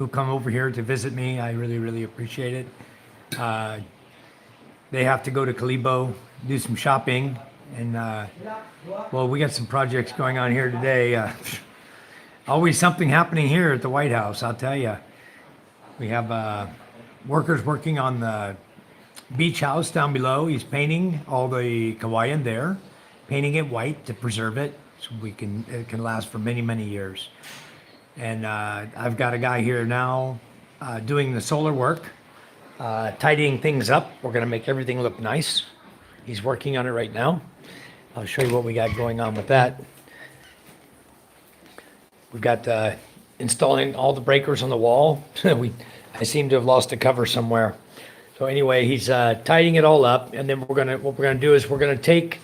who come over here to visit me. I really, really appreciate it. Uh, they have to go to Kalibo, do some shopping, and well, we got some projects going on here today. Always something happening here at the White House, I'll tell you. We have workers working on the beach house down below. He's painting all the Kawayan there, painting it white to preserve it so it can last for many, many years. And I've got a guy here now doing the solar work, tidying things up. We're going to make everything look nice. He's working on it right now. I'll show you what we got going on with that. We've got installing all the breakers on the wall. I seem to have lost a cover somewhere. So anyway, he's tidying it all up, and then what we're gonna do is we're gonna take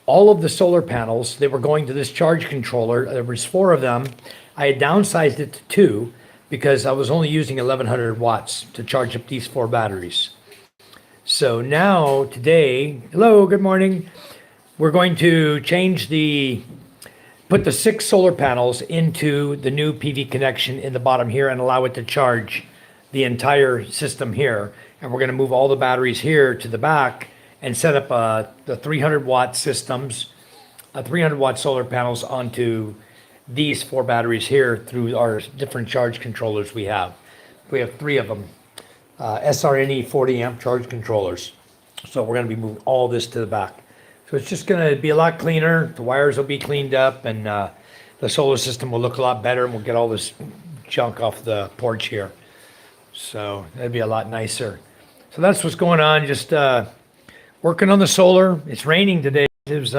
all of the solar panels that were going to this charge controller. There was 4 of them. I had downsized it to 2 because I was only using 1100 watts to charge up these 4 batteries. So now today, hello, good morning. We're going to put the 6 solar panels into the new PV connection in the bottom here and allow it to charge the entire system here. And we're going to move all the batteries here to the back and set up the 300 watt systems, 300 watt solar panels onto these 4 batteries here through our different charge controllers we have. We have 3 of them, SRNE 40 amp charge controllers. So we're going to be moving all this to the back. So it's just going to be a lot cleaner. The wires will be cleaned up, and the solar system will look a lot better, and we'll get all this junk off the porch here. So that'd be a lot nicer. So that's what's going on. Just working on the solar. It's raining today. It was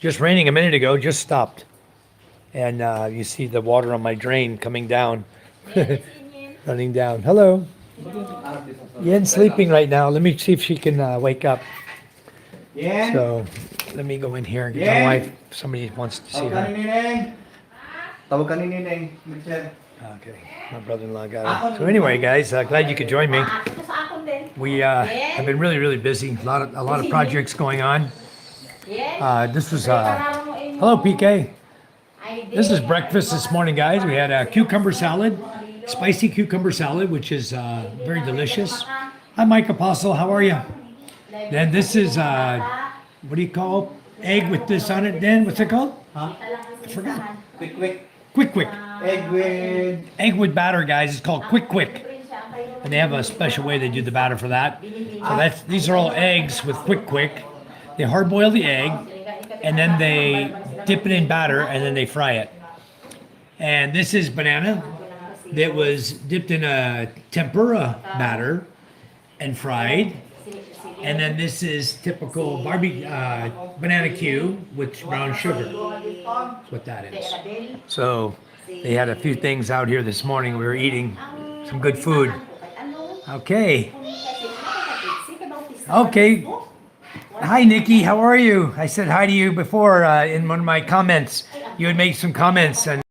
just raining a minute ago. Just stopped, and you see the water on my drain coming down, running down. Hello. Yen's sleeping right now. Let me see if she can wake up. Yeah. So let me go in here and get my wife. Somebody wants to see her. Okay, my brother-in-law got it. So anyway, guys, glad you could join me. We have been really, really busy. A lot of projects going on. This was hello, PK. This is breakfast this morning, guys. We had a cucumber salad, spicy cucumber salad, which is very delicious. Hi, Mike Apostle. How are you? Then this is what do you call egg with this on it? Dan, what's it called? Huh? I forgot. Quick. Egg with batter, guys. It's called quick. And they have a special way they do the batter for that. So these are all eggs with quick. They hard boil the egg, and then they dip it in batter, and then they fry it. And this is banana that was dipped in a tempura batter and fried. And then this is typical banana Q with brown sugar. That's what that is. So they had a few things out here this morning. We were eating some good food. Okay. Hi, Nikki. How are you? I said hi to you before in one of my comments. You had made some comments, and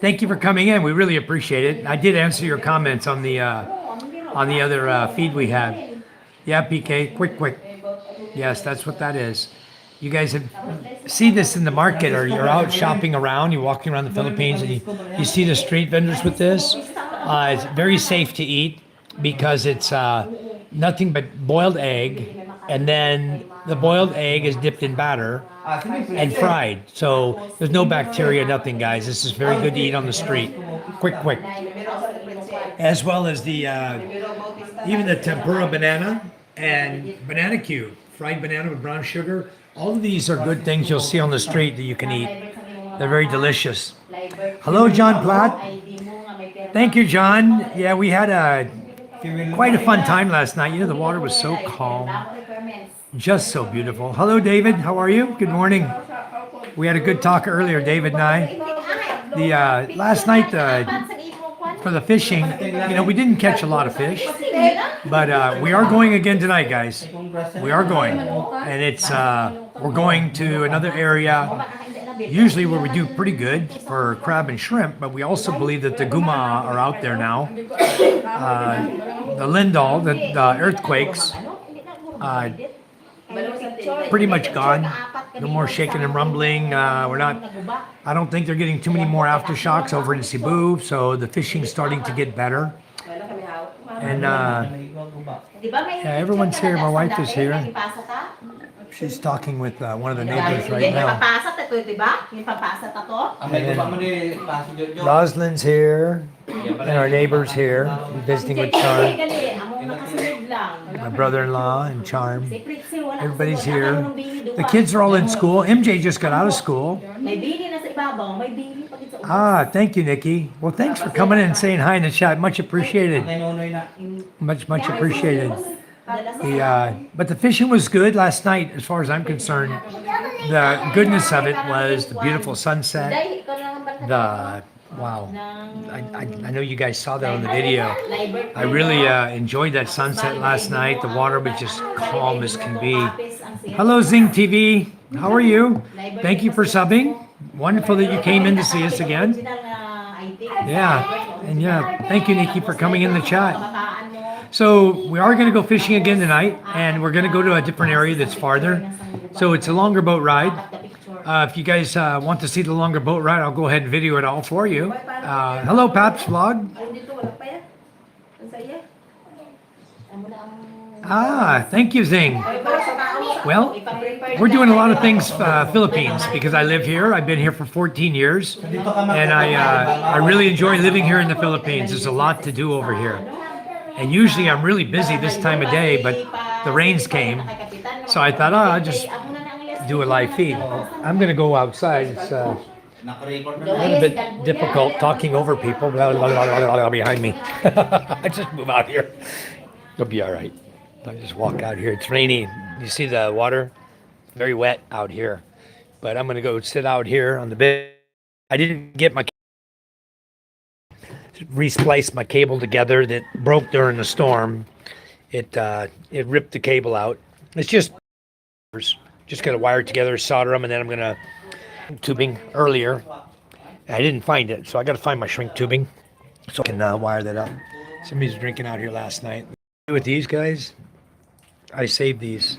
thank you for coming in. We really appreciate it. I did answer your comments on the other feed we had. Yeah, PK, quick. Yes, that's what that is. You guys see this in the market, or you're out shopping around, you're walking around the Philippines, and you see the street vendors with this. It's very safe to eat because it's nothing but boiled egg, and then the boiled egg is dipped in batter and fried. So there's no bacteria, nothing, guys. This is very good to eat on the street. Quick. As well as the even the tempura banana and banana Q, fried banana with brown sugar. All of these are good things you'll see on the street that you can eat. They're very delicious. Hello, John Platt. Thank you, John. Yeah, we had quite a fun time last night. You know, the water was so calm, just so beautiful. Hello, David. How are you? Good morning. We had a good talk earlier, David and I. The last night for the fishing, you know, we didn't catch a lot of fish, but we are going again tonight, guys. We are going, and it's we're going to another area, usually where we do pretty good for crab and shrimp, but we also believe that the guma are out there now. The Lindol, the earthquakes, pretty much gone. No more shaking and rumbling. We're not. I don't think they're getting too many more aftershocks over in Cebu, so the fishing's starting to get better. And yeah, everyone's here. My wife is here. She's talking with one of the neighbors right now. And Rosalind's here, and our neighbor's here, visiting with Charm. My brother-in-law and Charm. Everybody's here. The kids are all in school. MJ just got out of school. Ah, thank you, Nikki. Well, thanks for coming in and saying hi in the chat. Much appreciated. Much appreciated. But the fishing was good last night, as far as I'm concerned. The goodness of it was the beautiful sunset. Wow. I know you guys saw that on the video. I really enjoyed that sunset last night. The water was just calm as can be. Hello, Zing TV. How are you? Thank you for subbing. Wonderful that you came in to see us again. Yeah. And yeah, thank you, Nikki, for coming in the chat. So we are going to go fishing again tonight, and we're going to go to a different area that's farther. So it's a longer boat ride. If you guys want to see the longer boat ride, I'll go ahead and video it all for you. Hello, Paps Vlog. Ah, thank you, Zing. Well, we're doing a lot of things Philippines because I live here. I've been here for 14 years, and I really enjoy living here in the Philippines. There's a lot to do over here. And usually I'm really busy this time of day, but the rains came. So I thought, I'll just do a live feed. I'm going to go outside. It's a little bit difficult talking over people behind me. I just move out here. It'll be all right. I just walk out here. It's rainy. You see the water? Very wet out here. But I'm going to go sit out here on the bed. I didn't get my re-spliced my cable together that broke during the storm. It ripped the cable out. It's just got to wire it together, solder them, and then I'm gonna tubing earlier. I didn't find it, so I got to find my shrink tubing so I can wire that up. Somebody's drinking out here last night. With these guys, I saved these.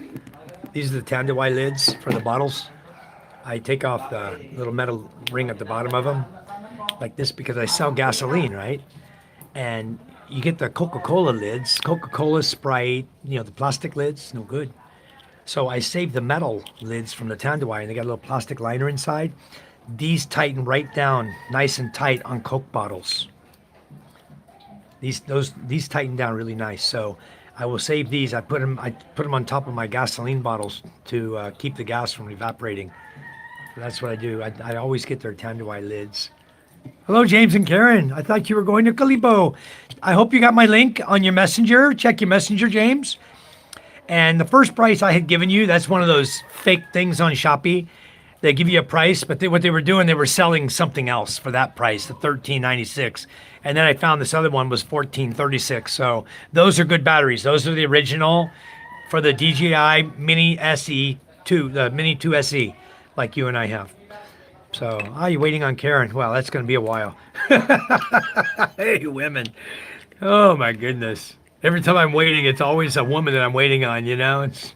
These are the Tanduay lids for the bottles. I take off the little metal ring at the bottom of them, like this, because I sell gasoline, right? And you get the Coca-Cola lids, Coca-Cola, Sprite, the plastic lids, no good. So I saved the metal lids from the Tanduay, and they got a little plastic liner inside. These tighten right down, nice and tight on Coke bottles. These tighten down really nice. So I will save these. I put them on top of my gasoline bottles to keep the gas from evaporating. So that's what I do. I always get their Tanduay lids. Hello, James and Karen. I thought you were going to Kalibo. I hope you got my link on your messenger. Check your messenger, James. And the first price I had given you, that's one of those fake things on Shopee. They give you a price, but what they were doing, they were selling something else for that price, the $13.96. And then I found this other one was $14.36. So those are good batteries. Those are the original for the DJI Mini SE2, the Mini 2 SE, like you and I have. So, you're waiting on Karen. Well, that's going to be a while. Hey, women. Oh, my goodness. Every time I'm waiting, it's always a woman that I'm waiting on, It's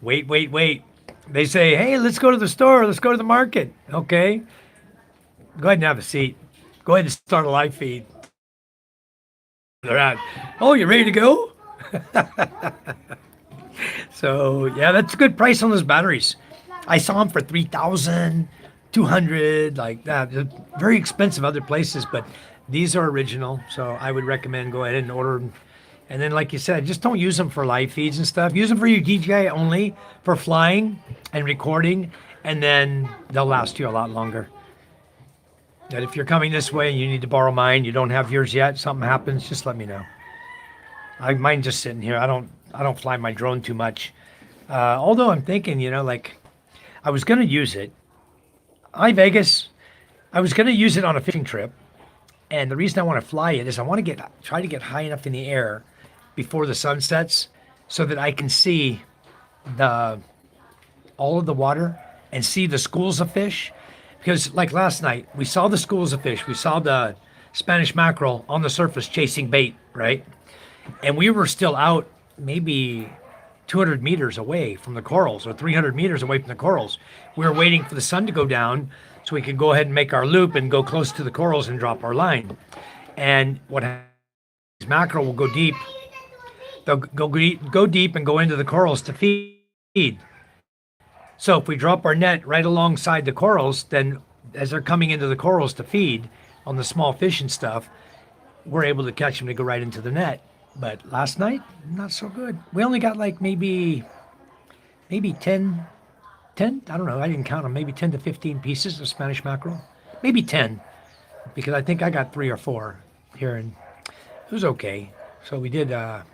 wait. They say, hey, let's go to the store. Let's go to the market. Okay. Go ahead and have a seat. Go ahead and start a live feed. They're out. Oh, you ready to go? So, yeah, that's a good price on those batteries. I saw them for $3,200, like that. They're very expensive other places, but these are original. So I would recommend go ahead and order them. And then, like you said, just don't use them for live feeds and stuff. Use them for your DJI only, for flying and recording, and then they'll last you a lot longer. And if you're coming this way and you need to borrow mine, you don't have yours yet, something happens, just let me know. Mine just sitting here. I don't fly my drone too much. Although I'm thinking, like I was going to use it. Hi, Vegas. I was going to use it on a fishing trip. And the reason I want to fly it is I want to try to get high enough in the air before the sun sets so that I can see all of the water and see the schools of fish. Because like last night, we saw the schools of fish. We saw the Spanish mackerel on the surface chasing bait, right? And we were still out maybe 200 meters away from the corals or 300 meters away from the corals. We were waiting for the sun to go down so we could go ahead and make our loop and go close to the corals and drop our line. And what happens is mackerel will go deep. They'll go deep and go into the corals to feed. So if we drop our net right alongside the corals, then as they're coming into the corals to feed on the small fish and stuff, we're able to catch them to go right into the net. But last night, not so good. We only got like maybe 10, I don't know, I didn't count them, maybe 10 to 15 pieces of Spanish mackerel. Maybe 10, because I think I got 3 or 4 here, and it was okay. So we got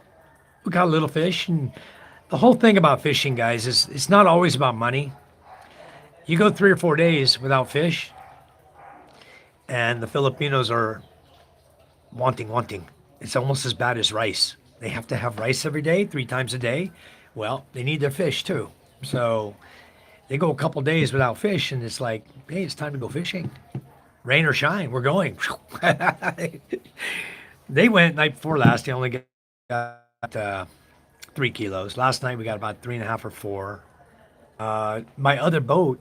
a little fish, and the whole thing about fishing, guys, is it's not always about money. You go 3 or 4 days without fish, and the Filipinos are wanting. It's almost as bad as rice. They have to have rice every day, 3 times a day. Well, they need their fish too. So they go a couple days without fish, and it's like, hey, it's time to go fishing. Rain or shine, we're going. They went night before last. They only got 3 kilos. Last night we got about 3.5 or 4. My other boat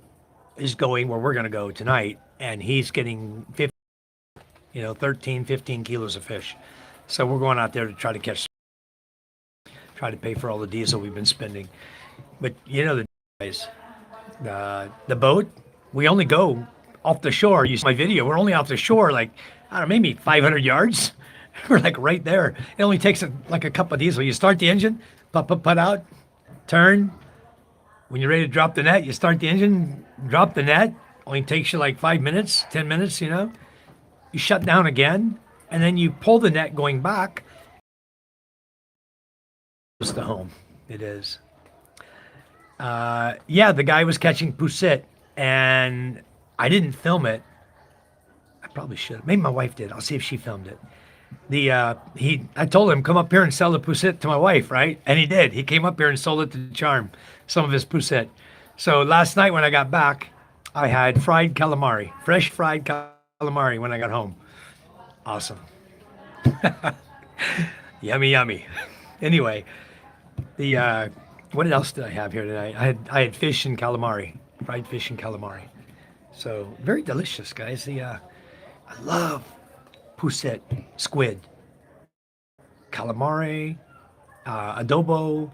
is going where we're going to go tonight, and he's getting 13, 15 kilos of fish. So we're going out there to try to pay for all the diesel we've been spending. But the guys, the boat, we only go off the shore. You see my video, we're only off the shore like, I don't know, maybe 500 yards. We're like right there. It only takes like a cup of diesel. You start the engine, put out, turn. When you're ready to drop the net, you start the engine, drop the net. Only takes you like 5 minutes, 10 minutes, You shut down again, and then you pull the net going back. Close to home. It is. The guy was catching poussette, and I didn't film it. I probably should. Maybe my wife did. I'll see if she filmed it. I told him, come up here and sell the poussette to my wife, right? And he did. He came up here and sold it to Charm, some of his poussette. So last night when I got back, I had fried calamari, fresh fried calamari when I got home. Awesome. Yummy. Anyway, what else did I have here tonight? I had fish and calamari, fried fish and calamari. So very delicious, guys. I love poussette, squid, calamari, adobo.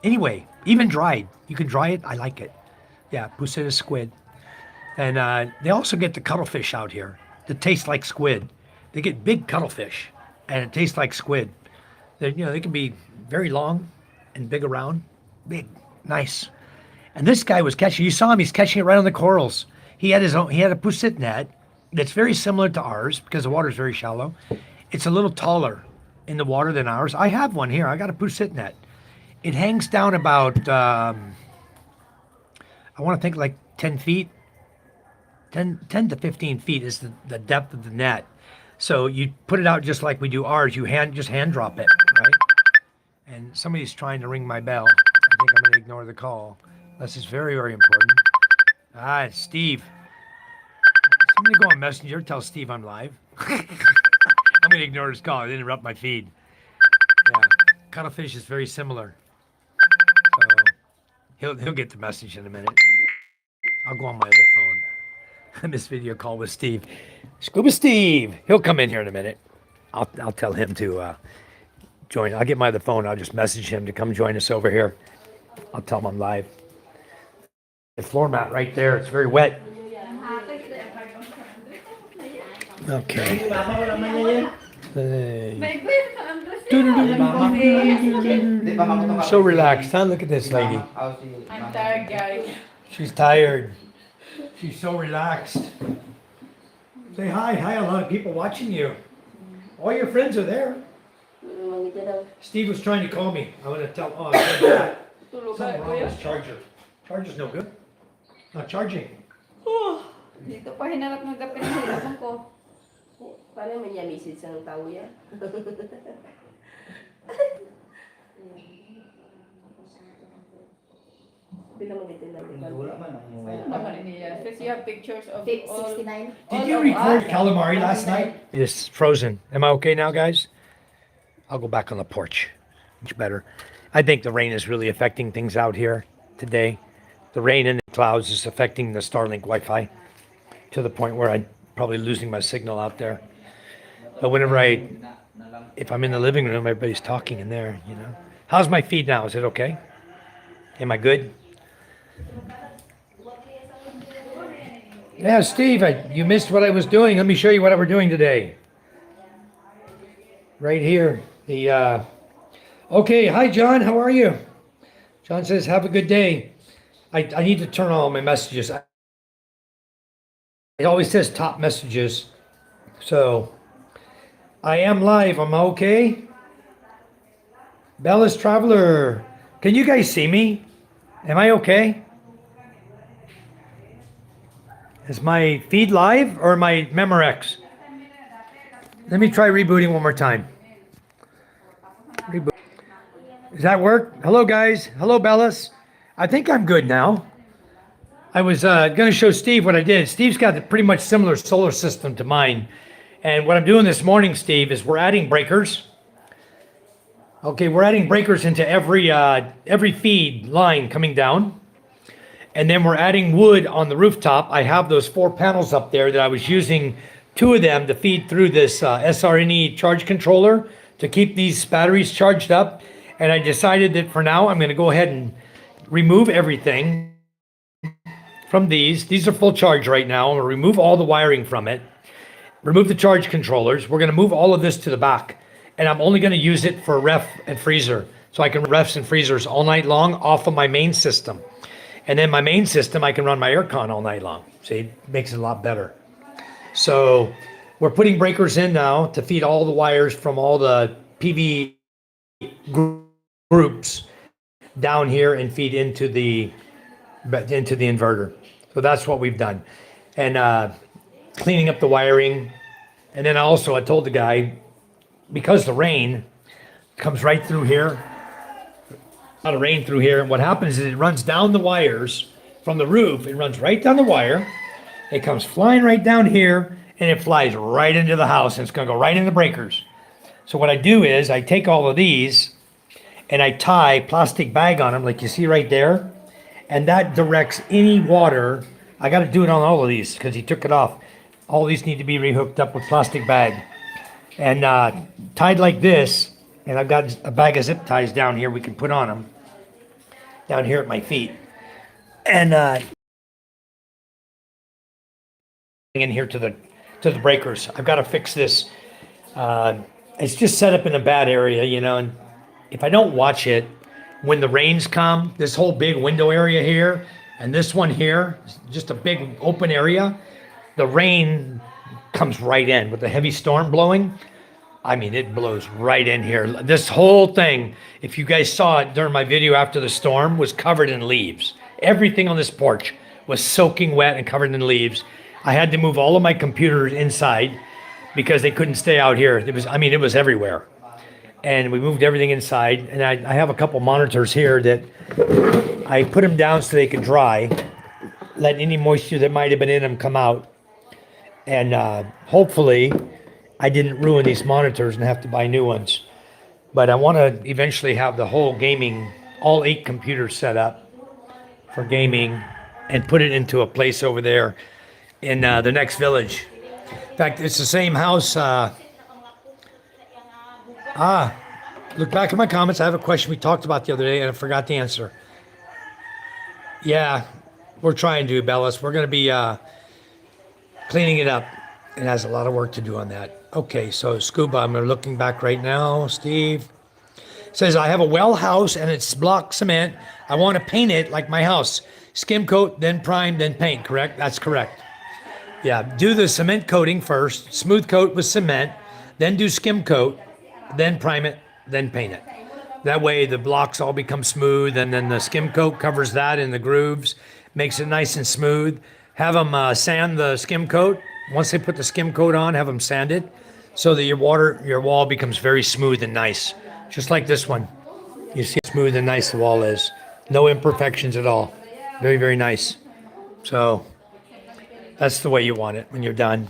Anyway, even dried. You can dry it. I like it. Yeah, poussette is squid. And they also get the cuttlefish out here that taste like squid. They get big cuttlefish, and it tastes like squid. They can be very long and big around. Big, nice. And this guy was catching, you saw him, he's catching it right on the corals. He had a poussette net that's very similar to ours because the water is very shallow. It's a little taller in the water than ours. I have one here. I got a poussette net. It hangs down about, I want to think like 10 feet. 10 to 15 feet is the depth of the net. So you put it out just like we do ours. You just hand drop it, right? And somebody's trying to ring my bell. I think I'm going to ignore the call. This is very, very important. It's Steve. Somebody go on Messenger, tell Steve I'm live. I'm going to ignore his call. It interrupt my feed. Yeah, cuttlefish is very similar. So he'll get the message in a minute. I'll go on my other phone. This video call with Steve. Scuba Steve. He'll come in here in a minute. I'll tell him to join. I'll get my other phone. I'll just message him to come join us over here. I'll tell him I'm live. The floor mat right there. It's very wet. Okay. So relaxed, huh? Look at this lady. I'm tired, guys. She's tired. She's so relaxed. Say hi. Hi, a lot of people watching you. All your friends are there. Steve was trying to call me. I want to tell. Oh, I said that. Something wrong with his charger. Charger's no good. Not charging. Dito pa hinarap ng gapi ng hirapan ko. Paano may message ng tao yan? Since you have pictures of all. 69. Did you record calamari last night? It's frozen. Am I okay now, guys? I'll go back on the porch. Much better. I think the rain is really affecting things out here today. The rain and the clouds is affecting the Starlink Wi-Fi to the point where I'm probably losing my signal out there. But if I'm in the living room, everybody's talking in there, you know. How's my feed now? Is it okay? Am I good? Yeah, Steve, you missed what I was doing. Let me show you what we're doing today. Right here. Okay, hi, John. How are you? John says, have a good day. I need to turn on all my messages. It always says top messages. So, I am live. Am I okay? Bella's Traveler. Can you guys see me? Am I okay? Is my feed live or my Memorex? Let me try rebooting one more time. Reboot. Does that work? Hello, guys. Hello, Bellas. I think I'm good now. I was going to show Steve what I did. Steve's got a pretty much similar solar system to mine. And what I'm doing this morning, Steve, is we're adding breakers. Okay, we're adding breakers into every feed line coming down. And then we're adding wood on the rooftop. I have those 4 panels up there that I was using 2 of them to feed through this SRNE charge controller to keep these batteries charged up. And I decided that for now, I'm going to go ahead and remove everything from these. These are full charge right now. I'm going to remove all the wiring from it, remove the charge controllers. We're going to move all of this to the back. And I'm only going to use it for ref and freezer. So I can run refs and freezers all night long off of my main system. And then my main system, I can run my aircon all night long. See, it makes it a lot better. So we're putting breakers in now to feed all the wires from all the PV groups down here and feed into the inverter. So that's what we've done. And cleaning up the wiring. And then I told the guy, because the rain comes right through here, a lot of rain through here, and what happens is it runs down the wires from the roof. It runs right down the wire. It comes flying right down here, and it flies right into the house, and it's going to go right in the breakers. So what I do is I take all of these, and I tie a plastic bag on them, like you see right there, and that directs any water. I got to do it on all of these because he took it off. All these need to be rehooked up with plastic bag. And tied like this, and I've got a bag of zip ties down here we can put on them, down here at my feet. And in here to the breakers. I've got to fix this. It's just set up in a bad area, you know, and if I don't watch it, when the rains come, this whole big window area here, and this one here, just a big open area, the rain comes right in with the heavy storm blowing. I mean, it blows right in here. This whole thing, if you guys saw it during my video after the storm, was covered in leaves. Everything on this porch was soaking wet and covered in leaves. I had to move all of my computers inside because they couldn't stay out here. It was everywhere. And we moved everything inside. And I have a couple monitors here that I put them down so they could dry, let any moisture that might have been in them come out. And hopefully I didn't ruin these monitors and have to buy new ones. But I want to eventually have the whole gaming, all 8 computers set up for gaming and put it into a place over there in the next village. In fact, it's the same house. Look back at my comments. I have a question we talked about the other day and I forgot the answer. Yeah, we're trying to, Bellas. We're going to be cleaning it up. It has a lot of work to do on that. Okay, so Scuba, I'm looking back right now. Steve says, I have a well house and it's block cement. I want to paint it like my house. Skim coat, then prime, then paint, correct? That's correct. Yeah, do the cement coating first, smooth coat with cement, then do skim coat, then prime it, then paint it. That way the blocks all become smooth, and then the skim coat covers that in the grooves, makes it nice and smooth. Have them sand the skim coat. Once they put the skim coat on, have them sanded so that your wall becomes very smooth and nice. Just like this one. You see how smooth and nice the wall is. No imperfections at all. Very, very nice. So that's the way you want it when you're done.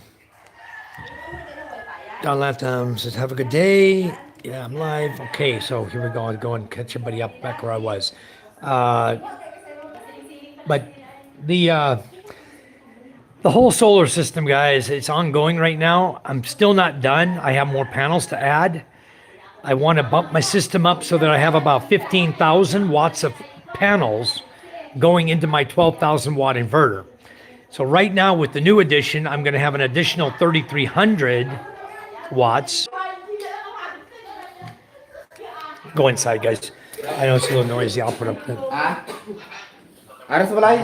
Don left says, have a good day. Yeah, I'm live. Okay, so here we go. I'll go and catch everybody up back where I was. Uh, but the whole solar system, guys, it's ongoing right now. I'm still not done. I have more panels to add. I want to bump my system up so that I have about 15,000 watts of panels going into my 12,000 watt inverter. So right now with the new addition, I'm going to have an additional 3,300 watts. Go inside, guys. I know it's a little noisy. I'll put up the... I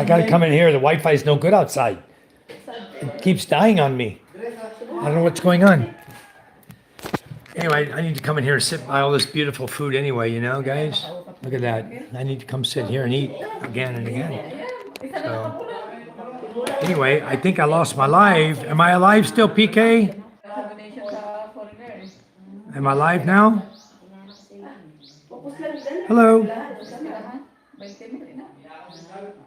got to come in here. The Wi-Fi is no good outside. It keeps dying on me. I don't know what's going on. Anyway, I need to come in here and sit by all this beautiful food anyway, you know, guys? Look at that. I need to come sit here and eat again and again. So, anyway, I think I lost my live. Am I alive still, PK? Combination sa foreigner eh. Am I live now? Hello. 20 mo rin na.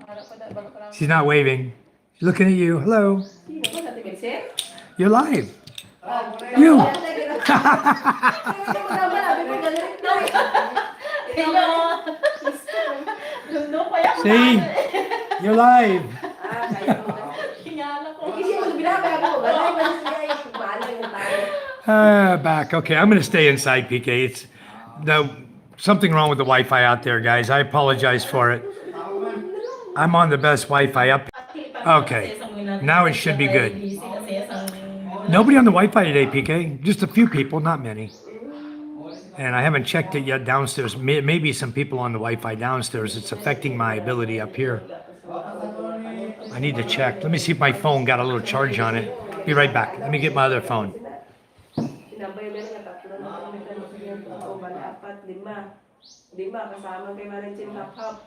Para pa da, baka parang She's not waving. She's looking at you. Hello. You're live. You. See? You're live. Back. Okay, I'm going to stay inside, PK. It's something wrong with the Wi-Fi out there, guys. I apologize for it. I'm on the best Wi-Fi up. Okay, now it should be good. Nobody on the Wi-Fi today, PK. Just a few people, not many. And I haven't checked it yet downstairs. Maybe some people on the Wi-Fi downstairs. It's affecting my ability up here. I need to check. Let me see if my phone got a little charge on it. Be right back. Let me get my other phone. Lima kasama kay Marenchim Hap-Hap.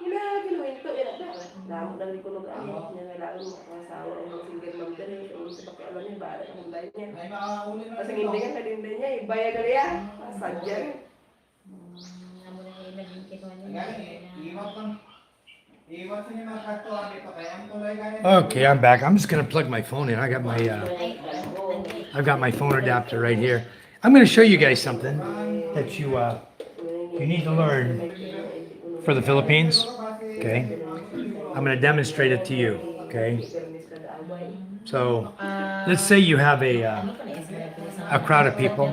Kinuwento yan na. Damo na rin ko nung ano. Niya kailangan makasawa ang mga single mom din. Kung sa pakialam niya, bahala ang hunday niya. Kasi hindi ka kalindi niya, ibaya ka rin yan. Sadya rin. Okay, I'm back. I'm just gonna plug my phone in. I've got my phone adapter right here. I'm gonna show you guys something that you need to learn for the Philippines. Okay, I'm gonna demonstrate it to you. Okay, so let's say you have a crowd of people,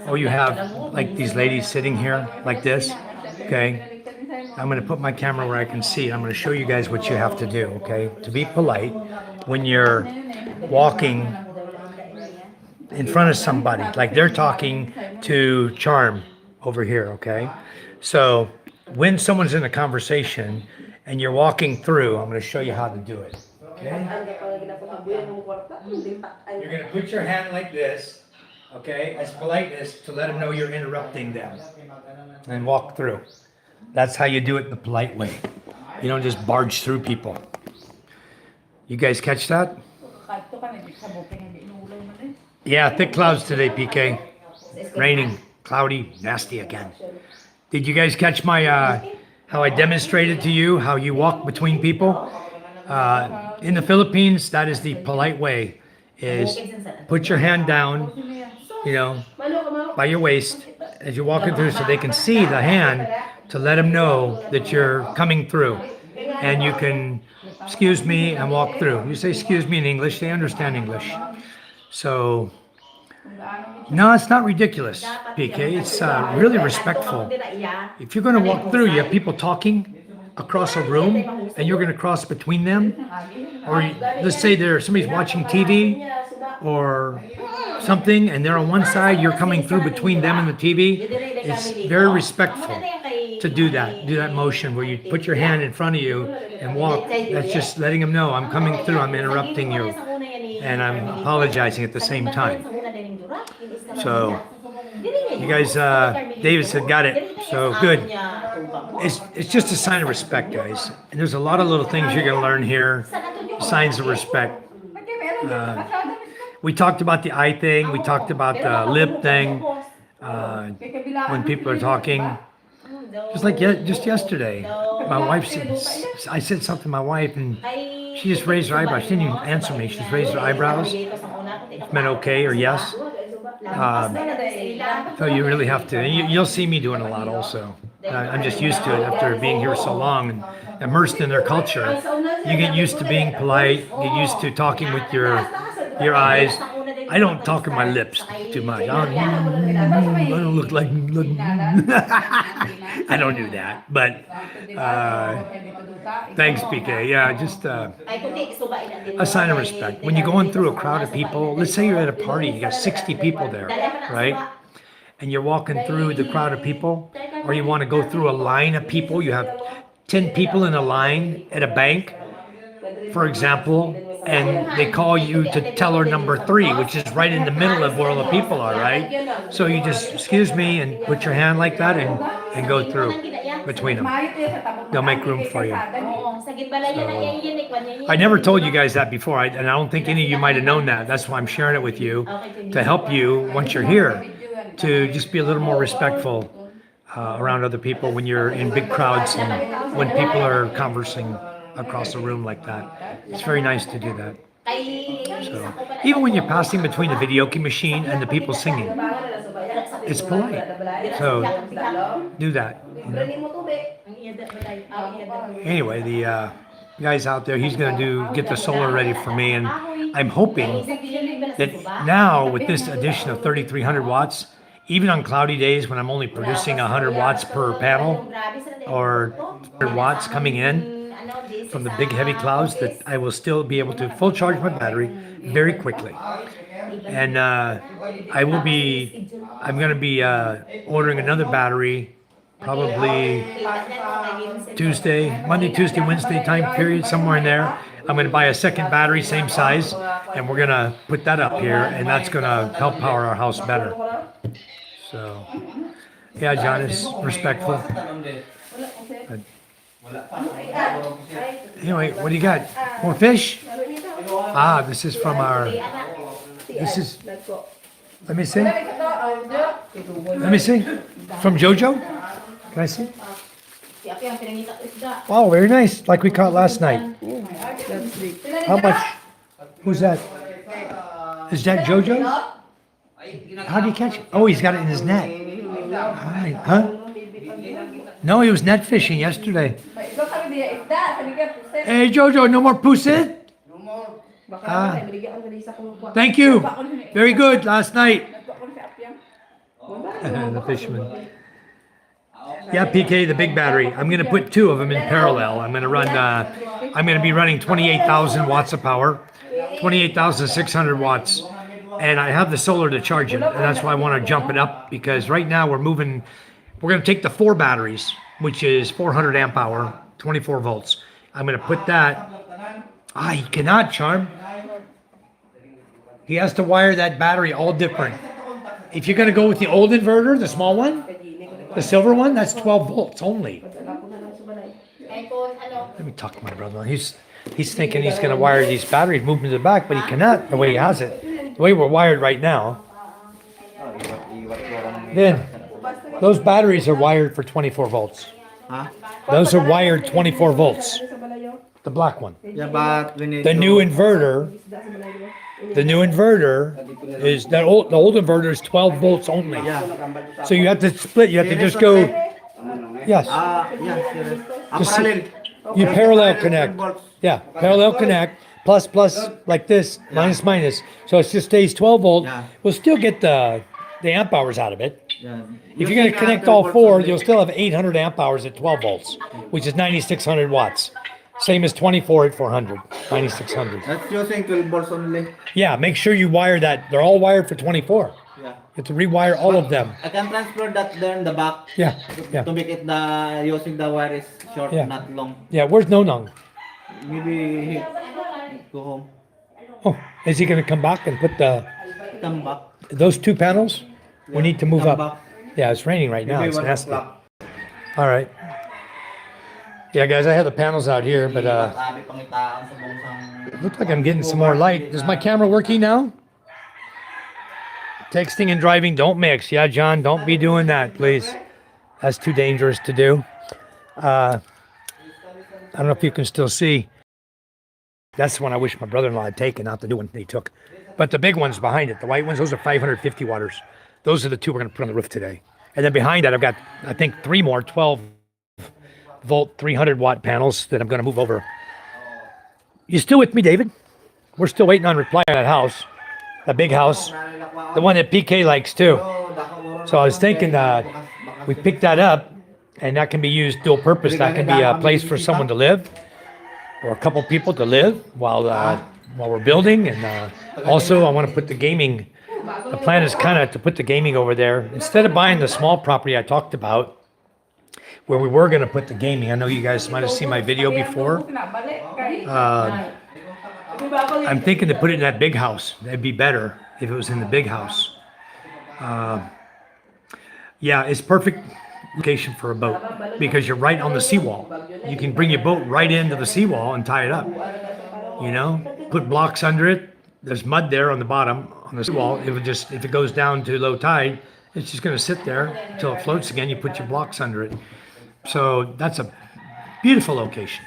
or you have like these ladies sitting here like this. Okay. I'm going to put my camera where I can see. I'm going to show you guys what you have to do, okay? To be polite when you're walking in front of somebody, like they're talking to Charm over here, okay? So when someone's in a conversation and you're walking through, I'm going to show you how to do it, okay? You're going to put your hand like this, okay, as politeness to let them know you're interrupting them and walk through. That's how you do it the polite way. You don't just barge through people. You guys catch that? Yeah, thick clouds today, PK. Raining, cloudy, nasty again. Did you guys catch my, how I demonstrated to you how you walk between people? In the Philippines, that is the polite way, is put your hand down, you know, by your waist as you're walking through so they can see the hand to let them know that you're coming through. And you can, excuse me, and walk through. You say excuse me in English, they understand English. So, no, it's not ridiculous, PK. It's really respectful. If you're going to walk through, you have people talking across a room, and you're going to cross between them. Or let's say somebody's watching TV or something, and they're on one side, you're coming through between them and the TV. It's very respectful to do that motion where you put your hand in front of you and walk. That's just letting them know I'm coming through, I'm interrupting you, and I'm apologizing at the same time. So you guys, David said got it, so good. It's just a sign of respect, guys, and there's a lot of little things you're going to learn here, signs of respect. We talked about the eye thing, we talked about the lip thing, when people are talking. Just like just yesterday, my wife said, I said something to my wife, and she just raised her eyebrows. She didn't even answer me. She just raised her eyebrows. It meant okay or yes. So you really have to. You'll see me doing a lot also. I'm just used to it after being here so long and immersed in their culture. You get used to being polite, get used to talking with your eyes. I don't talk with my lips too much. I don't look like. I don't do that. But thanks, PK. Yeah, just a sign of respect. When you're going through a crowd of people, let's say you're at a party, you got 60 people there, right? And you're walking through the crowd of people, or you want to go through a line of people, you have 10 people in a line at a bank, for example, and they call you to teller number 3, which is right in the middle of where all the people are, right? So you just, excuse me, and put your hand like that and go through between them. They'll make room for you. I never told you guys that before, and I don't think any of you might have known that. That's why I'm sharing it with you, to help you, once you're here, to just be a little more respectful around other people when you're in big crowds and when people are conversing across the room like that. It's very nice to do that. So even when you're passing between the videoke machine and the people singing, it's polite. So do that. You know? Anyway, the guy's out there. He's going to get the solar ready for me, and I'm hoping that now with this addition of 3,300 watts, even on cloudy days when I'm only producing 100 watts per panel or 100 watts coming in from the big heavy clouds, that I will still be able to full charge my battery very quickly. And I'm going to be ordering another battery probably Monday, Tuesday, Wednesday time period, somewhere in there. I'm going to buy a second battery, same size, and we're going to put that up here, and that's going to help power our house better. So, yeah, John is respectful. Anyway, what do you got? More fish? This is from let me see. Let me see. From Jojo? Can I see? Wow, very nice. Like we caught last night. How much? Who's that? Is that Jojo? How did he catch it? Oh, he's got it in his net. Huh? No, he was net fishing yesterday. Hey, Jojo, no more pusit? Thank you. Very good last night. The fisherman. Yeah, PK, the big battery. I'm going to put 2 of them in parallel. I'm going to be running 28,000 watts of power, 28,600 watts. And I have the solar to charge it. And that's why I want to jump it up, because right now we're going to take the 4 batteries, which is 400 amp hour, 24 volts. I'm going to put that. He cannot, Charm. He has to wire that battery all different. If you're going to go with the old inverter, the small one, the silver one, that's 12 volts only. Let me talk to my brother. He's thinking he's going to wire these batteries, move them to the back, but he cannot the way he has it. The way we're wired right now. Then, those batteries are wired for 24 volts. Those are wired 24 volts. The black one. Yeah, but we need The new inverter is the old inverter is 12 volts only. So you have to split. You have to just go. Yes. Parallel. You parallel connect. Yeah, parallel connect. Plus like this. Minus minus. So it just stays 12 volt. We'll still get the amp hours out of it. If you're going to connect all 4, you'll still have 800 amp hours at 12 volts, which is 9,600 watts. Same as 24 at 400, 9,600. That's using 12 volts only. Yeah, make sure you wire that. They're all wired for 24. Yeah. You have to rewire all of them. I can transfer that there in the back. Yeah, yeah. To make it using the wire is short, Yeah. not long. Yeah, where's Nonong? Maybe he go home. Oh, is he going to come back and put Come back. those 2 panels? We need to move Come up. back. Yeah, it's raining right now. Maybe It's 1 nasty. o'clock. All right. Yeah, guys, I have the panels out here, but looks like I'm getting some more light. Is my camera working now? Texting and driving don't mix. Yeah, John, don't be doing that, please. That's too dangerous to do. I don't know if you can still see. That's the one I wish my brother-in-law had taken, not the new one they took. But the big ones behind it, the white ones, those are 550 watts. Those are the two we're going to put on the roof today. And then behind that, I've got, I think, 3 more 12 volt 300 watt panels that I'm going to move over. You still with me, David? We're still waiting on reply on that house, that big house, the one that PK likes too. So I was thinking we picked that up, and that can be used dual purpose. That can be a place for someone to live, or a couple people to live while we're building. And also, I want to put the gaming. The plan is kind of to put the gaming over there instead of buying the small property I talked about, where we were going to put the gaming. I know you guys might have seen my video before. I'm thinking to put it in that big house. That'd be better if it was in the big house. Yeah, it's perfect location for a boat because you're right on the seawall. You can bring your boat right into the seawall and tie it up. You know, put blocks under it. There's mud there on the bottom on the seawall. It would just, if it goes down to low tide, it's just going to sit there until it floats again. You put your blocks under it. So that's a beautiful location.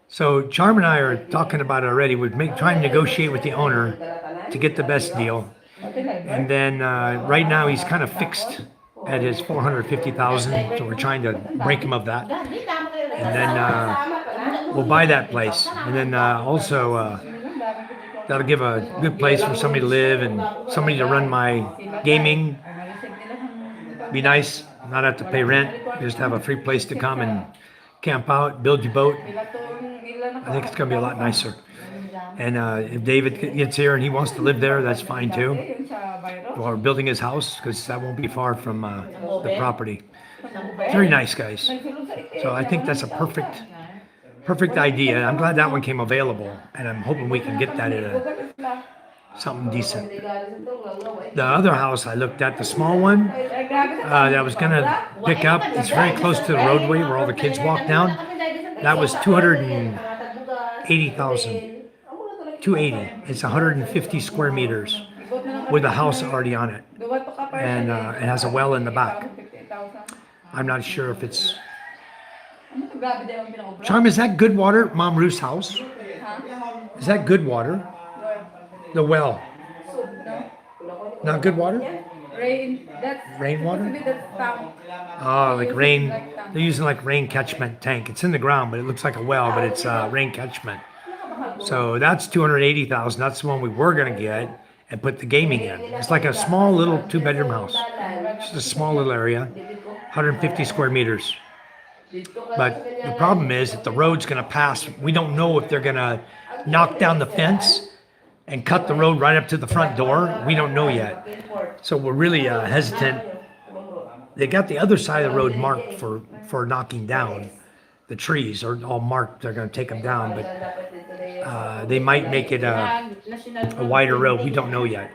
So Charm and I are talking about it already. We're trying to negotiate with the owner to get the best deal. And then right now he's kind of fixed at his 450,000. So we're trying to break him of that. And then we'll buy that place. And then also that'll give a good place for somebody to live and somebody to run my gaming. Be nice, not have to pay rent, just have a free place to come and camp out, build your boat. I think it's going to be a lot nicer. And if David gets here and he wants to live there, that's fine too. Or building his house, because that won't be far from the property. Very nice, guys. So I think that's a perfect idea. I'm glad that one came available, and I'm hoping we can get that at something decent. The other house I looked at, the small one that I was going to pick up, it's very close to the roadway where all the kids walk down. That was 280,000. 280. It's 150 square meters with a house already on it. And it has a well in the back. I'm not sure if it's... Charm, is that good water? Mom Ruth's house? Is that good water? The well. Not good water? Rainwater? Oh, like rain. They're using like rain catchment tank. It's in the ground, but it looks like a well, but it's rain catchment. So that's 280,000. That's the one we were going to get and put the gaming in. It's like a small little 2-bedroom house. Just a small little area, 150 square meters. But the problem is that the road's going to pass. We don't know if they're going to knock down the fence and cut the road right up to the front door. We don't know yet. So we're really hesitant. They got the other side of the road marked for knocking down. The trees are all marked. They're going to take them down, but they might make it a wider road. We don't know yet.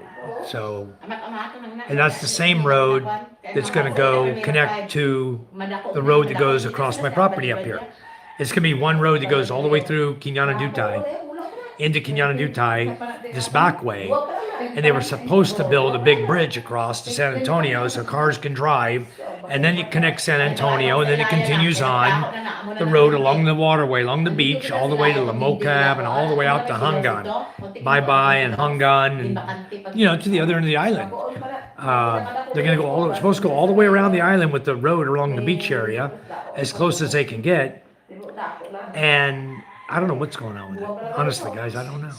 So, and that's the same road that's going to go connect to the road that goes across my property up here. It's going to be one road that goes all the way through Quinana Dutai into Quinana Dutai this back way. And they were supposed to build a big bridge across to San Antonio so cars can drive. And then it connects San Antonio, and then it continues on the road along the waterway, along the beach, all the way to La Mocab and all the way out to Hangan. Bye-bye and Hangan, and, you know, to the other end of the island. They're going to go supposed to go all the way around the island with the road along the beach area, as close as they can get. And I don't know what's going on with it. Honestly, guys, I don't know.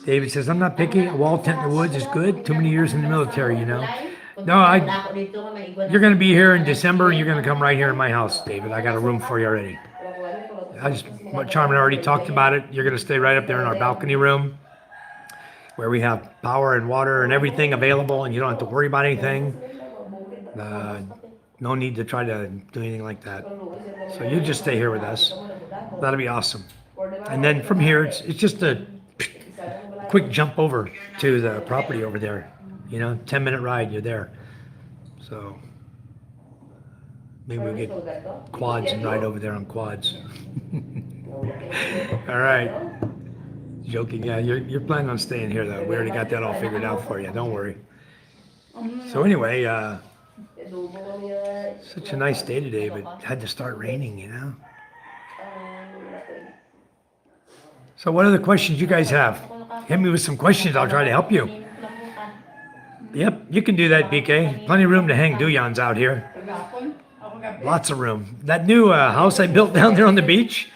David says, I'm not picky. A wall tent in the woods is good. Too many years in the military, you know. No, you're going to be here in December, and you're going to come right here in my house, David. I got a room for you already. Charmin already talked about it. You're going to stay right up there in our balcony room where we have power and water and everything available, and you don't have to worry about anything. No need to try to do anything like that. So you just stay here with us. That'll be awesome. And then from here, it's just a quick jump over to the property over there. You know, 10-minute ride, you're there. So maybe we'll get quads and ride over there on quads. All right. Joking, yeah, you're planning on staying here though. We already got that all figured out for you. Don't worry. So anyway, such a nice day today, but it had to start raining, you know. So what other questions you guys have? hit me with some questions. I'll try to help you. Yep, you can do that, BK. Plenty of room to hang duyans out here. Kagapon, ako gabi. Lots of room. That new house I built down there on the beach,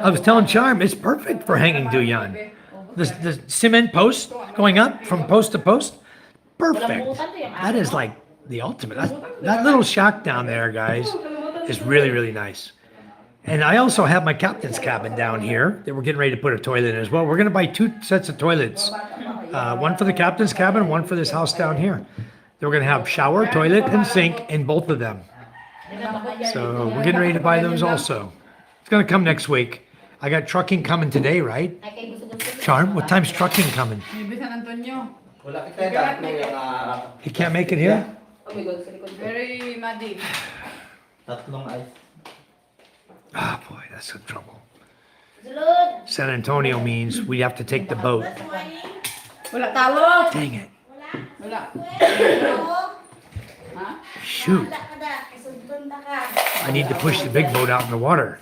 I was telling Charm, it's perfect for hanging duyan. The cement post going up from post to post, perfect. That is like the ultimate. That little shack down there, guys, is really, really nice. And I also have my captain's cabin down here that we're getting ready to put a toilet in as well. We're going to buy 2 sets of toilets. One for the captain's cabin, one for this house down here. Then we're going to have shower, toilet, and sink in both of them. So we're getting ready to buy those also. It's going to come next week. I got trucking coming today, right? Charm, what time's trucking coming? Maybe San Antonio. Wala kita tatlo yung He can't make it here? Oh my God, sa likod ko. Very muddy. tatlong ice. Ah, boy, that's some trouble. San Antonio means we have to take the boat. Wala tawag. Dang it. Wala. Ha? Shoot. I need to push the big boat out in the water.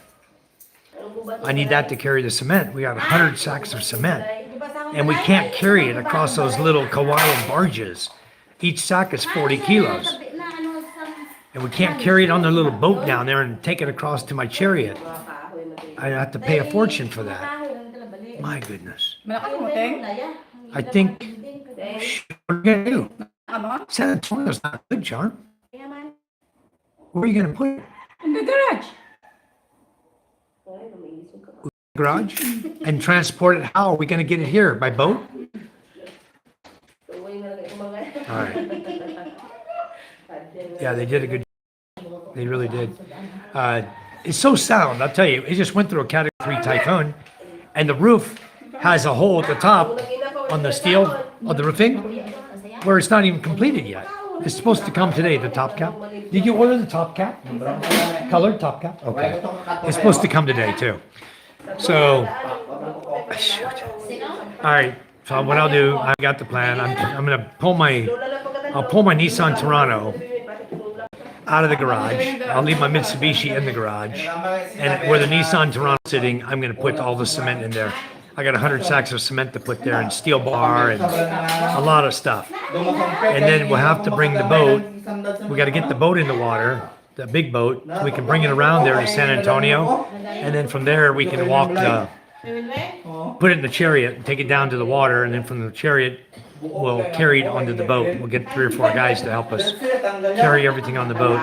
I need that to carry the cement. We got 100 sacks of cement. And we can't carry it across those little kawaii barges. Each sack is 40 kilos. And we can't carry it on the little boat down there and take it across to my chariot. I have to pay a fortune for that. My goodness. Malakas mo, Teng? I think, what are you going to do? Ano? San Antonio's not good, Charm. Where are you going to put it? In the garage. Garage? And transport it how? Are we going to get it here? By boat? All right. Yeah, they did a good job. They really did. It's so sound, I'll tell you. It just went through a Category 3 typhoon, and the roof has a hole at the top on the steel of the roofing where it's not even completed yet. It's supposed to come today, the top cap. Did you order the top cap? Colored top cap? Okay. It's supposed to come today, too. So, shoot. All right. So what I'll do, I got the plan. I'm gonna pull my Nissan Toronto out of the garage. I'll leave my Mitsubishi in the garage, and where the Nissan Toronto's sitting, I'm gonna put all the cement in there. I got 100 sacks of cement to put there, and steel bar, and a lot of stuff. And then we'll have to bring the boat. We got to get the boat in the water, the big boat, so we can bring it around there to San Antonio, and then from there we can walk put it in the chariot and take it down to the water, and then from the chariot we'll carry it onto the boat. We'll get 3 or 4 guys to help us carry everything on the boat.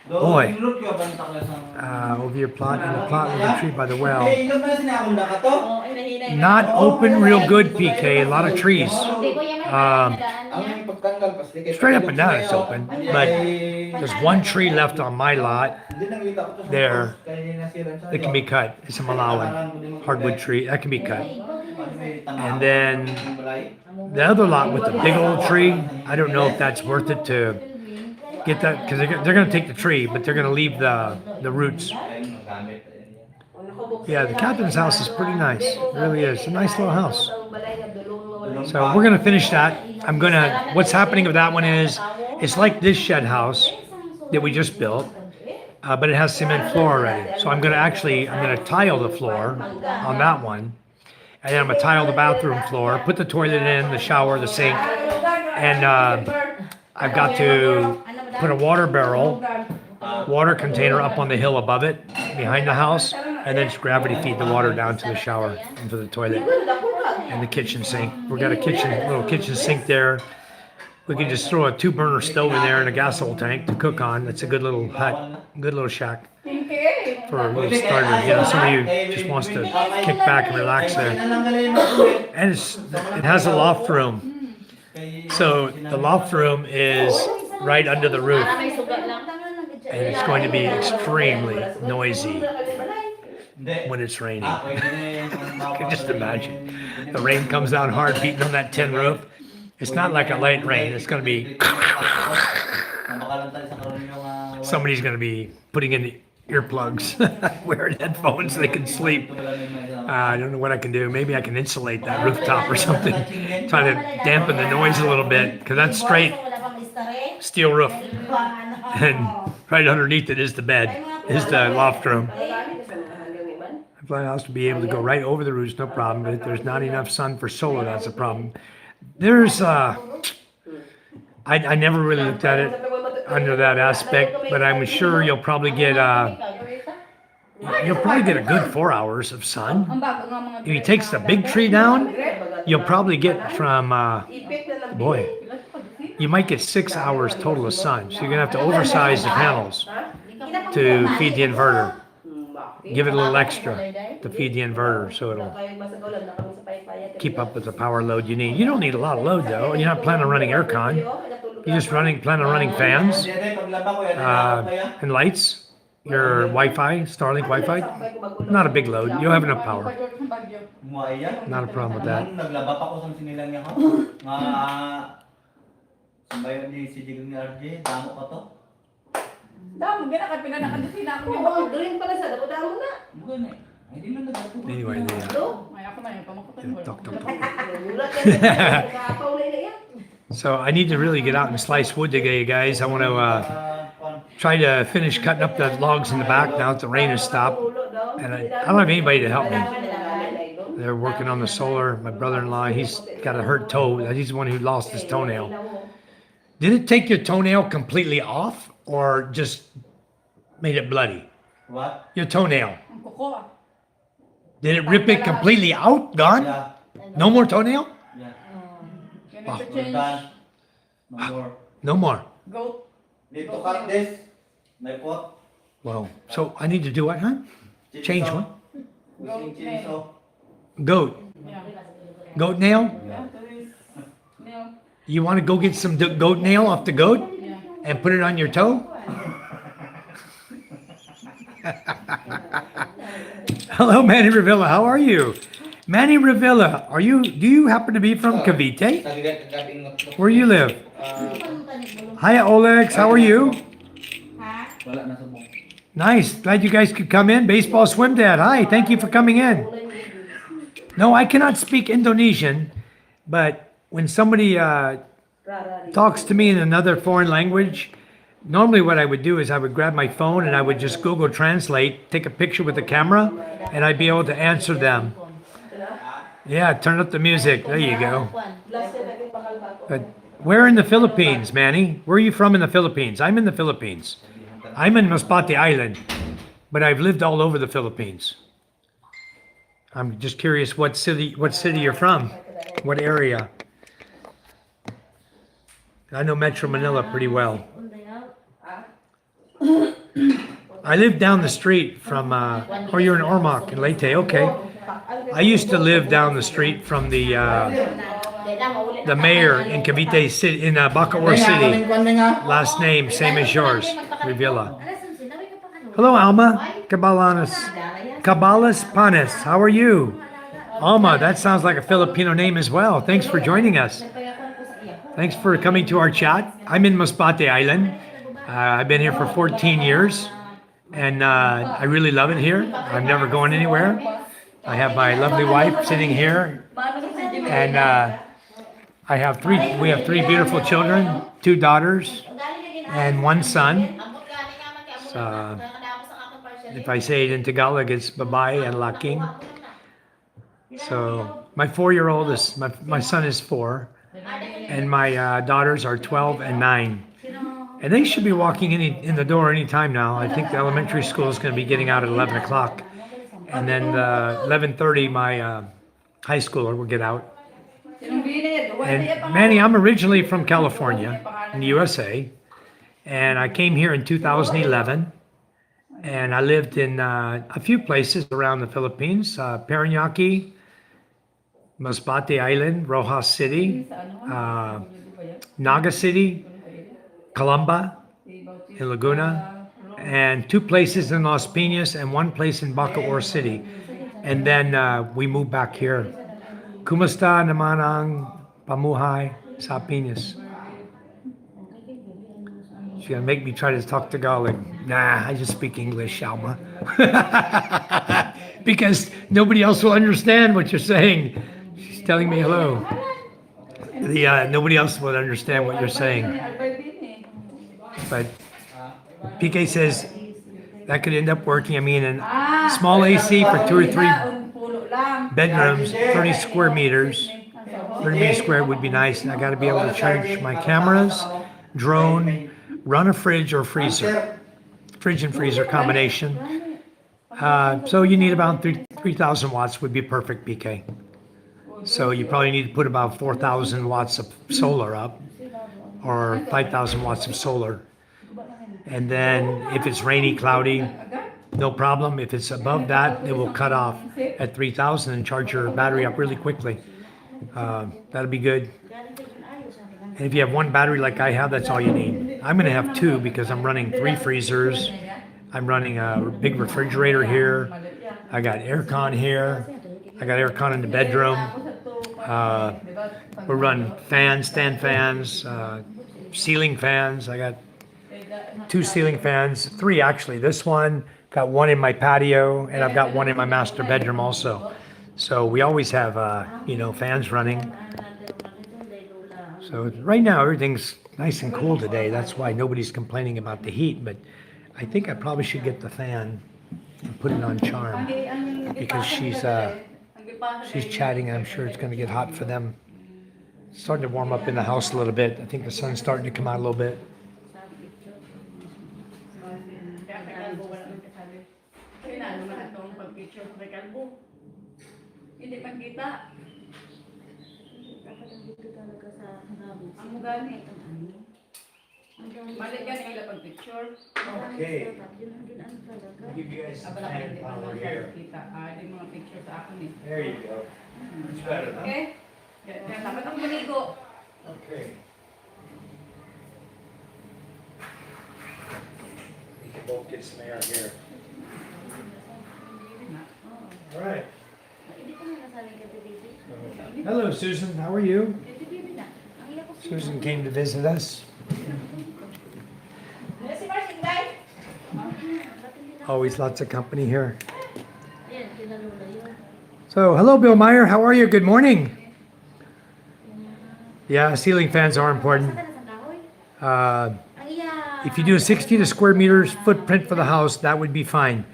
Boy, over your plot in the plot with the tree by the well. Not open real good, PK. A lot of trees. Straight up and down it's open, but there's one tree left on my lot there that can be cut. It's a Malawan hardwood tree that can be cut. And then the other lot with the big old tree, I don't know if that's worth it to get that, because they're going to take the tree, but they're going to leave the roots. Yeah, the captain's house is pretty nice. It really is. It's a nice little house. So we're going to finish that. What's happening with that one is, it's like this shed house that we just built, but it has cement floor already. So I'm going to tile the floor on that one. And then I'm going to tile the bathroom floor, put the toilet in, the shower, the sink, and I've got to put a water barrel, water container up on the hill above it, behind the house, and then just gravity feed the water down to the shower and to the toilet and the kitchen sink. We've got a little kitchen sink there. We can just throw a 2-burner stove in there and a gas oil tank to cook on. It's a good little hut, good little shack for a little starter. You know, somebody who just wants to kick back and relax there. And it has a loft room. So the loft room is right under the roof, and it's going to be extremely noisy when it's raining. I can just imagine. The rain comes down hard, beating on that tin roof. It's not like a light rain. It's going to be... Somebody's going to be putting in the earplugs, wearing headphones so they can sleep. I don't know what I can do. Maybe I can insulate that rooftop or something. Try to dampen the noise a little bit, because that's straight steel roof. And right underneath it is the bed, is the loft room. flat house to be able to go right over the roofs, no problem. But if there's not enough sun for solar, that's a problem. There's I never really looked at it under that aspect, but I'm sure you'll probably get a good 4 hours of sun. Ang bago nga mga If he takes the big tree down, you'll probably get from boy, you might get 6 hours total of sun. So you're gonna have to oversize the panels to feed the inverter. Give it a little extra to feed the inverter so it'll keep up with the power load you need. You don't need a lot of load though. You're not planning on running aircon. You're just plan on running fans and lights. Your Wi-Fi, Starlink Wi-Fi. Not a big load. You'll have enough power. Not a problem with that. Naglaba pa ko sa sinilang niya ko. Sambayan ni si Digong ni RJ, damo pa to. Damo, gana ka pinanakadusin na ako. Oo, doon pala sa damo na. Bukan eh. Hindi lang nagdapo. Anyway, Ay, ako man yung pamakutan. talk. Gulat yan. Nakapaw na yan. So I need to really get out and slice wood today, guys. I want to try to finish cutting up the logs in the back now that the rain has stopped. And I don't have anybody to help me. They're working on the solar. My brother-in-law, he's got a hurt toe. He's the one who lost his toenail. Did it take your toenail completely off or just made it bloody? What? Your toenail. Ang kuko ah. Did it rip it completely out? Gone? Yeah. No more toenail? Yeah. Ganito Ah. We're change. done. No more. No more. Goat. Need to cut this. May pot. Whoa. So I need to do what, huh? Change Chinisaw. one? Using chinisaw. Goat. Yeah. Goat nail? Yeah, there is. Nail. You want to go get some goat nail off the goat Yeah. and put it on your toe? Hello, Manny Revilla. How are you? Manny Revilla, do you happen to be from Cavite? Where you live? Hi, Olex. How are you? Wala na sa mo. Nice. Glad you guys could come in. Baseball Swim Dad. Hi. Thank you for coming in. No, I cannot speak Indonesian, but when somebody talks to me in another foreign language, normally what I would do is I would grab my phone and I would just Google Translate, take a picture with the camera, and I'd be able to answer them. Yeah, turn up the music. There you go. But where in the Philippines, Manny? Where are you from in the Philippines? I'm in the Philippines. I'm in Masbate Island, but I've lived all over the Philippines. I'm just curious what city you're from, what area. I know Metro Manila pretty well. I live down the street from, you're in Ormoc in Leyte, okay. I used to live down the street from the mayor in Cavite City, in Bacoor City. Last name, same as yours, Revilla. Hello, Alma Cabalas Panes. How are you? Alma, that sounds like a Filipino name as well. Thanks for joining us. Thanks for coming to our chat. I'm in Masbate Island. I've been here for 14 years, and I really love it here. I'm never going anywhere. I have my lovely wife sitting here, and we have three beautiful children, 2 daughters, and 1 son. So, if I say it in Tagalog, it's babae and laking. So my 4-year-old is, my son is 4, and my daughters are 12 and 9. And they should be walking in the door any time now. I think the elementary school is going to be getting out at 11 o'clock. And then 11:30, my high schooler will get out. And Manny, I'm originally from California in the USA. And I came here in 2011. And I lived in a few places around the Philippines, Parañaque, Masbate Island, Rojas City, Naga City, Calamba in Laguna, and 2 places in Las Piñas and 1 place in Bacoor City. And then we moved back here. Kumusta naman ang pamuhay sa Piñas? She's gonna make me try to talk Tagalog. Nah, I just speak English, Alma. Because nobody else will understand what you're saying. She's telling me hello. Nobody else will understand what you're saying. But PK says that could end up working. I mean, a small AC for 2 or 3 pulo lang. bedrooms, 30 square meters. 30 meters square would be nice. And I got to be able to charge my cameras, drone, run a fridge or freezer. Fridge and freezer combination. So you need about 3,000 watts would be perfect, BK. So you probably need to put about 4,000 watts of solar up or 5,000 watts of solar. And then if it's rainy, cloudy, no problem. If it's above that, it will cut off at 3,000 and charge your battery up really quickly. That'll be good. And if you have one battery like I have, that's all you need. I'm going to have 2 because I'm running 3 freezers. I'm running a big refrigerator here. I got aircon here. I got aircon in the bedroom. We run fans, stand fans, ceiling fans. I got 2 ceiling fans, 3 actually. This one, got 1 in my patio, and I've got 1 in my master bedroom also. So we always have, fans running. So right now everything's nice and cool today. That's why nobody's complaining about the heat. But I think I probably should get the fan and put it on charm because she's chatting. I'm sure it's going to get hot for them. It's starting to warm up in the house a little bit. I think the sun's starting to come out a little bit. Hindi man kita. Ang mugani. Mali gani ang lapag picture. Okay. I'll give you guys some fan power here. Ay, mga picture sa akin eh. There you go. It's better, huh? Okay? Kaya dapat ang maligo. Okay. We can both get some air here. All right. Hello, Susan. How are you? Susan came to visit us. Always lots of company here. So, hello, Bill Meyer. How are you? Good morning. Yeah, ceiling fans are important. If you do a 60 to square meters footprint for the house, that would be fine.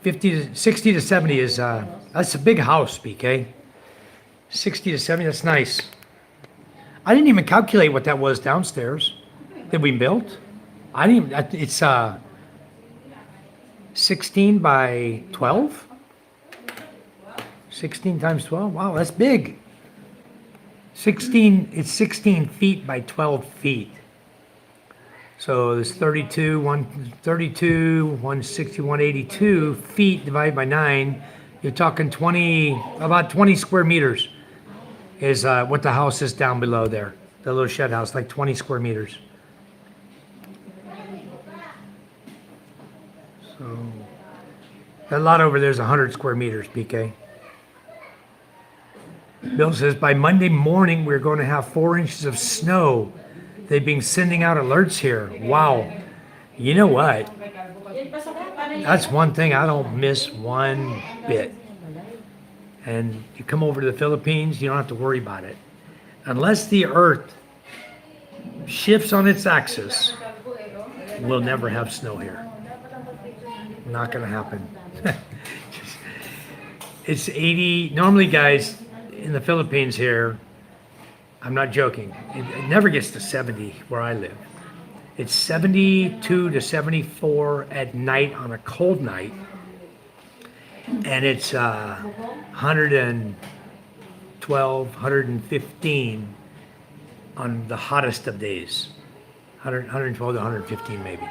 60 to 70 is, that's a big house, BK. 60 to 70, that's nice. I didn't even calculate what that was downstairs that we built. I didn't even, it's 16 by 12? 16 times 12? Wow, that's big. it's 16 feet by 12 feet. So there's 132, 160, 182 feet divided by 9. You're talking about 20 square meters is what the house is down below there. The little shed house, like 20 square meters. So that lot over there is 100 square meters, PK. Bill says by Monday morning we're going to have 4 inches of snow. They've been sending out alerts here. Wow. You know what? That's one thing I don't miss one bit. And you come over to the Philippines, you don't have to worry about it. Unless the earth shifts on its axis, we'll never have snow here. Not going to happen. It's 80. Normally, guys, in the Philippines here, I'm not joking, it never gets to 70 where I live. It's 72 to 74 at night on a cold night. And it's 112, 115 on the hottest of days. 112 to 115 maybe.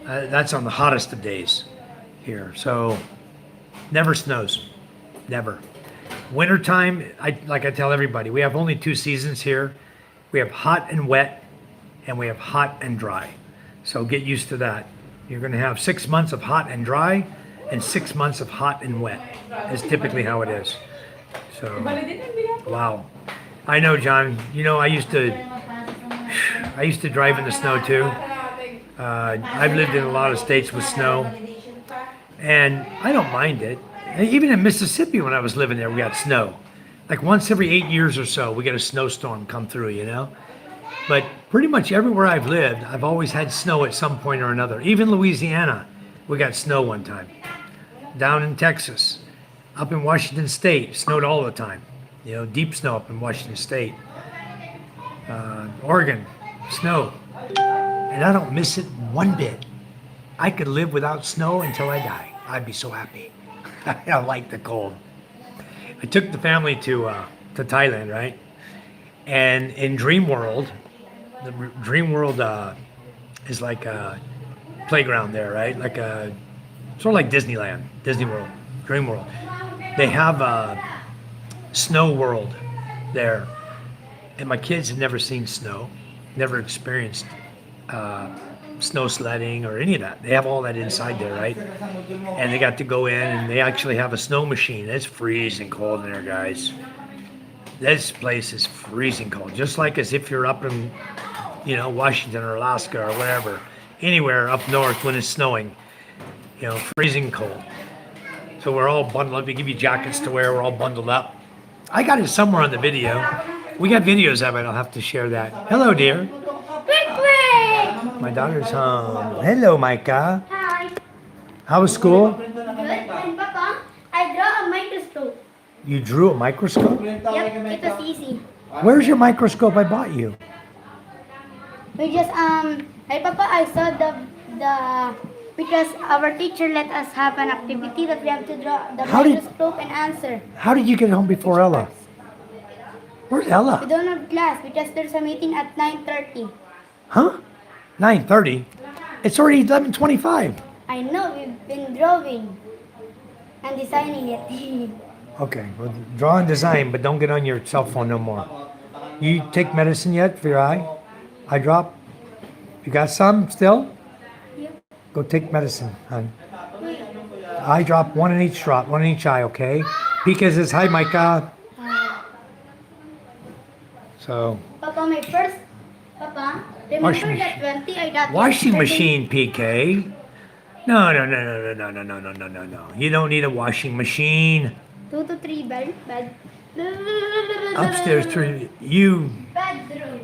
That's on the hottest of days here. So never snows, never. Wintertime, like I tell everybody, we have only 2 seasons here. We have hot and wet, and we have hot and dry. So get used to that. You're going to have 6 months of hot and dry, and 6 months of hot and wet. That's typically how it is. So, wow. I know, John. You know, I used to drive in the snow too. I've lived in a lot of states with snow, and I don't mind it. And even in Mississippi, when I was living there, we got snow. Like once every 8 years or so, we get a snowstorm come through, you know? But pretty much everywhere I've lived, I've always had snow at some point or another. Even Louisiana, we got snow one time. Down in Texas, up in Washington State, snowed all the time. You know, deep snow up in Washington State. Oregon, snow. And I don't miss it one bit. I could live without snow until I die. I'd be so happy. I don't like the cold. I took the family to Thailand, right? And in Dream World, Dream World is like a playground there, right? Like a sort of like Disneyland, Disney World, Dream World. They have a snow world there, and my kids have never seen snow, never experienced snow sledding or any of that. They have all that inside there, right? And they got to go in, and they actually have a snow machine. It's freezing cold in there, guys. This place is freezing cold, just like as if you're up in, you know, Washington or Alaska or whatever, anywhere up north when it's snowing, you know, freezing cold. So we're all bundled up. We give you jackets to wear. We're all bundled up. I got it somewhere on the video. We got videos of it. I'll have to share that. Hello, dear. My daughter's home. Hello, Micah. Hi. How was school? Good. And Papa, I draw a microscope. You drew a microscope? Yep, it was easy. Where's your microscope I bought you? We just hey Papa, I saw the because our teacher let us have an activity that we have to draw the How did- microscope and answer. How did you get home before Ella? Where's We Ella? don't have class because there's a meeting at 9:30. Huh? 9:30? It's already 11:25. I know we've been drawing and designing it. Okay, well, draw and design, but don't get on your cell phone no more. You take medicine yet for your eye? Eye drop? You got some still? Yep. Go take medicine, hon. Eye drop, one in each drop, one in each eye, okay? Pika says, hi, Micah. So, Papa, my first Papa, remember Washing that 20 I got washing yesterday? machine, PK. No, no, no, no, no, no, no, no, no, no, no. You don't need a washing machine. 2 to 3 bed. Upstairs, you Bedrooms.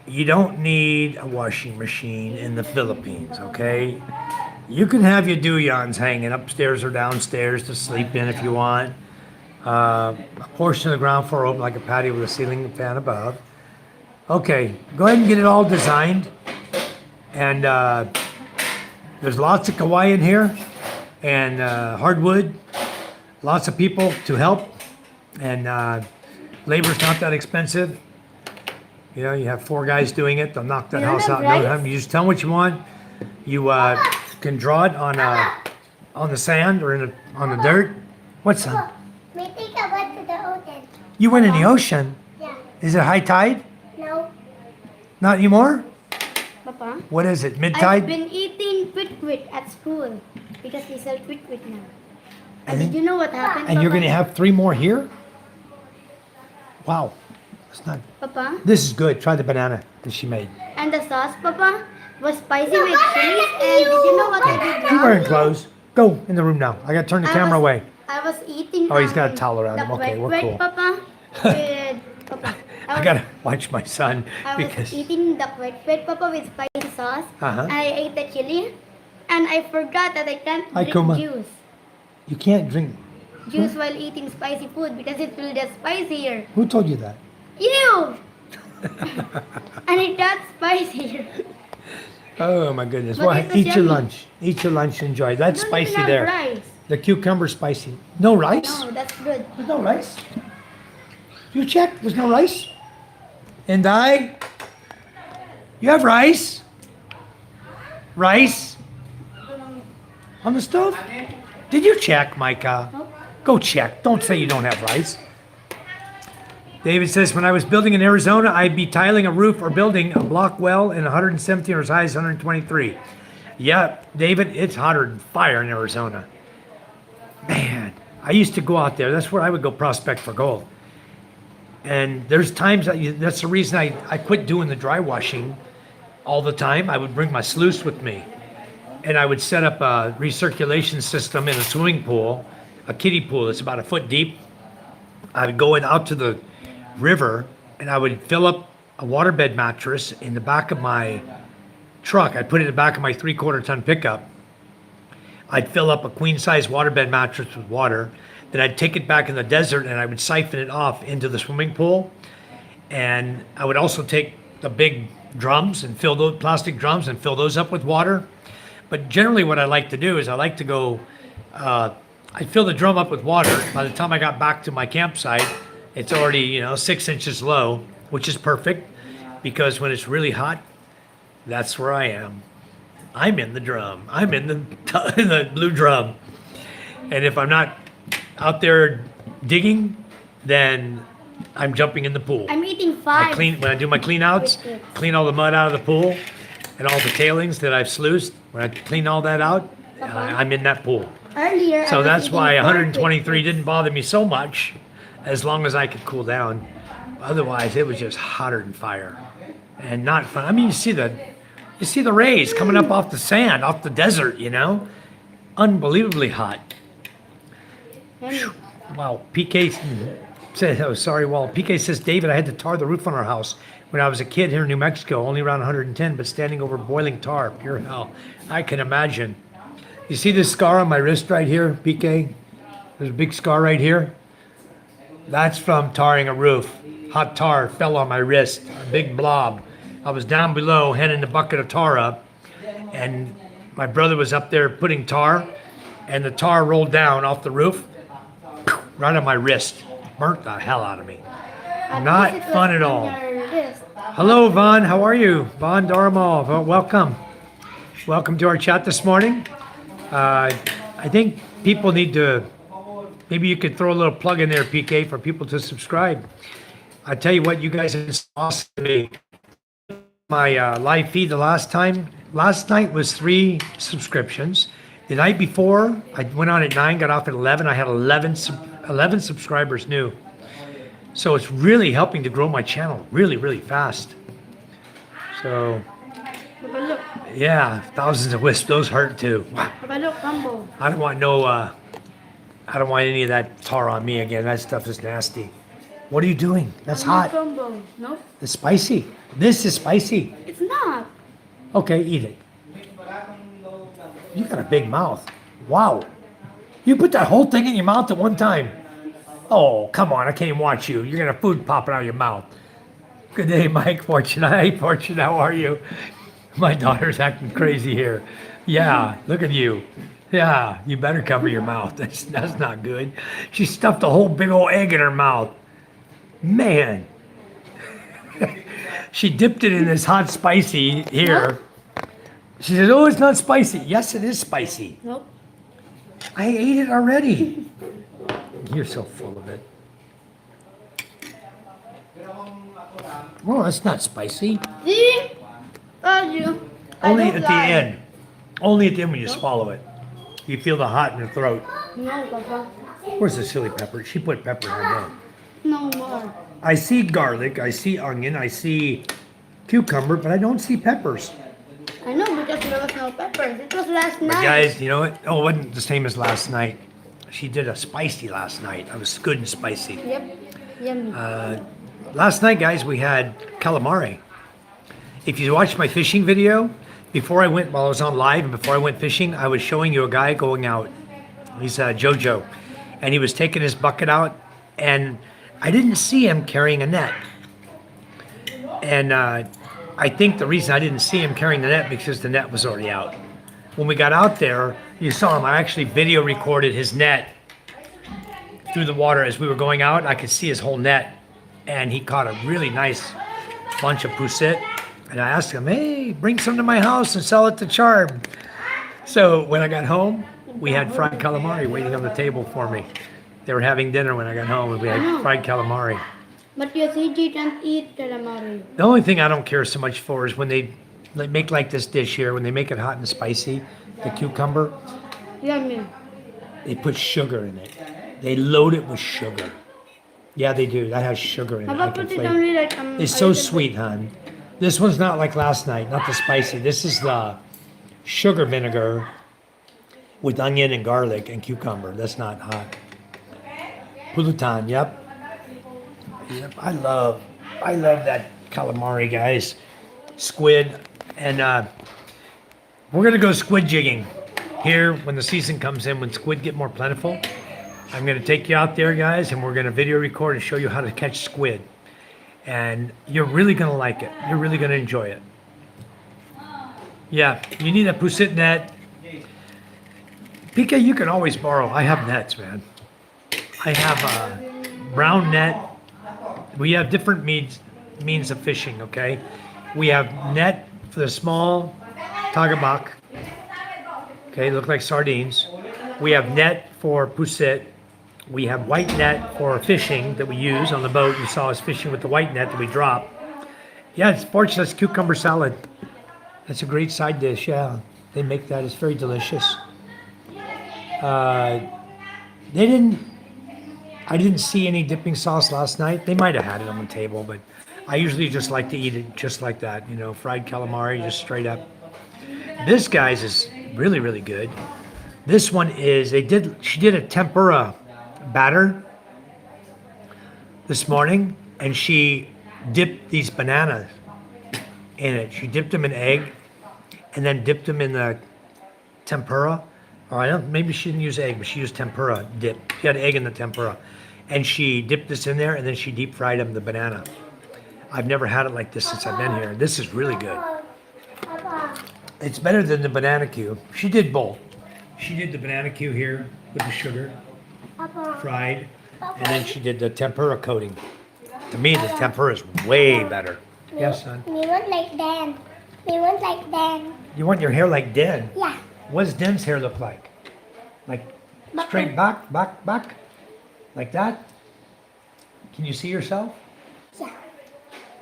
you don't need a washing machine in the Philippines, okay? You can have your duyans hanging upstairs or downstairs to sleep in if you want. A portion of the ground floor open like a patio with a ceiling fan above. Okay, go ahead and get it all designed. And there's lots of kawaii in here and hardwood. Lots of people to help. And labor's not that expensive. You know, you have 4 guys doing it. They'll knock that You house don't out in have no rice? time. You just tell them what you want. You can draw it on the sand or on the dirt. What's that? May think I went to the ocean. You went in the ocean. Yeah. Is it high tide? No. Not anymore? Papa, What is it? Mid I've tide? been eating quit at school because we sell quit now. And Did you know what happened, And you're Papa? going to have 3 more here? Wow. That's not. Papa, This is good. Try the banana that she made. and the sauce, Papa, was spicy with chilies. And did you know what I did You wrong? wearing clothes. Go in the room now. I got to turn the camera away. I was eating. Oh, he's got a towel around the him. Okay, we're quit, cool. Papa, with Papa. I got to watch my son I was because. eating the quit, Papa, with spicy sauce. Uh-huh. And I ate the chili, and I forgot that I can't Hi, drink Kuma. juice. You can't drink. Juice while eating spicy food because it will get spicier. Who told you that? You! And it got spicier. Oh my goodness. But Well, it was eat your yummy. lunch. Eat your lunch. Enjoy. That's Don't spicy even have there. rice. The cucumber spicy. No rice? No, that's good. There's no rice. You check. There's no rice. And you have rice? Rice? On the stove? Did you check, Micah? Nope. Go check. Don't say you don't have rice. David says, when I was building in Arizona, I'd be tiling a roof or building a block well in 117 or as high as 123. Yeah, David, it's hotter than fire in Arizona. Man, I used to go out there. That's where I would go prospect for gold. And there's times that's the reason I quit doing the dry washing all the time. I would bring my sluice with me. And I would set up a recirculation system in a swimming pool, a kiddie pool that's about 1 foot deep. I would go out to the river and I would fill up a waterbed mattress in the back of my truck. I'd put it in the back of my 3/4 ton pickup. I'd fill up a queen size waterbed mattress with water. Then I'd take it back in the desert and I would siphon it off into the swimming pool. And I would also take the big drums and fill those plastic drums and fill those up with water. But generally what I like to do is I like to go, I'd fill the drum up with water. By the time I got back to my campsite, it's already, 6 inches low, which is perfect because when it's really hot, that's where I am. I'm in the drum. I'm in the blue drum. And if I'm not out there digging, then I'm jumping in the pool. I'm eating 5. When I do my clean outs, clean all the mud out of the pool and all the tailings that I've sluiced. When I clean all that out, I'm in that pool. Earlier, I So was that's eating why 4 123 didn't bother me so much, as long as I could cool down. Otherwise, it was just hotter than fire, and not fun. I mean, you see the rays coming up off the sand, off the desert. Unbelievably hot. Crickets. Wow. PK said, "Oh, sorry." Well, PK says, "David, I had to tar the roof on our house when I was a kid here in New Mexico, only around 110, but standing over boiling tar, pure hell. I can imagine." You see this scar on my wrist right here, PK? There's a big scar right here. That's from tarring a roof. Hot tar fell on my wrist, a big blob. I was down below handing the bucket of tar up, and my brother was up there putting tar, and the tar rolled down off the roof, right on my wrist. Burnt the hell out of me. Not fun at all. Hello, Vaughn. How are you? Vaughn Dormal. Well, welcome. Welcome to our chat this morning. I think people need to, maybe you could throw a little plug in there, PK, for people to subscribe. I tell you what, you guys are awesome to me. My live feed last night was 3 subscriptions. The night before, I went on at 9, got off at 11. I had 11 subscribers new. So it's really helping to grow my channel really, really fast. So, yeah, thousands of wisps, those hurt too. Wow. I don't want I don't want any of that tar on me again. That stuff is nasty. What are you doing? That's hot. No, It's spicy. This is spicy. it's not. Okay, eat it. You got a big mouth. Wow. You put that whole thing in your mouth at one time. Oh, come on. I can't even watch you. You're going to have food popping out of your mouth. Good day, Mike. Fortune. Hi, Fortune. How are you? My daughter's acting crazy here. Yeah, look at you. Yeah, you better cover your mouth. That's not good. She stuffed a whole big old egg in her mouth. Man. She dipped it in this hot spicy here. She said, "Oh, it's not spicy." Yes, it is spicy. Nope. I ate it already. You're so full of it. Oh, that's not spicy. See? Told you. Only I at don't the lie. end. Only at the end when you swallow it. You feel the hot in your throat. No, Papa. Where's the chili pepper? She put pepper in her. No more. I see garlic, I see onion, I see cucumber, but I don't see peppers. I know because there was no peppers. It was last But night. guys, you know what? Oh, it wasn't the same as last night. She did a spicy last night. I was good and spicy. Yep. Yummy. Last night, guys, we had calamari. If you watched my fishing video, while I was on live and before I went fishing, I was showing you a guy going out. He's Jojo. And he was taking his bucket out, and I didn't see him carrying a net. And I think the reason I didn't see him carrying the net because the net was already out. When we got out there, you saw him. I actually video recorded his net through the water as we were going out. I could see his whole net, and he caught a really nice bunch of poussette. And I asked him, "Hey, bring some to my house and sell it to Charm." So when I got home, we had fried calamari waiting on the table for me. They were having dinner when I got home, and we had fried calamari. But you said you can't eat calamari. The only thing I don't care so much for is when they make like this dish here, when they make it hot and spicy, the cucumber, Yummy. they put sugar in it. They load it with sugar. Yeah, they do. That has sugar in it. How I about can put it flavor. only like It's a so little sweet, hon. This one's not like last night, not the spicy. This is the sugar vinegar with onion and garlic and cucumber. That's not hot. Pulutan, yep. Yep, I love that calamari, guys. Squid. And we're going to go squid jigging here when the season comes in, when squid get more plentiful. I'm going to take you out there, guys, and we're going to video record and show you how to catch squid. And you're really going to like it. You're really going to enjoy it. Yeah, you need a pusit net. PK, you can always borrow. I have nets, man. I have a brown net. We have different means of fishing, okay? We have net for the small tagabak. Okay, look like sardines. We have net for pusit. We have white net for fishing that we use on the boat. You saw us fishing with the white net that we drop. Yeah, it's fortunate. That's cucumber salad. That's a great side dish, yeah. They make that. It's very delicious. I didn't see any dipping sauce last night. They might have had it on the table, but I usually just like to eat it just like that, you know, fried calamari, just straight up. This, guys, is really, really good. This one is, she did a tempura batter this morning, and she dipped these bananas in it. She dipped them in egg, and then dipped them in the tempura. Or maybe she didn't use egg, but she used tempura dip. She had egg in the tempura. And she dipped this in there, and then she deep fried them, the banana. I've never had it like this since I've been here. This is really good. It's better than the banana Q. She did both. She did the banana Q here with the sugar, fried, and then she did the tempura coating. To me, the tempura is way better. Yes, son? We want like Dan. We want like Dan. You want your hair like Den? Yeah. What does Den's hair look like? Like straight back? Like that? Can you see yourself? Yeah.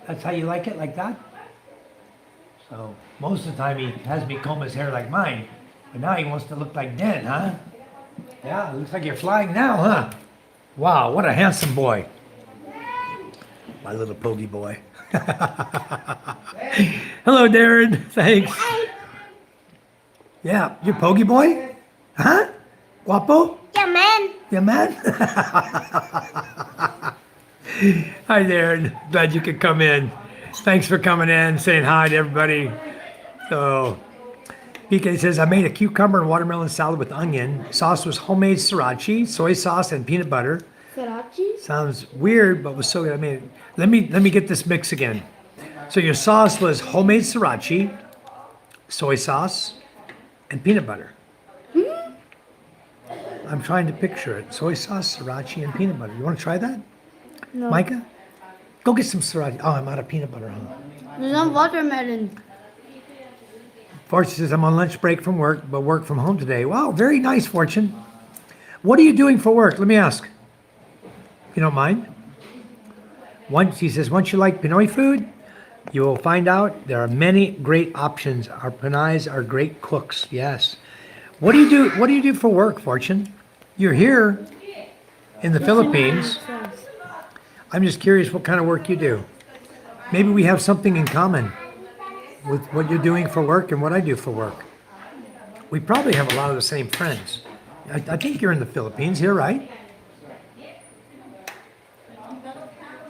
That's how you like it, like that? So most of the time he has me comb his hair like mine, but now he wants to look like Den, huh? Yeah, it looks like you're flying now, huh? Wow, what a handsome boy. My little pogey boy. Hello, Darren. Thanks. Yeah, you pogey boy? Huh? Guapo? Yeah, man. Yeah, man? Hi, Darren. Glad you could come in. Thanks for coming in, saying hi to everybody. So, PK says, I made a cucumber and watermelon salad with onion. Sauce was homemade sriracha, soy sauce, and peanut butter. Sriracha? Sounds weird, but was so good. I mean, let me get this mix again. So your sauce was homemade sriracha, soy sauce, and peanut butter. I'm trying to picture it. Soy sauce, sriracha, and peanut butter. You want to try that? No. Micah? Go get some sriracha. Oh, I'm out of peanut butter, huh? There's no watermelon. Fortune says, I'm on lunch break from work, but work from home today. Wow, very nice, Fortune. What are you doing for work? Let me ask. If you don't mind. He says, once you like Pinoy food, you will find out there are many great options. Our Pinays are great cooks. Yes. What do you do? What do you do for work, Fortune? You're here in the Philippines. I'm just curious what kind of work you do. Maybe we have something in common with what you're doing for work and what I do for work. We probably have a lot of the same friends. I think you're in the Philippines here, right?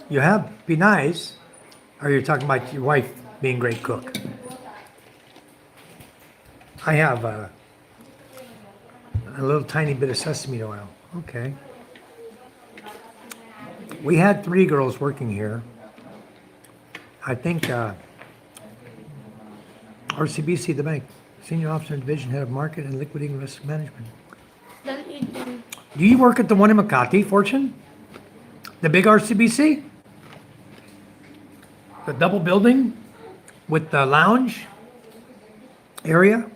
You have Pinays, or you're talking about your wife being a great cook? I have a little tiny bit of sesame oil. Okay. We had 3 girls working here. I think RCBC, the bank, Senior Officer, Division Head of Market and Liquidating Risk Management. Do you work at the one in Makati, Fortune? The big RCBC? The double building with the lounge area?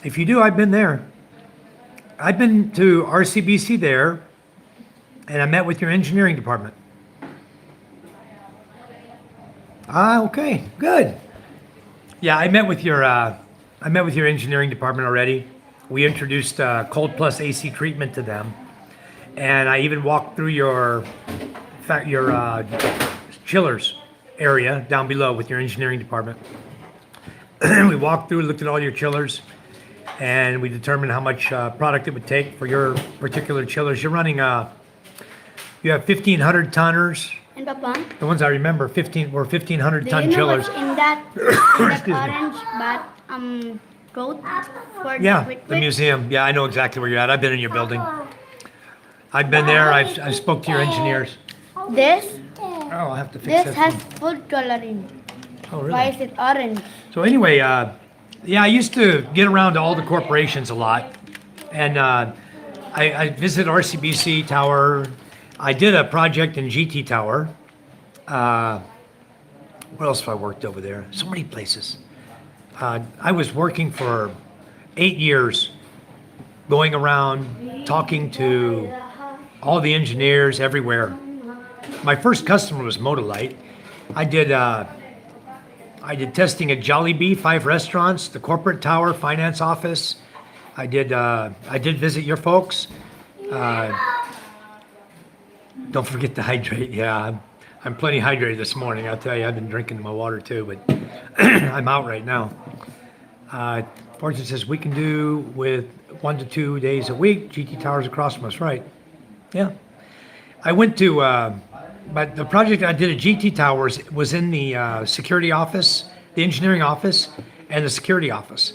If you do, I've been there. I've been to RCBC there, and I met with your engineering department. Ah, okay, good. Yeah, I met with your engineering department already. We introduced Cold Plus AC treatment to them, and I even walked through your chillers area down below with your engineering department. We walked through, looked at all your chillers, and we determined how much product it would take for your particular chillers. You're running You have 1,500 tonners. And Papa, The ones I remember, 1,500 do ton you know chillers. what's in that, Excuse me. orange coat for Yeah, the quick the museum. Yeah, I know exactly where you're at. I've been in your building. I've been there. I spoke to your engineers. This, Oh, I'll have to fix this that. has food coloring. Oh, Why really? is it orange? So anyway, yeah, I used to get around to all the corporations a lot, and I visited RCBC Tower. I did a project in GT Tower. Where else have I worked over there? So many places. I was working for 8 years, going around talking to all the engineers everywhere. My first customer was Motolite. I did testing at Jollibee, 5 restaurants, the corporate tower, finance office. I did visit your folks. Don't forget to hydrate. Yeah, I'm plenty hydrated this morning. I'll tell you, I've been drinking my water too, but I'm out right now. Fortune says we can do with 1 to 2 days a week. GT Towers across from us, right? Yeah. I went to, but the project I did at GT Towers was in the security office, the engineering office, and the security office.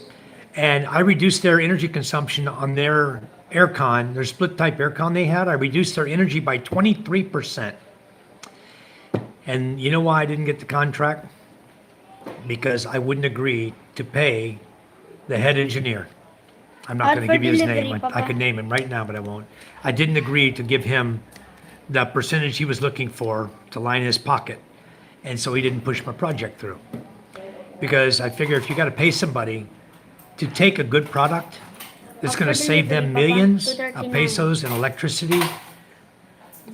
And I reduced their energy consumption on their aircon, their split type aircon they had. I reduced their energy by 23%. And you know why I didn't get the contract? Because I wouldn't agree to pay the head engineer. I'm not Out going for to give you his delivery, name. I Papa. could name him right now, but I won't. I didn't agree to give him the percentage he was looking for to line his pocket. And so he didn't push my project through. Because I figure if you got to pay somebody to take a good product that's Out going to for save them delivery, Papa. millions of 239. pesos in electricity,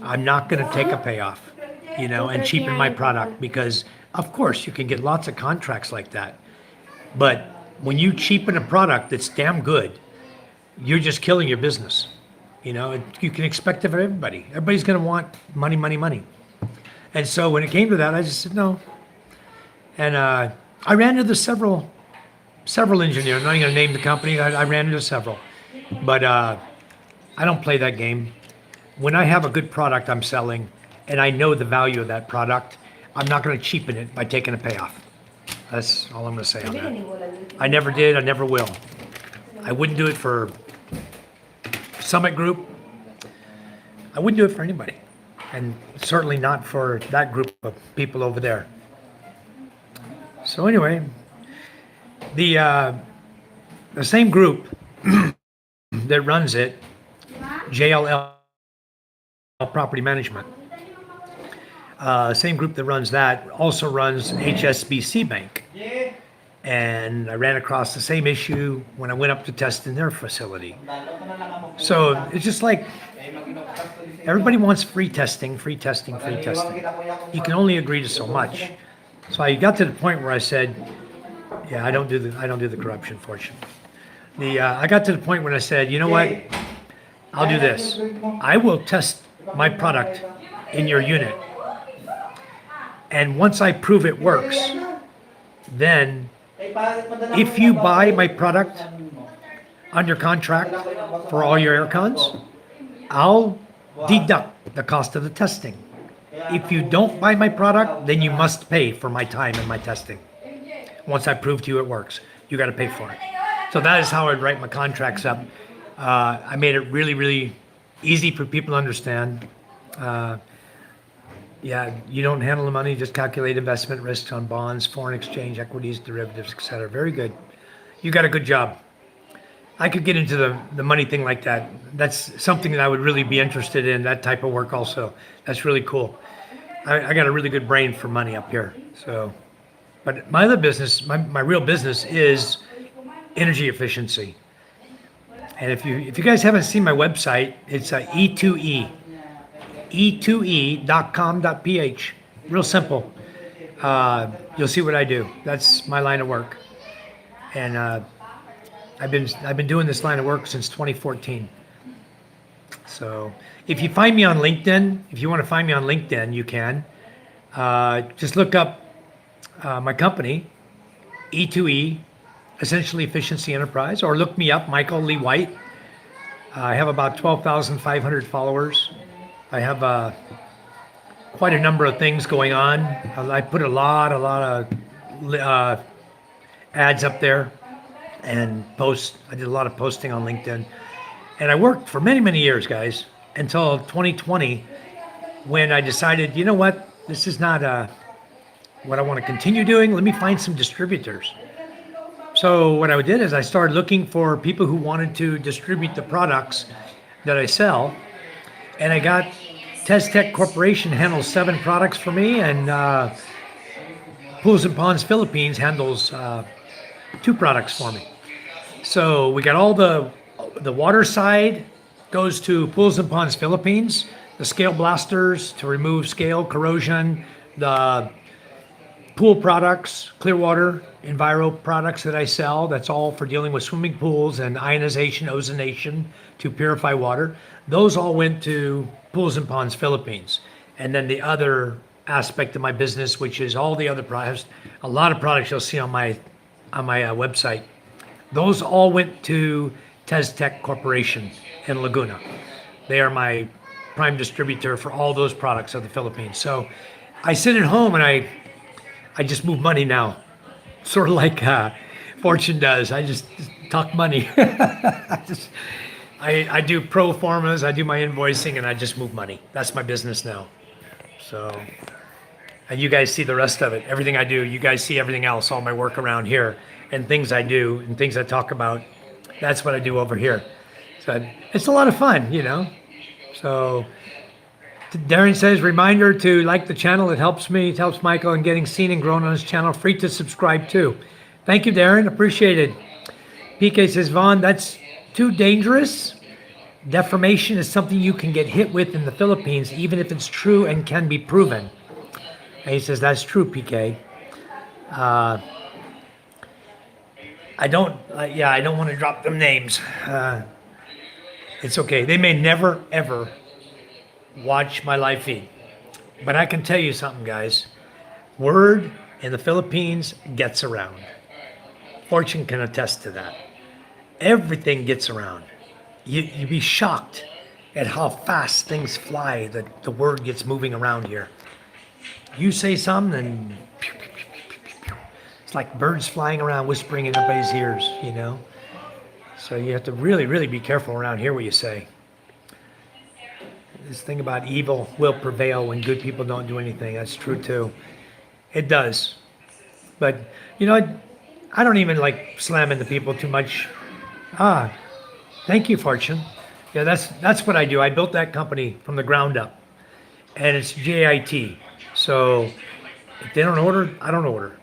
I'm not going to take a payoff, and cheapen my 239, product because, of course, you can get lots of contracts like that. But when you cheapen a product that's damn good, you're just killing your business. You can expect it of everybody. Everybody's going to want money, money, money. And so when it came to that, I just said no. And I ran into several engineers. I'm not even going to name the company. I ran into several. But I don't play that game. When I have a good product I'm selling and I know the value of that product, I'm not going to cheapen it by taking a payoff. That's all I'm going to say on that. I never did. I never will. I wouldn't do it for Summit Group. I wouldn't do it for anybody. And certainly not for that group of people over there. So anyway, the same group that runs it, JLL Property Management, same group that runs that also runs HSBC Bank. And I ran across the same issue when I went up to test in their facility. So it's just like everybody wants free testing, free testing, free testing. You can only agree to so much. So I got to the point where I said, yeah, I don't do the corruption, fortunately. I got to the point when I said, you know what? I'll do this. I will test my product in your unit. And once I prove it works, then if you buy my product under contract for all your aircons, I'll deduct the cost of the testing. If you don't buy my product, then you must pay for my time and my testing. Once I prove to you it works, you got to pay for it. So that is how I'd write my contracts up. I made it really, really easy for people to understand. Yeah, you don't handle the money, just calculate investment risks on bonds, foreign exchange, equities, derivatives, etc. Very good. You got a good job. I could get into the money thing like that. That's something that I would really be interested in, that type of work also. That's really cool. I got a really good brain for money up here. So, but my other business, my real business is energy efficiency. And if you guys haven't seen my website, it's E2E. e2e.com.ph. Real simple. You'll see what I do. That's my line of work. And I've been doing this line of work since 2014. So if you find me on LinkedIn, if you want to find me on LinkedIn, you can. Just look up my company, E2E, Essentially Efficiency Enterprise, or look me up, Michael Lee White. I have about 12,500 followers. I have quite a number of things going on. I put a lot of ads up there and posts. I did a lot of posting on LinkedIn. And I worked for many, many years, guys, until 2020 when I decided, you know what, this is not what I want to continue doing. Let me find some distributors. So what I did is I started looking for people who wanted to distribute the products that I sell. And I got Tech Corporation handles 7 products for me, and Pools and Ponds Philippines handles 2 products for me. So we got all the water side goes to Pools and Ponds Philippines, the scale blasters to remove scale corrosion, the pool products, clear water, Enviro products that I sell. That's all for dealing with swimming pools and ionization, ozonation to purify water. Those all went to Pools and Ponds Philippines. And then the other aspect of my business, which is all the other products, a lot of products you'll see on my website. Those all went to Tech Corporation in Laguna. They are my prime distributor for all those products of the Philippines. So I sit at home and I just move money now, sort of like Fortune does. I just talk money. I do pro formas, I do my invoicing, and I just move money. That's my business now. So, and you guys see the rest of it. Everything I do, you guys see everything else, all my work around here, and things I do, and things I talk about. That's what I do over here. So it's a lot of fun, you know. So Darren says, reminder to like the channel. It helps me. It helps Michael in getting seen and grown on his channel. Free to subscribe too. Thank you, Darren. Appreciate it. PK says, Vaughn, that's too dangerous. Defamation is something you can get hit with in the Philippines, even if it's true and can be proven. And he says, that's true, PK. I don't want to drop them names. It's okay. They may never, ever watch my live feed. But I can tell you something, guys. Word in the Philippines gets around. Fortune can attest to that. Everything gets around. You'd be shocked at how fast things fly, that the word gets moving around here. You say something and pew, pew, pew, pew, pew, pew. It's like birds flying around whispering in everybody's ears, you know? So you have to really, really be careful around here what you say. This thing about evil will prevail when good people don't do anything. That's true too. It does. But, you know, I don't even like slamming the people too much. Thank you, Fortune. Yeah, that's what I do. I built that company from the ground up. And it's JIT. So if they don't order, I don't order.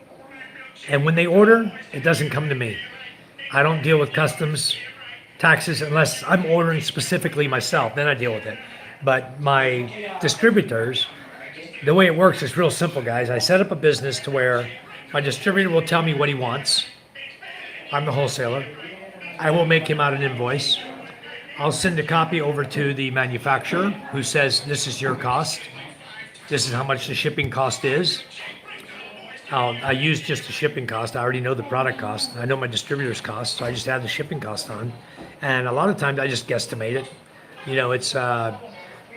And when they order, it doesn't come to me. I don't deal with customs, taxes, unless I'm ordering specifically myself. Then I deal with it. But my distributors, the way it works is real simple, guys. I set up a business to where my distributor will tell me what he wants. I'm the wholesaler. I will make him out an invoice. I'll send a copy over to the manufacturer who says, this is your cost. This is how much the shipping cost is. I use just the shipping cost. I already know the product cost. I know my distributor's cost, so I just add the shipping cost on. And a lot of times I just guesstimate it. You know, it's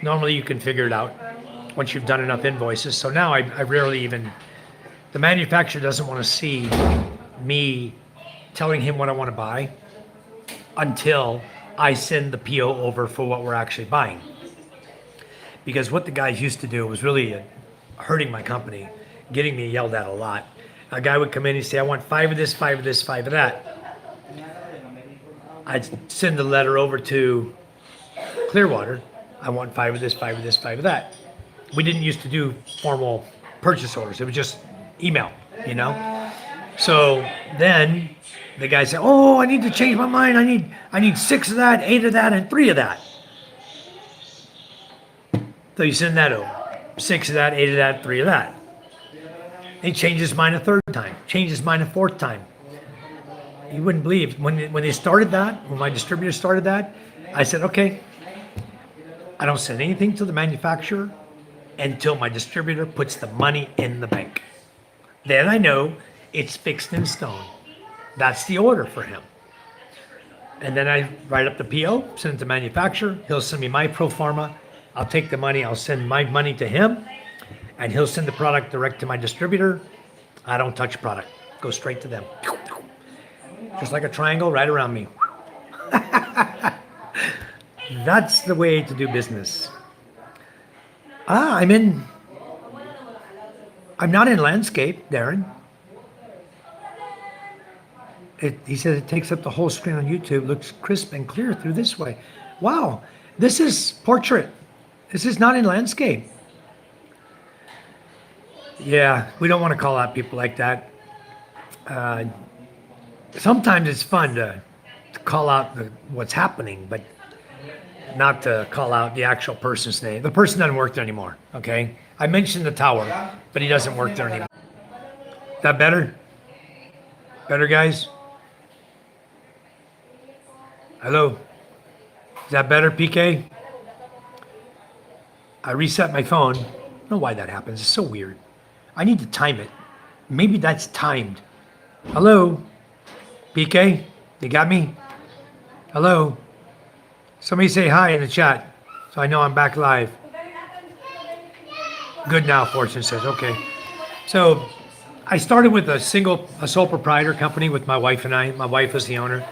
normally you can figure it out once you've done enough invoices. So now I rarely even, the manufacturer doesn't want to see me telling him what I want to buy until I send the PO over for what we're actually buying. Because what the guys used to do was really hurting my company, getting me yelled at a lot. A guy would come in and say, I want 5 of this, 5 of this, 5 of that. I'd send the letter over to Clearwater. I want 5 of this, 5 of this, 5 of that. We didn't used to do formal purchase orders. It was just email, you know? So then the guy said, oh, I need to change my mind. I need 6 of that, 8 of that, and 3 of that. So you send that over. 6 of that, 8 of that, 3 of that. He changed his mind a 3rd time, changed his mind a 4th time. You wouldn't believe, when they started that, when my distributor started that, I said, okay, I don't send anything to the manufacturer until my distributor puts the money in the bank. Then I know it's fixed in stone. That's the order for him. And then I write up the PO, send it to the manufacturer. He'll send me my pro forma. I'll take the money, I'll send my money to him, and he'll send the product direct to my distributor. I don't touch product. Go straight to them. Just like a triangle right around me. That's the way to do business. I'm not in landscape, Darren. He says it takes up the whole screen on YouTube, looks crisp and clear through this way. Wow, this is portrait. This is not in landscape. Yeah, we don't want to call out people like that. Sometimes it's fun to call out what's happening, but not to call out the actual person's name. The person doesn't work there anymore, okay? I mentioned the tower, but he doesn't work there anymore. Is that better? Better, guys? Hello? Is that better, PK? I reset my phone. I don't know why that happens. It's so weird. I need to time it. Maybe that's timed. Hello? PK? You got me? Hello? Somebody say hi in the chat so I know I'm back live. Good now, Fortune says. Okay. So I started with a sole proprietor company with my wife and I. My wife was the owner.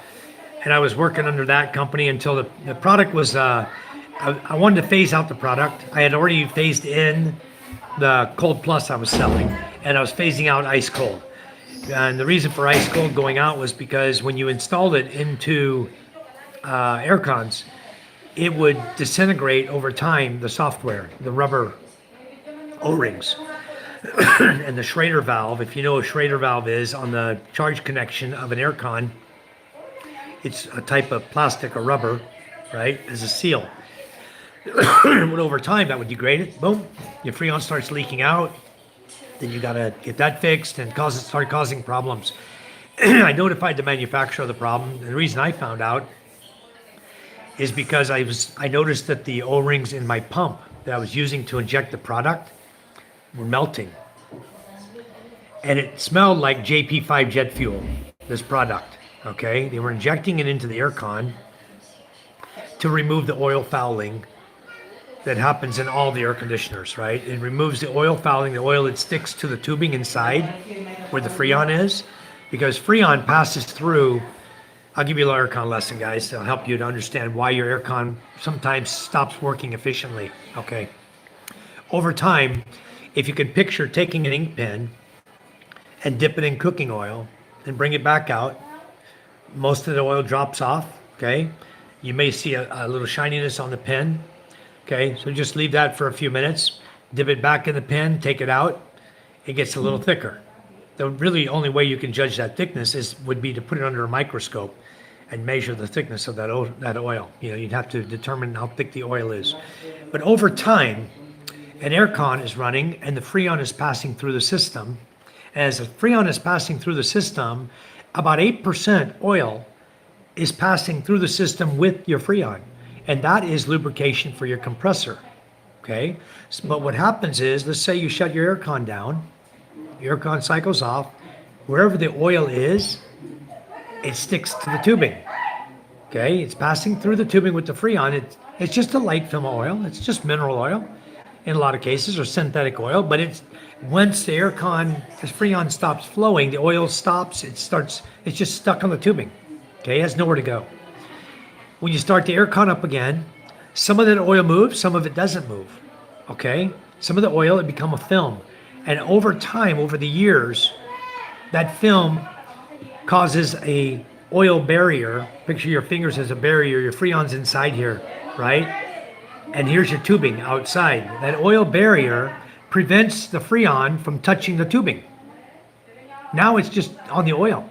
And I was working under that company until the product was, I wanted to phase out the product. I had already phased in the Cold Plus I was selling, and I was phasing out Ice Cold. And the reason for Ice Cold going out was because when you installed it into air cons, it would disintegrate over time, the software, the rubber O-rings. And the Schrader valve, if you know what a Schrader valve is, on the charge connection of an air con, it's a type of plastic or rubber, right, as a seal. But over time, that would degrade it. Boom, your Freon starts leaking out. Then you got to get that fixed and start causing problems. I notified the manufacturer of the problem. And the reason I found out is because I noticed that the O-rings in my pump that I was using to inject the product were melting. And it smelled like JP5 jet fuel, this product. Okay, they were injecting it into the air con to remove the oil fouling that happens in all the air conditioners, right? It removes the oil fouling, the oil that sticks to the tubing inside where the Freon is, because Freon passes through. I'll give you a little air con lesson, guys, to help you to understand why your air con sometimes stops working efficiently, okay? Over time, if you can picture taking an ink pen and dip it in cooking oil and bring it back out, most of the oil drops off, okay? You may see a little shininess on the pen, okay? So just leave that for a few minutes, dip it back in the pen, take it out, it gets a little thicker. The really only way you can judge that thickness would be to put it under a microscope and measure the thickness of that oil. You know, you'd have to determine how thick the oil is. But over time, an air con is running and the Freon is passing through the system. As the Freon is passing through the system, about 8% oil is passing through the system with your Freon. And that is lubrication for your compressor, okay? But what happens is, let's say you shut your air con down, your air con cycles off, wherever the oil is, it sticks to the tubing, okay? It's passing through the tubing with the Freon. It's just a light film oil. It's just mineral oil in a lot of cases, or synthetic oil, but once the this Freon stops flowing, the oil stops, it's just stuck on the tubing, okay? It has nowhere to go. When you start the air con up again, some of that oil moves, some of it doesn't move, okay? Some of the oil, it become a film. And over time, over the years, that film causes a oil barrier. Picture your fingers as a barrier, your Freon's inside here, right? And here's your tubing outside. That oil barrier prevents the Freon from touching the tubing. Now it's just on the oil.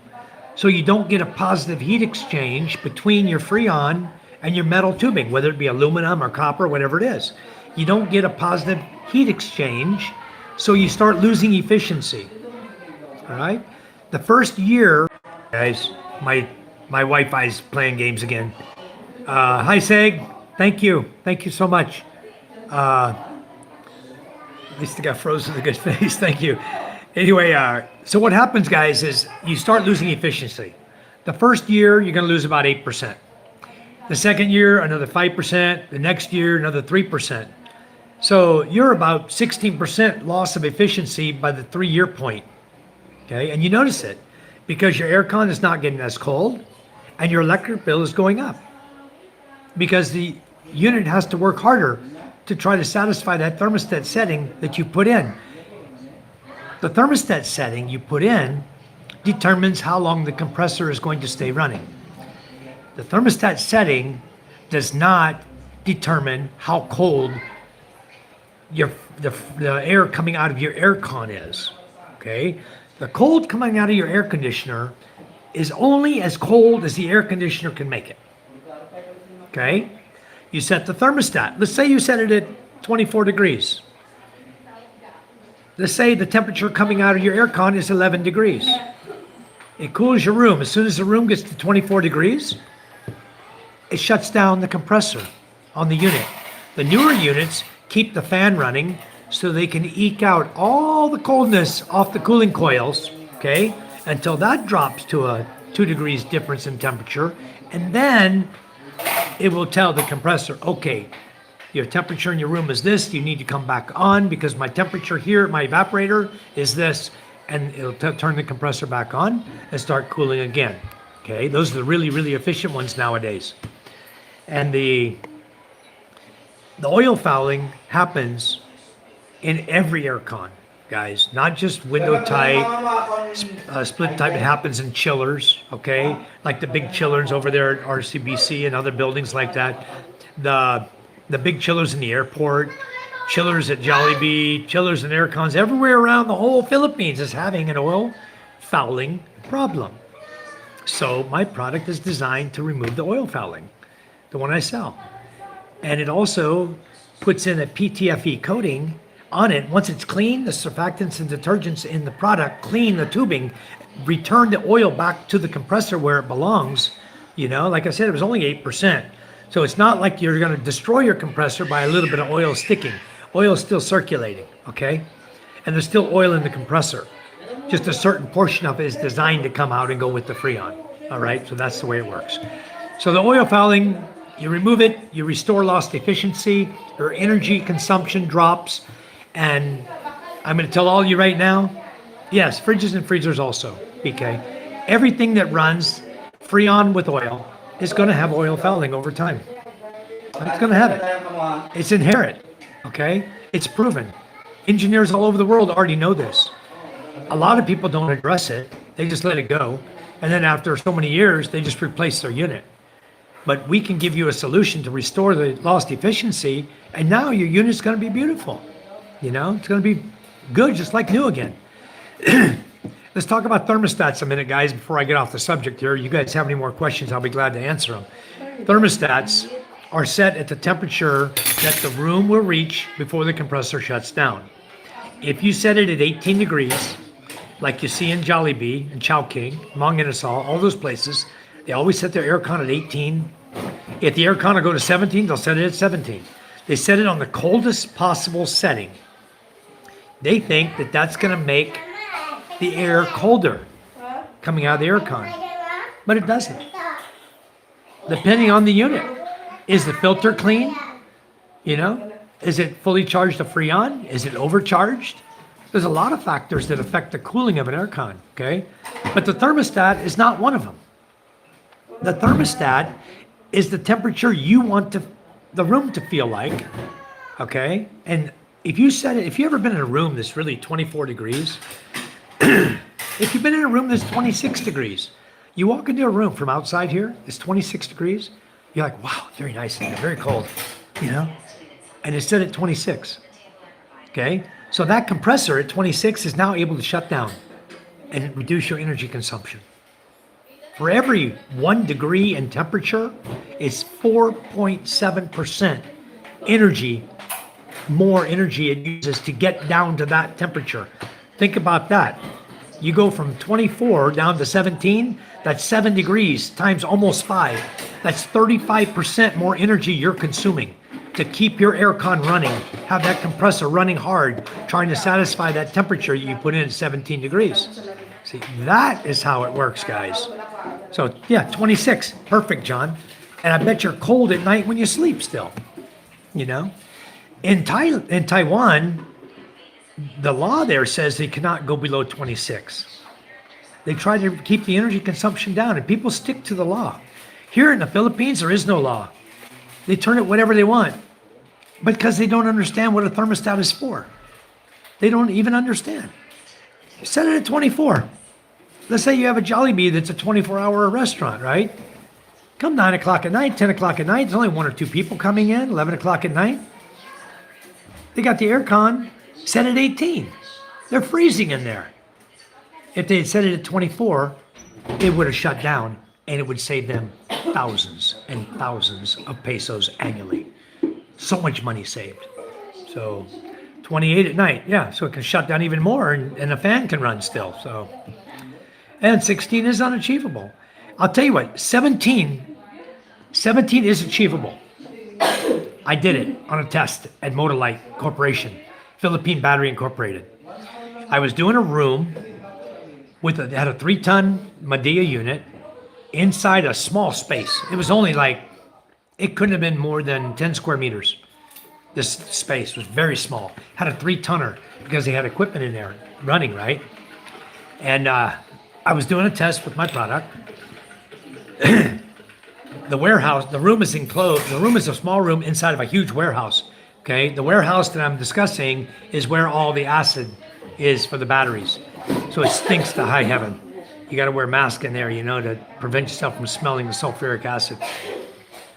So you don't get a positive heat exchange between your Freon and your metal tubing, whether it be aluminum or copper, whatever it is. You don't get a positive heat exchange, so you start losing efficiency. All right? The first year, guys, my Wi-Fi is playing games again. Hi, Seg. Thank you. Thank you so much. At least I got frozen with a good face. Thank you. Anyway, so what happens, guys, is you start losing efficiency. The first year, you're going to lose about 8%. The second year, another 5%. The next year, another 3%. So you're about 16% loss of efficiency by the 3-year point. Okay, and you notice it because your aircon is not getting as cold and your electric bill is going up because the unit has to work harder to try to satisfy that thermostat setting that you put in. The thermostat setting you put in determines how long the compressor is going to stay running. The thermostat setting does not determine how cold the air coming out of your aircon is. Okay? The cold coming out of your air conditioner is only as cold as the air conditioner can make it. Okay? You set the thermostat. Let's say you set it at 24 degrees. Let's say the temperature coming out of your aircon is 11 degrees. It cools your room. As soon as the room gets to 24 degrees, it shuts down the compressor on the unit. The newer units keep the fan running so they can eke out all the coldness off the cooling coils, okay, until that drops to a 2 degrees difference in temperature. And then it will tell the compressor, okay, your temperature in your room is this, you need to come back on because my temperature here at my evaporator is this, and it'll turn the compressor back on and start cooling again. Okay, those are the really, really efficient ones nowadays. And the oil fouling happens in every aircon, guys, not just window type, split type. It happens in chillers, okay, like the big chillers over there at RCBC and other buildings like that. The big chillers in the airport, chillers at Jollibee, chillers and aircons everywhere around the whole Philippines is having an oil fouling problem. So my product is designed to remove the oil fouling, the one I sell. And it also puts in a PTFE coating on it. Once it's clean, the surfactants and detergents in the product clean the tubing, return the oil back to the compressor where it belongs. You know, like I said, it was only 8%. So it's not like you're going to destroy your compressor by a little bit of oil sticking. Oil is still circulating, okay? And there's still oil in the compressor. Just a certain portion of it is designed to come out and go with the Freon, all right? So that's the way it works. So the oil fouling, you remove it, you restore lost efficiency, your energy consumption drops, and I'm going to tell all you right now, yes, fridges and freezers also, BK. Everything that runs Freon with oil is going to have oil fouling over time. It's going to have it. It's inherent, okay? It's proven. Engineers all over the world already know this. A lot of people don't address it. They just let it go. And then after so many years, they just replace their unit. But we can give you a solution to restore the lost efficiency, and now your unit's going to be beautiful. You know, it's going to be good, just like new again. Let's talk about thermostats a minute, guys, before I get off the subject here. You guys have any more questions, I'll be glad to answer them. Thermostats are set at the temperature that the room will reach before the compressor shuts down. If you set it at 18 degrees, like you see in Jollibee and Chowking, Mang Inasal, all those places, they always set their aircon at 18. If the aircon will go to 17, they'll set it at 17. They set it on the coldest possible setting. They think that that's going to make the air colder coming out of the aircon, but it doesn't. Depending on the unit, is the filter clean? You know, is it fully charged to Freon? Is it overcharged? There's a lot of factors that affect the cooling of an aircon, okay? But the thermostat is not one of them. The thermostat is the temperature you want the room to feel like, okay? And if you set it, if you've ever been in a room that's really 24 degrees, if you've been in a room that's 26 degrees, you walk into a room from outside here, it's 26 degrees, you're like, wow, very nice and very cold, you know? And it's set at 26, okay? So that compressor at 26 is now able to shut down and reduce your energy consumption. For every 1 degree in temperature, it's 4.7% energy, more energy it uses to get down to that temperature. Think about that. You go from 24 down to 17, that's 7 degrees times almost 5. That's 35% more energy you're consuming to keep your aircon running, have that compressor running hard, trying to satisfy that temperature you put in at 17 degrees. See, that is how it works, guys. So yeah, 26, perfect, John. And I bet you're cold at night when you sleep still, you know? In Taiwan, the law there says they cannot go below 26. They try to keep the energy consumption down, and people stick to the law. Here in the Philippines, there is no law. They turn it whatever they want, because they don't understand what a thermostat is for. They don't even understand. Set it at 24. Let's say you have a Jollibee that's a 24-hour restaurant, right? Come 9 o'clock at night, 10 o'clock at night, there's only 1 or 2 people coming in, 11 o'clock at night. They got the aircon set at 18. They're freezing in there. If they had set it at 24, it would have shut down, and it would save them thousands and thousands of pesos annually. So much money saved. So 28 at night, yeah, so it can shut down even more, and the fan can run still. So, and 16 is unachievable. I'll tell you what, 17 is achievable. I did it on a test at Motolite Corporation, Philippine Battery Incorporated. I was doing a room had a 3-ton Medea unit inside a small space. It was only it couldn't have been more than 10 square meters. This space was very small. Had a 3-tonner because they had equipment in there running, right? And I was doing a test with my product. The warehouse, the room is enclosed. The room is a small room inside of a huge warehouse. Okay, the warehouse that I'm discussing is where all the acid is for the batteries. So it stinks to high heaven. You got to wear a mask in there, to prevent yourself from smelling the sulfuric acid.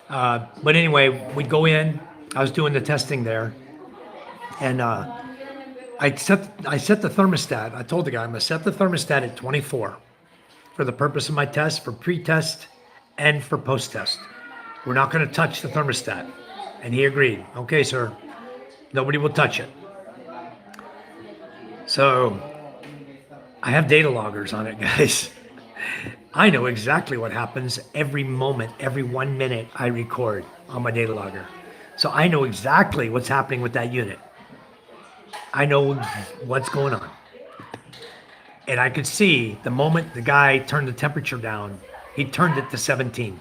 But anyway, we'd go in. I was doing the testing there, and I set the thermostat. I told the guy I'm gonna set the thermostat at 24 for the purpose of my test, for pre-test and for post-test. We're not going to touch the thermostat, and he agreed. Okay, sir. Nobody will touch it. So I have data loggers on it, guys. I know exactly what happens every moment, every 1 minute I record on my data logger. So I know exactly what's happening with that unit. I know what's going on. And I could see the moment the guy turned the temperature down, he turned it to 17.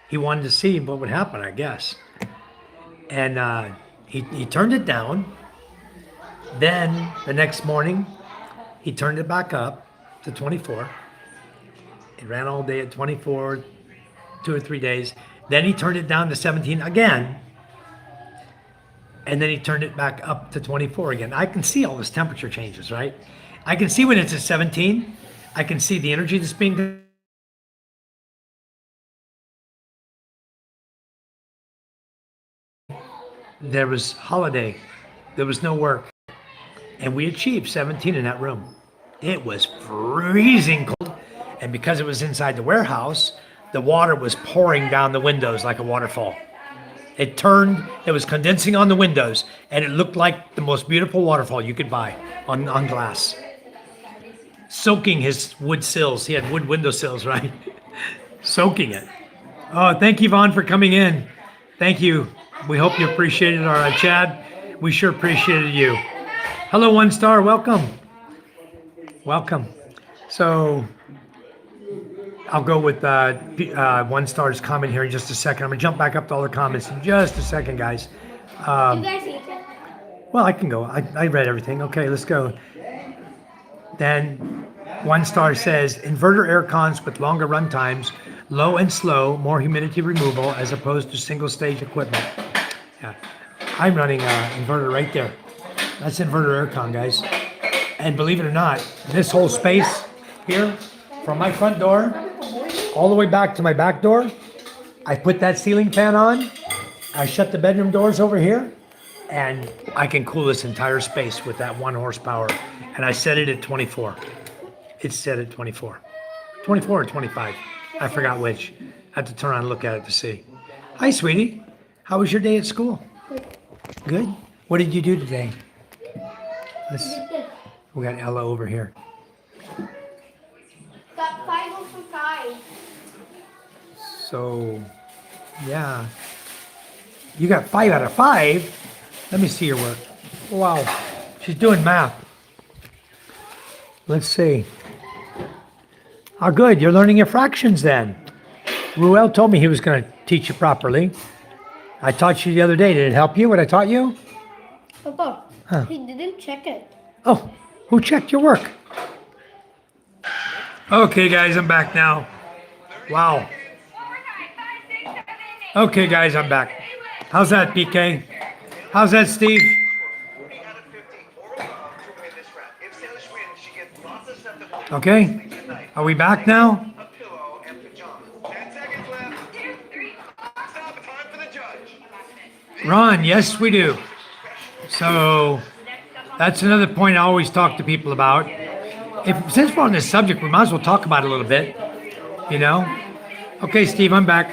He wanted to see what would happen, I guess. And he turned it down. Then the next morning, he turned it back up to 24. It ran all day at 24, 2 or 3 days. Then he turned it down to 17 again. And then he turned it back up to 24 again. I can see all this temperature changes, right? I can see when it's at 17. I can see the energy that's being... There was holiday. There was no work. And we achieved 17 in that room. It was freezing cold. And because it was inside the warehouse, the water was pouring down the windows like a waterfall. It was condensing on the windows, and it looked like the most beautiful waterfall you could buy on glass. Soaking his wood sills. He had wood window sills, right? Soaking it. Oh, thank you, Vaughn, for coming in. Thank you. We hope you appreciated our Chad. We sure appreciated you. Hello, 1 star. Welcome. Welcome. So I'll go with 1 star's comment here in just a second. I'm going to jump back up to all the comments in just a second, guys. You guys eat it? Well, I can go. I read everything. Okay, let's go. Then 1 star says, inverter air cons with longer run times, low and slow, more humidity removal as opposed to single stage equipment. Yeah, I'm running an inverter right there. That's inverter air con, guys. And believe it or not, this whole space here, from my front door all the way back to my back door, I put that ceiling fan on. I shut the bedroom doors over here, and I can cool this entire space with that 1 horsepower. And I set it at 24. It's set at 24. 24 or 25. I forgot which. I have to turn around and look at it to see. Hi, sweetie. How was your day at school? Good. What did you do today? We got Ella over here. Got 5 over 5. So, yeah. You got 5 out of 5. Let me see your work. Wow. She's doing math. Let's see. Oh, good. You're learning your fractions then. Ruel told me he was going to teach you properly. I taught you the other day. Did it help you, what I taught you? Papa, Huh. he didn't check it. Oh, who checked your work? Okay, guys, I'm back now. Wow. Okay, guys, I'm back. How's that, PK? How's that, Steve? Okay. Are we back now? Ron, yes, we do. So that's another point I always talk to people about. Since we're on this subject, we might as well talk about it a little bit. You know? Okay, Steve, I'm back.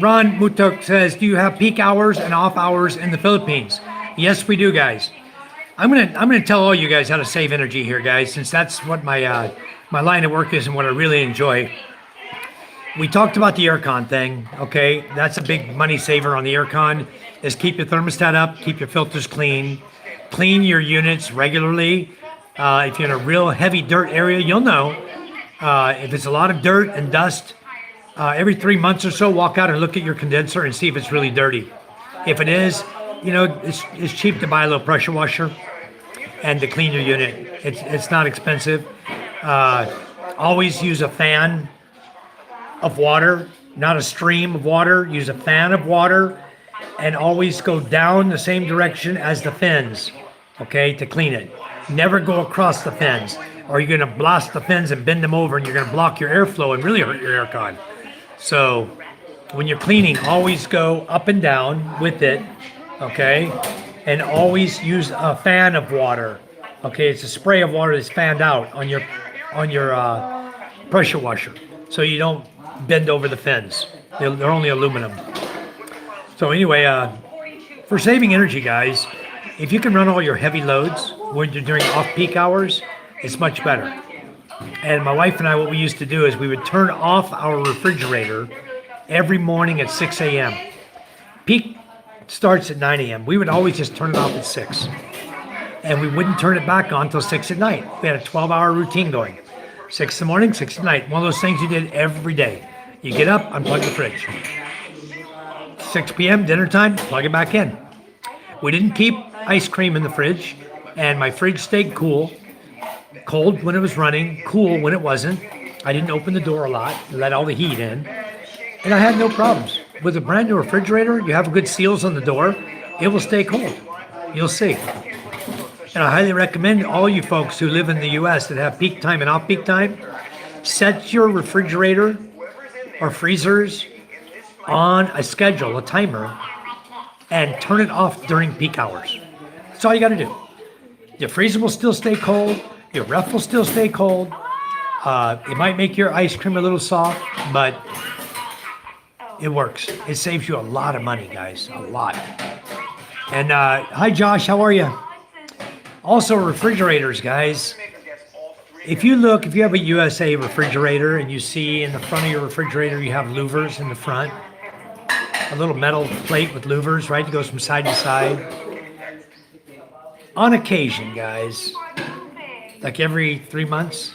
Ron Mutok says, do you have peak hours and off hours in the Philippines? Yes, we do, guys. I'm gonna tell all you guys how to save energy here, guys, since that's what my my line of work is and what I really enjoy. We talked about the aircon thing, okay? That's a big money saver on the aircon, is keep your thermostat up, keep your filters clean, clean your units regularly. If you're in a real heavy dirt area, you'll know. If it's a lot of dirt and dust, every 3 months or so, walk out and look at your condenser and see if it's really dirty. If it is, you know, it's cheap to buy a little pressure washer and to clean your unit. It's not expensive. Always use a fan of water, not a stream of water. Use a fan of water and always go down the same direction as the fins, okay, to clean it. Never go across the fins, or you're gonna blast the fins and bend them over and you're gonna block your airflow and really hurt your aircon. So when you're cleaning, always go up and down with it, okay? And always use a fan of water, okay? It's a spray of water that's fanned out on your pressure washer, so you don't bend over the fins. They're only aluminum. So anyway, for saving energy, guys, if you can run all your heavy loads when you're during off-peak hours, it's much better. And my wife and I, what we used to do is we would turn off our refrigerator every morning at 6 a.m. Peak starts at 9 a.m. We would always just turn it off at 6. And we wouldn't turn it back on until 6 at night. We had a 12-hour routine going. 6 in the morning, 6 at night. One of those things you did every day. You get up, unplug the fridge. 6 p.m., dinner time, plug it back in. We didn't keep ice cream in the fridge, and my fridge stayed cool. Cold when it was running, cool when it wasn't. I didn't open the door a lot, let all the heat in. And I had no problems. With a brand new refrigerator, you have good seals on the door, it will stay cold. You'll see. And I highly recommend all you folks who live in the US that have peak time and off-peak time, set your refrigerator or freezers on a schedule, a timer, and turn it off during peak hours. That's all you gotta do. Your freezer will still stay cold, your ref will still stay cold. It might make your ice cream a little soft, but it works. It saves you a lot of money, guys, a lot. And hi Josh, how are you? Also refrigerators, guys. If you have a USA refrigerator and you see in the front of your refrigerator you have louvers in the front, a little metal plate with louvers, right? It goes from side to side. On occasion, guys, like every 3 months,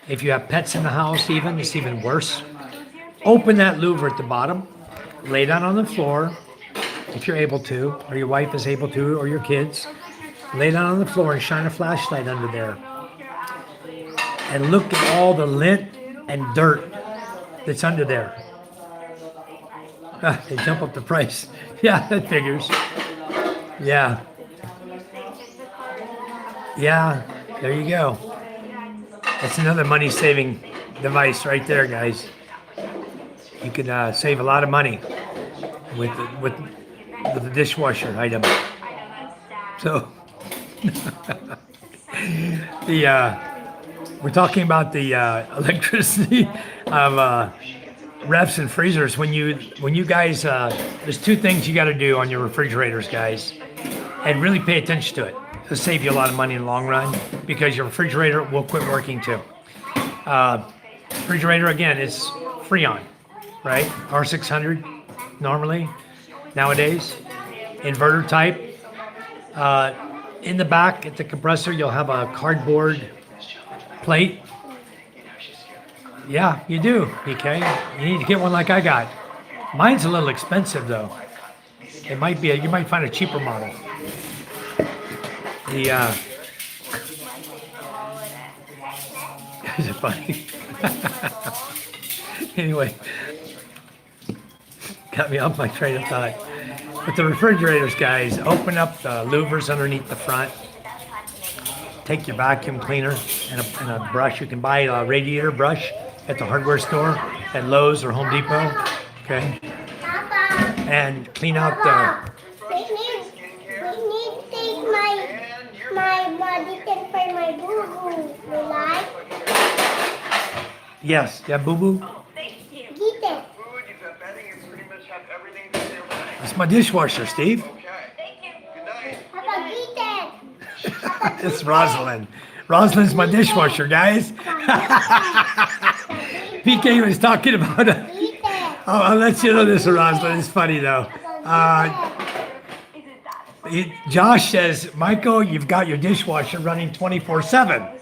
if you have pets in the house even, it's even worse. Open that louver at the bottom, lay down on the floor, if you're able to, or your wife is able to, or your kids. Lay down on the floor and shine a flashlight under there. And look at all the lint and dirt that's under there. They jump up the price. Yeah, that figures. Yeah. Yeah, there you go. That's another money-saving device right there, guys. You can save a lot of money with the dishwasher item. So, we're talking about the electricity of refs and freezers. When you guys, there's two things you got to do on your refrigerators, guys, and really pay attention to it. It'll save you a lot of money in the long run because your refrigerator will quit working too. Refrigerator, again, it's Freon, right? R600 normally nowadays, inverter type. In the back at the compressor, you'll have a cardboard plate. Yeah, you do, PK. You need to get one like I got. Mine's a little expensive though. It might be, you might find a cheaper model. The, is it funny? Anyway, got me off my train of thought. But the refrigerators, guys, open up the louvers underneath the front. Take your vacuum cleaner and a brush. You can buy a radiator brush at the hardware store at Lowe's or Home Depot. Okay. And clean out the. We need to take my body tip for my boo-boo. You like? Yes. Yeah, boo boo. Get it. It's my dishwasher, Steve. Papa, get it. It's Rosalind. Rosalind's my dishwasher, guys. PK was talking about it. Get it. Oh, I'll let you know this, Rosalind. It's funny though. Josh says, Michael, you've got your dishwasher running 24/7.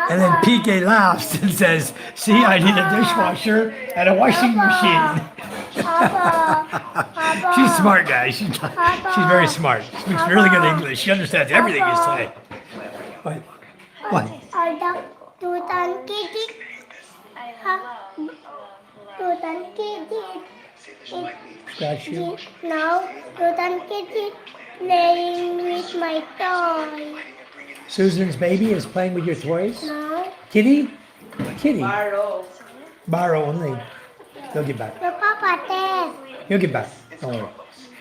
And then PK laughs and says, see, I need a dishwasher and a washing machine. She's smart, guys. She's very smart. She speaks really good English. She understands everything you say. What? What? Are the tutan kitty? Tutan kitty. Scratch you? No, tutan kitty playing with my toy. Susan's baby is playing with your toys? No, Kitty? Kitty. Borrow. Borrow only. They'll get back. your papa test. He'll get back. Don't worry.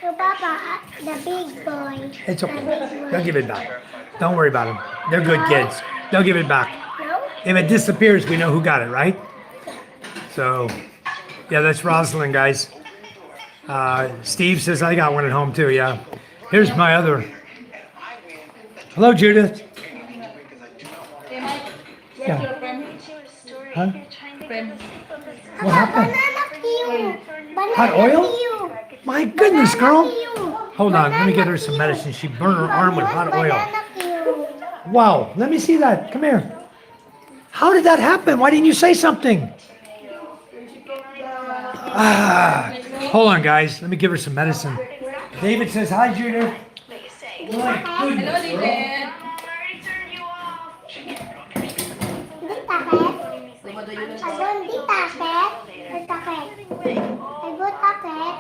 Your papa, the big boy. It's okay. They'll give it back. Don't worry about them. They're good kids. They'll give it back. No? If it disappears, we know who got it, right? So, yeah, that's Rosalind, guys. Steve says I got one at home too, yeah. Here's my other. Hello, Judith. Hey, Mike. Where's Yeah. your friend? Huh? Friend. What happened? Banana peel. Banana Hot oil? peel. My goodness, girl. Peel. Hold on, let me get her some medicine. She burned her arm with hot oil. Banana peel. Wow, let me see that. Come here. How did that happen? Why didn't you say something? Hold on, guys. Let me give her some medicine. David says, hi, Judith. My Hello, goodness, girl. David. Di taket. So, what do you do? Adon di taket. Di taket. I go taket.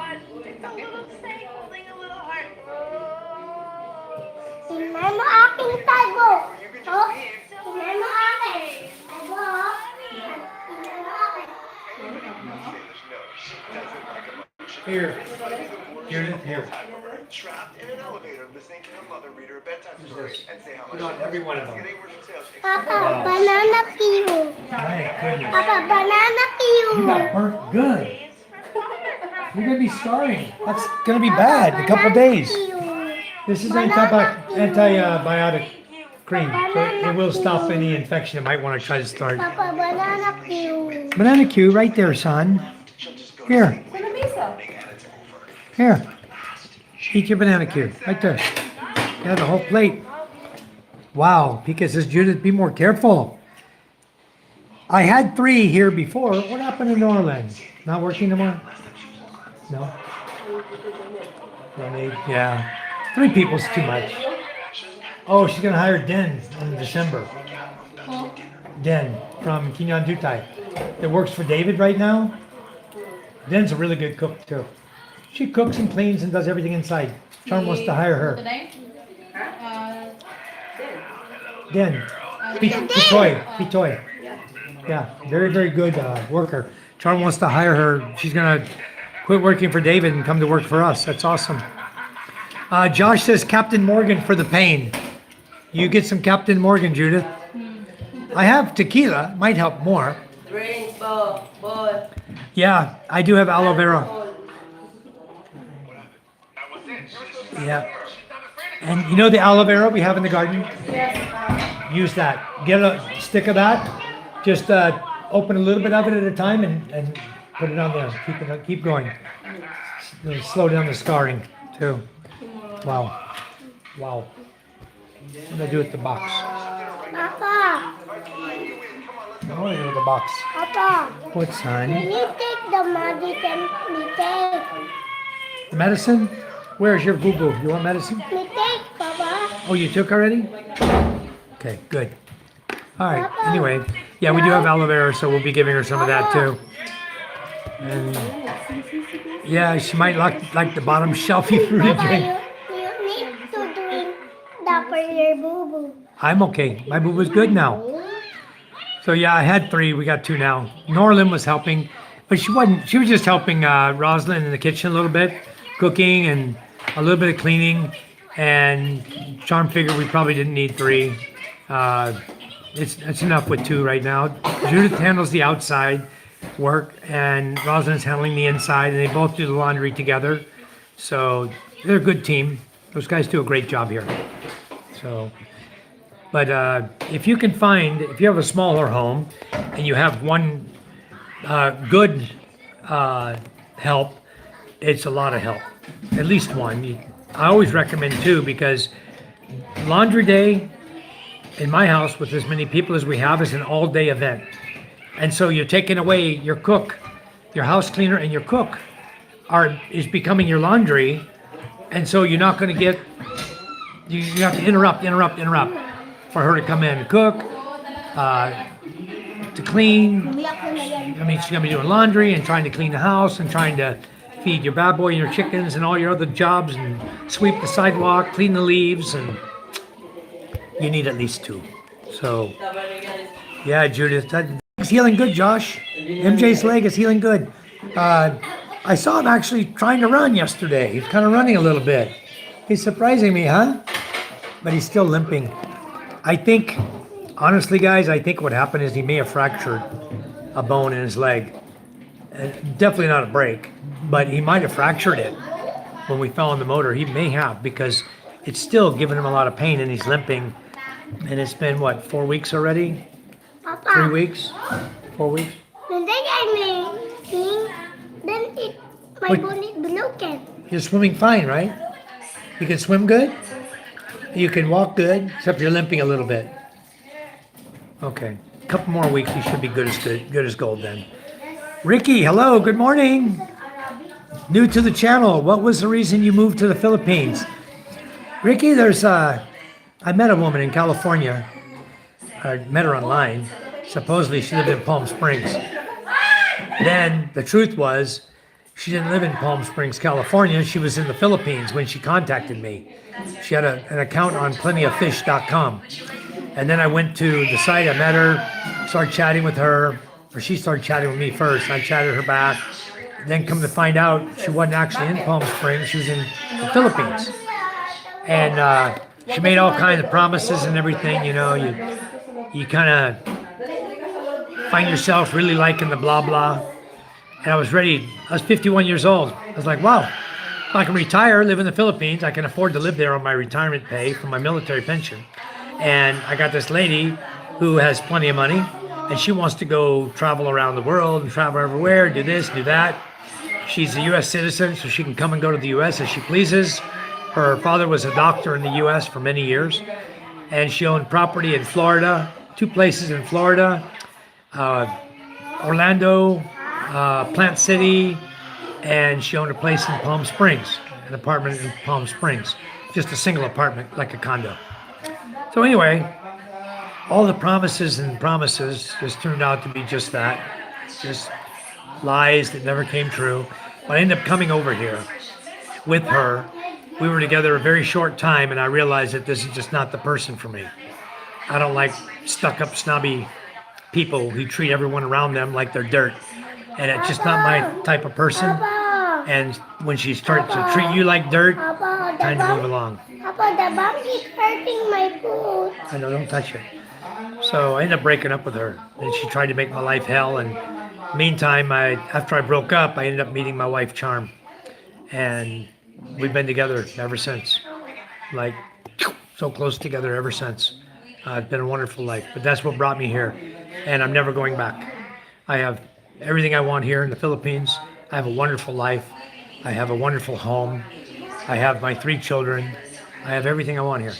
Tingnan mo aking tago. Oh, tingnan mo akin. Tago. Tingnan mo akin. Here. Judith, here. Trapped in an elevator listening to her mother read her a bedtime story and say how Put much on every one of them. getting worship sales. Papa, banana peel. My goodness. Papa, banana peel. You got burnt good. You're going to be scarring. That's going to be bad in a couple days. This is antibiotic cream. So it will stop any infection. It might want to try to start. Papa, banana peel. Banana Q right there, son. Here. Sa lamesa. Here. Eat your banana Q. Right there. Yeah, the whole plate. Wow. Pika says, Judith, be more careful. I had 3 here before. What happened in New Orleans? Not working anymore? No? No need? Yeah. 3 people's too much. Oh, she's going to hire Den in December. Den from Kinyan Dutai. That works for David right now. Den's a really good cook, too. She cooks and cleans and does everything inside. Charm wants to hire The her. name? Den. Pitoy. Pitoy. Yeah, very, very good worker. Charm wants to hire her. She's going to quit working for David and come to work for us. That's awesome. Josh says Captain Morgan for the pain. You get some Captain Morgan, Judith. I have tequila. Might help more. Drink, boy. Yeah, I do have aloe vera. Yeah. And you know the aloe vera we have in the garden? Yes. Use that. Get a stick of that. Just open a little bit of it at a time and put it on there. Keep going. It'll slow down the scarring too. Wow. Wow. What do I do with the box? Papa, Oh, Oh, you know the box. Papa, What's, honey? can you take the medicine? Me take. The medicine? Where's your boo-boo? You want medicine? Me take, Papa. Oh, you took already? Okay, good. All right. Anyway, yeah, we do have aloe vera, so we'll be giving her some of that too. And yeah, she might like the bottom shelfy fruity Papa, drink. you need to drink that for your boo-boo. I'm okay. My boo-boo's good now. So yeah, I had 3. We got 2 now. Norlin was helping, but she wasn't. She was just helping Rosalind in the kitchen a little bit, cooking and a little bit of cleaning. And Charm figured we probably didn't need 3. It's enough with 2 right now. Judith handles the outside work, and Rosalind's handling the inside, and they both do the laundry together. So they're a good team. Those guys do a great job here. So. But if you have a smaller home and you have one good help, it's a lot of help. At least one. I always recommend 2 because laundry day in my house with as many people as we have is an all-day event. And so you're taking away your cook, your house cleaner, and your cook is becoming your laundry. And so you're not going to get, you have to interrupt for her to come in and cook, to clean. I mean, she's gonna be doing laundry and trying to clean the house and trying to feed your bad boy and your chickens and all your other jobs and sweep the sidewalk, clean the leaves, and you need at least 2. So, yeah, Judith, he's healing good, Josh. MJ's leg is healing good. I saw him actually trying to run yesterday. He's kind of running a little bit. He's surprising me, huh? But he's still limping. I think, honestly, guys, I think what happened is he may have fractured a bone in his leg. Definitely not a break, but he might have fractured it when we fell on the motor. He may have, because it's still giving him a lot of pain and he's limping. And it's been, what, 4 weeks already? Papa, 3 weeks? 4 weeks? when they get me, then my Wait. bone is broken. You're swimming fine, right? You can swim good? You can walk good, except you're limping a little bit. Okay, a couple more weeks, you should be good as gold then. Ricky, hello, good morning. New to the channel, what was the reason you moved to the Philippines? Ricky, I met a woman in California. I met her online. Supposedly she lived in Palm Springs. Then the truth was, she didn't live in Palm Springs, California. She was in the Philippines when she contacted me. She had an account on plentyoffish.com. And then I went to the site, I met her, started chatting with her, or she started chatting with me first. I chatted her back. Then come to find out, she wasn't actually in Palm Springs, she was in the Philippines. And she made all kinds of promises and everything, you kind of find yourself really liking the blah blah. And I was ready. I was 51 years old. I was like, wow, if I can retire, live in the Philippines, I can afford to live there on my retirement pay from my military pension. And I got this lady who has plenty of money, and she wants to go travel around the world and travel everywhere, do this, do that. She's a U.S. citizen, so she can come and go to the U.S. as she pleases. Her father was a doctor in the U.S. for many years, and she owned property in Florida, 2 places in Florida, Orlando, Plant City, and she owned a place in Palm Springs, an apartment in Palm Springs, just a single apartment, like a condo. So anyway, all the promises just turned out to be just that, just lies that never came true. But I ended up coming over here with her. We were together a very short time, and I realized that this is just not the person for me. I don't like stuck-up, snobby people who treat everyone around them like they're dirt. And it's just not my type of person. And when she starts to treat you like dirt, time to move along. Papa, the bomb is hurting my foot. I know, don't touch it. So I ended up breaking up with her. And she tried to make my life hell. And meantime, after I broke up, I ended up meeting my wife, Charm. And we've been together ever since. Like, so close together ever since. It's been a wonderful life. But that's what brought me here. And I'm never going back. I have everything I want here in the Philippines. I have a wonderful life. I have a wonderful home. I have my 3 children. I have everything I want here.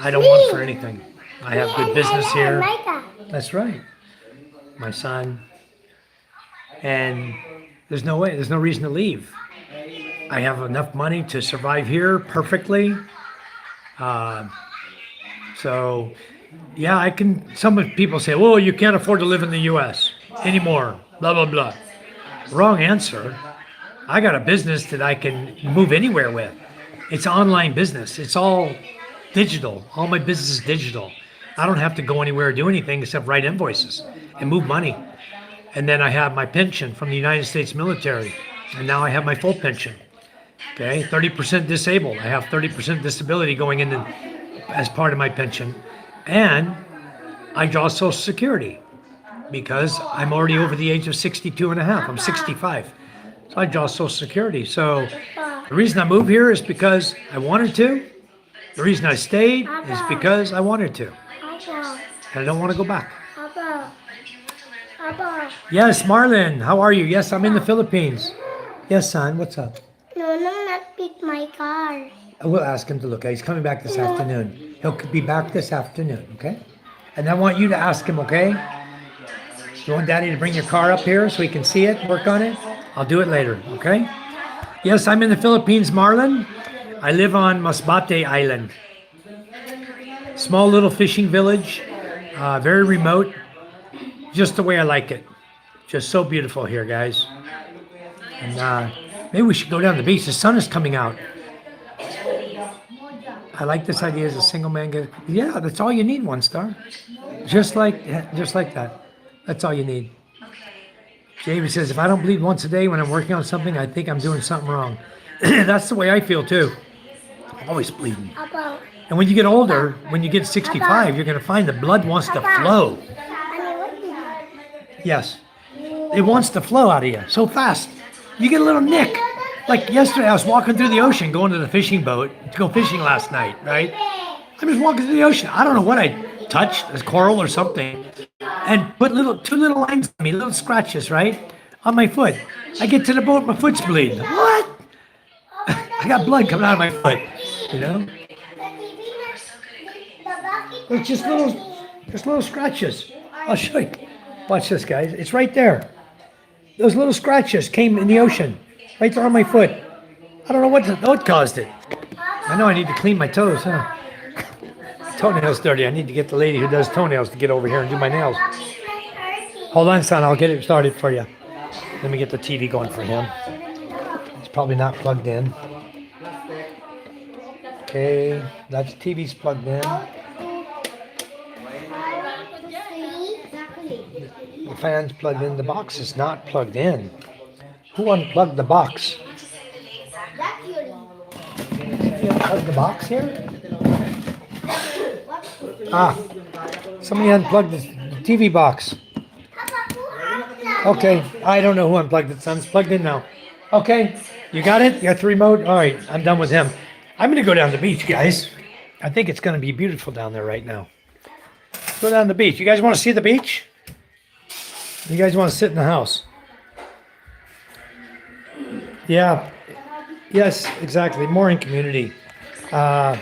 I don't want for anything. I have good business here. That's right. my son, and there's no reason to leave. I have enough money to survive here perfectly. So, yeah, I can. Some people say, "Well, you can't afford to live in the U.S. anymore." Blah blah blah. Wrong answer. I got a business that I can move anywhere with. It's online business. It's all digital. All my business is digital. I don't have to go anywhere or do anything except write invoices and move money. And then I have my pension from the United States military. And now I have my full pension. Okay, 30% disabled. I have 30% disability going in as part of my pension. And I draw Social Security because I'm already over the age of 62 and a half. I'm 65. So I draw Social Security. So the reason I moved here is because I wanted to. The reason I stayed is because I wanted to. And I don't want to go back. Yes, Marlon, how are you? Yes, I'm in the Philippines. Yes, son, what's up? No, not pick my car. I will ask him to look. He's coming back this afternoon. He'll be back this afternoon, okay? And I want you to ask him, okay? You want Daddy to bring your car up here so he can see it, work on it? I'll do it later, okay? Yes, I'm in the Philippines, Marlon. I live on Masbate Island. Small little fishing village, very remote, just the way I like it. Just so beautiful here, guys. And maybe we should go down to the beach. The sun is coming out. I like this idea as a single man. Yeah, that's all you need, 1 star. Just like that. That's all you need. Jamie says, if I don't bleed once a day when I'm working on something, I think I'm doing something wrong. That's the way I feel too. I'm always bleeding. And when you get older, when you get 65, you're going to find the blood wants to flow. Yes. It wants to flow out of you so fast. You get a little nick. Like yesterday, I was walking through the ocean, going to the fishing boat to go fishing last night, right? I'm just walking through the ocean. I don't know what I touched, a coral or something, and put two little lines on me, little scratches, right? On my foot. I get to the boat, my foot's bleeding. What? I got blood coming out of my foot, you know? It's just little scratches. I'll show you. Watch this, guys. It's right there. Those little scratches came in the ocean, right there on my foot. I don't know what caused it. I know I need to clean my toes, huh? Toenails dirty. I need to get the lady who does toenails to get over here and do my nails. Hold on, son. I'll get it started for you. Let me get the TV going for him. It's probably not plugged in. Okay, that's TV's plugged in. The fan's plugged in. The box is not plugged in. Who unplugged the box? You unplugged the box here? Somebody unplugged the TV box. Okay, I don't know who unplugged it, son. It's plugged in now. Okay, you got it? You got the remote? All right, I'm done with him. I'm going to go down to the beach, guys. I think it's going to be beautiful down there right now. Go down to the beach. You guys want to see the beach? You guys want to sit in the house? Yeah. Yes, exactly. More in community. I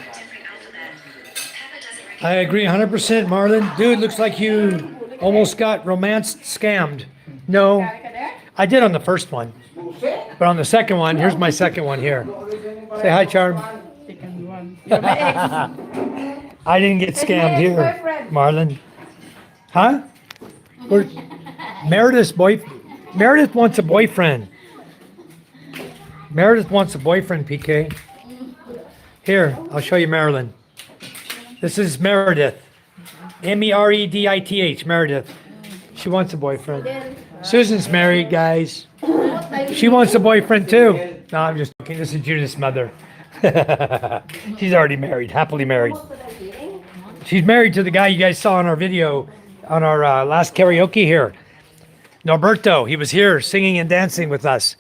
agree 100%, Marlon. Dude, looks like you almost got romanced scammed. No, I did on the first one. But on the second one, here's my second one here. Say hi, Charm. I didn't get scammed here, Marlon. Huh? Meredith wants a boyfriend. Meredith wants a boyfriend, PK. Here, I'll show you Marilyn. This is Meredith. Meredith, Meredith. She wants a boyfriend. Susan's married, guys. She wants a boyfriend too. No, I'm just joking. This is Judith's mother. She's already married, happily married. She's married to the guy you guys saw on our video, on our last karaoke here. Norberto, he was here singing and dancing with us.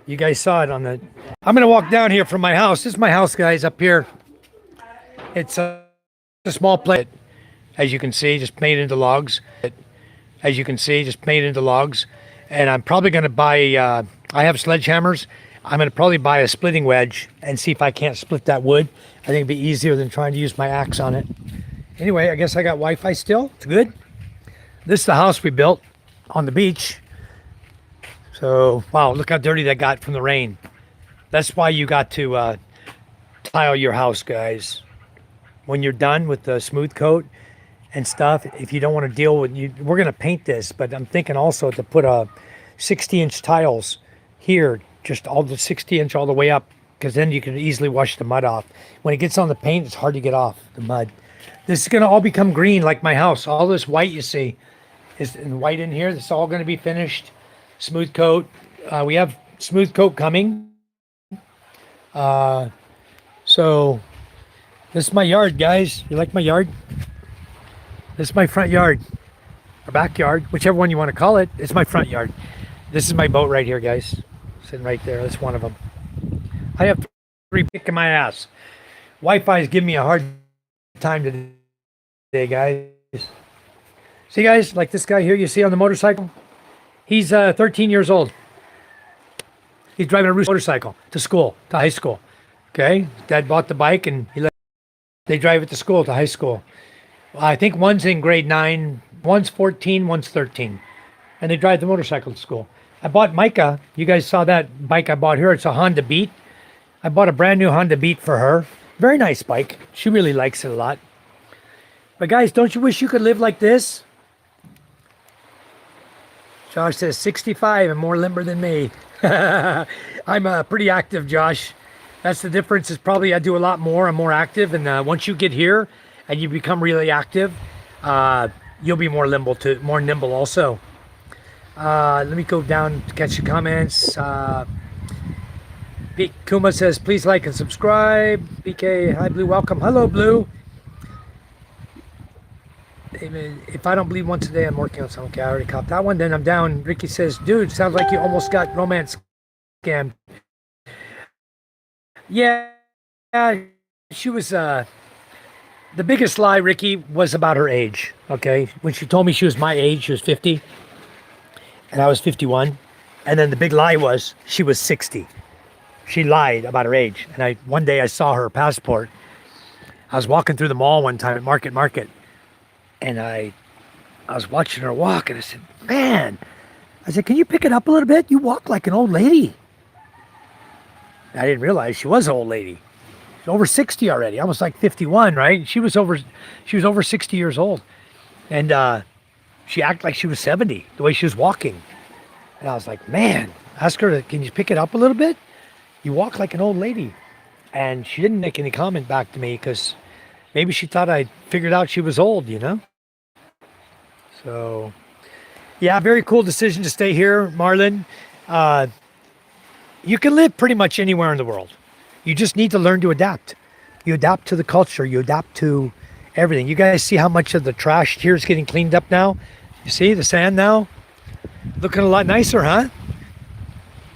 You guys saw it on the... I'm going to walk down here from my house. This is my house, guys, up here. It's a small place, as you can see, just made into logs. As you can see, just made into logs. And I'm probably going to buy... I have sledgehammers. I'm going to probably buy a splitting wedge and see if I can't split that wood. I think it'd be easier than trying to use my axe on it. Anyway, I guess I got Wi-Fi still. It's good. This is the house we built. on the beach. So, wow, look how dirty that got from the rain. That's why you got to tile your house, guys. When you're done with the smooth coat and stuff, if you don't want to deal with you, we're going to paint this, but I'm thinking also to put a 60-inch tiles here, just all the 60-inch all the way up, because then you can easily wash the mud off. When it gets on the paint, it's hard to get off the mud. This is going to all become green like my house. All this white you see is in white in here. This is all going to be finished. Smooth coat. We have smooth coat coming. So this is my yard, guys. You like my yard? This is my front yard, or backyard, whichever one you want to call it. It's my front yard. This is my boat right here, guys. Sitting right there. That's one of them. I have 3 kicking my ass. Wi-Fi is giving me a hard time today, guys. See, guys, like this guy here you see on the motorcycle? He's 13 years old. He's driving a motorcycle to school, to high school. Okay? Dad bought the bike and they drive it to school, to high school. I think one's in grade 9, one's 14, one's 13. And they drive the motorcycle to school. I bought Micah. You guys saw that bike I bought her. It's a Honda Beat. I bought a brand new Honda Beat for her. Very nice bike. She really likes it a lot. But guys, don't you wish you could live like this? Josh says 65 and more limber than me. I'm pretty active, Josh. That's the difference. Is probably I do a lot more. I'm more active, and once you get here and you become really active, you'll be more nimble also. Let me go down to catch the comments. Pete Kuma says, please like and subscribe. BK, hi Blue, welcome. Hello Blue. David, if I don't bleed once a day, I'm working on something. Okay, I already copped that one. Then I'm down. Ricky says, dude, sounds like you almost got romance scammed. Yeah, she was, the biggest lie, Ricky, was about her age. Okay, when she told me she was my age, she was 50, and I was 51. And then the big lie was she was 60. She lied about her age. And one day I saw her passport. I was walking through the mall one time at Market. And I was watching her walk, and I said, man, I said, can you pick it up a little bit? You walk like an old lady. I didn't realize she was an old lady. She's over 60 already. I was like 51, right? She was over 60 years old. And she acted like she was 70, the way she was walking. And I was like, man, ask her, can you pick it up a little bit? You walk like an old lady. And she didn't make any comment back to me because maybe she thought I figured out she was old, you know? So, yeah, very cool decision to stay here, Marlon. You can live pretty much anywhere in the world. You just need to learn to adapt. You adapt to the culture. You adapt to everything. You guys see how much of the trash here is getting cleaned up now? You see the sand now? Looking a lot nicer, huh?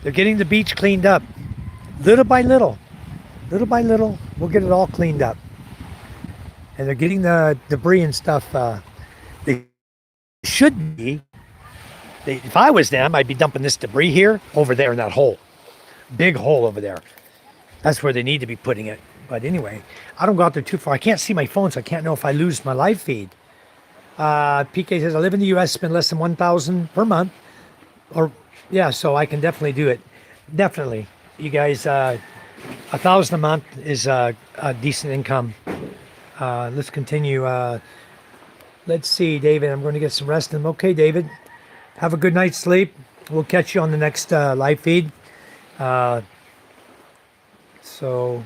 They're getting the beach cleaned up. Little by little, we'll get it all cleaned up. And they're getting the debris and stuff. They should be. If I was them, I'd be dumping this debris here, over there in that hole. Big hole over there. That's where they need to be putting it. But anyway, I don't go out there too far. I can't see my phone, so I can't know if I lose my live feed. PK says, I live in the U.S., spend less than $1,000 per month. Or, yeah, so I can definitely do it. Definitely. You guys, $1,000 a month is a decent income. Let's continue. Let's see, David. I'm going to get some rest. Okay, David. Have a good night's sleep. We'll catch you on the next live feed. So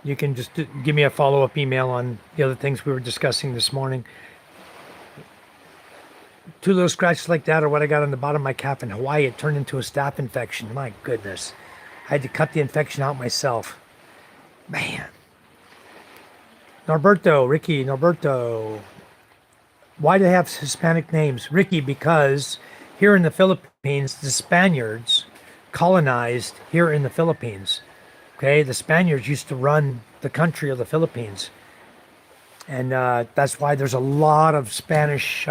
you can just give me a follow-up email on the other things we were discussing this morning. 2 little scratches like that are what I got on the bottom of my calf in Hawaii. It turned into a staph infection. My goodness. I had to cut the infection out myself. Man. Ricky Norberto. Why do they have Hispanic names? Ricky, because here in the Philippines, the Spaniards colonized here in the Philippines. Okay, the Spaniards used to run the country of the Philippines. And that's why there's a lot of Spanish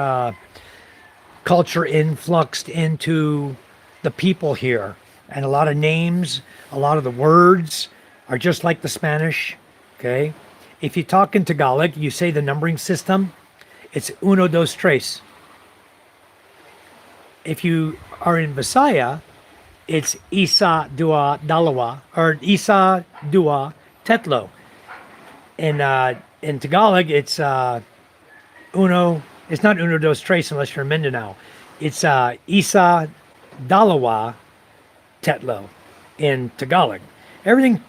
culture influxed into the people here. And a lot of names, a lot of the words are just like the Spanish. Okay, if you talk in Tagalog, you say the numbering system, it's uno, dos, tres. If you are in Visaya, it's isa dua dalawa or isa dua tetlo. In Tagalog, it's uno. It's not uno dos tres unless you're in Mindanao. It's isa dalawa tetlo in Tagalog. Every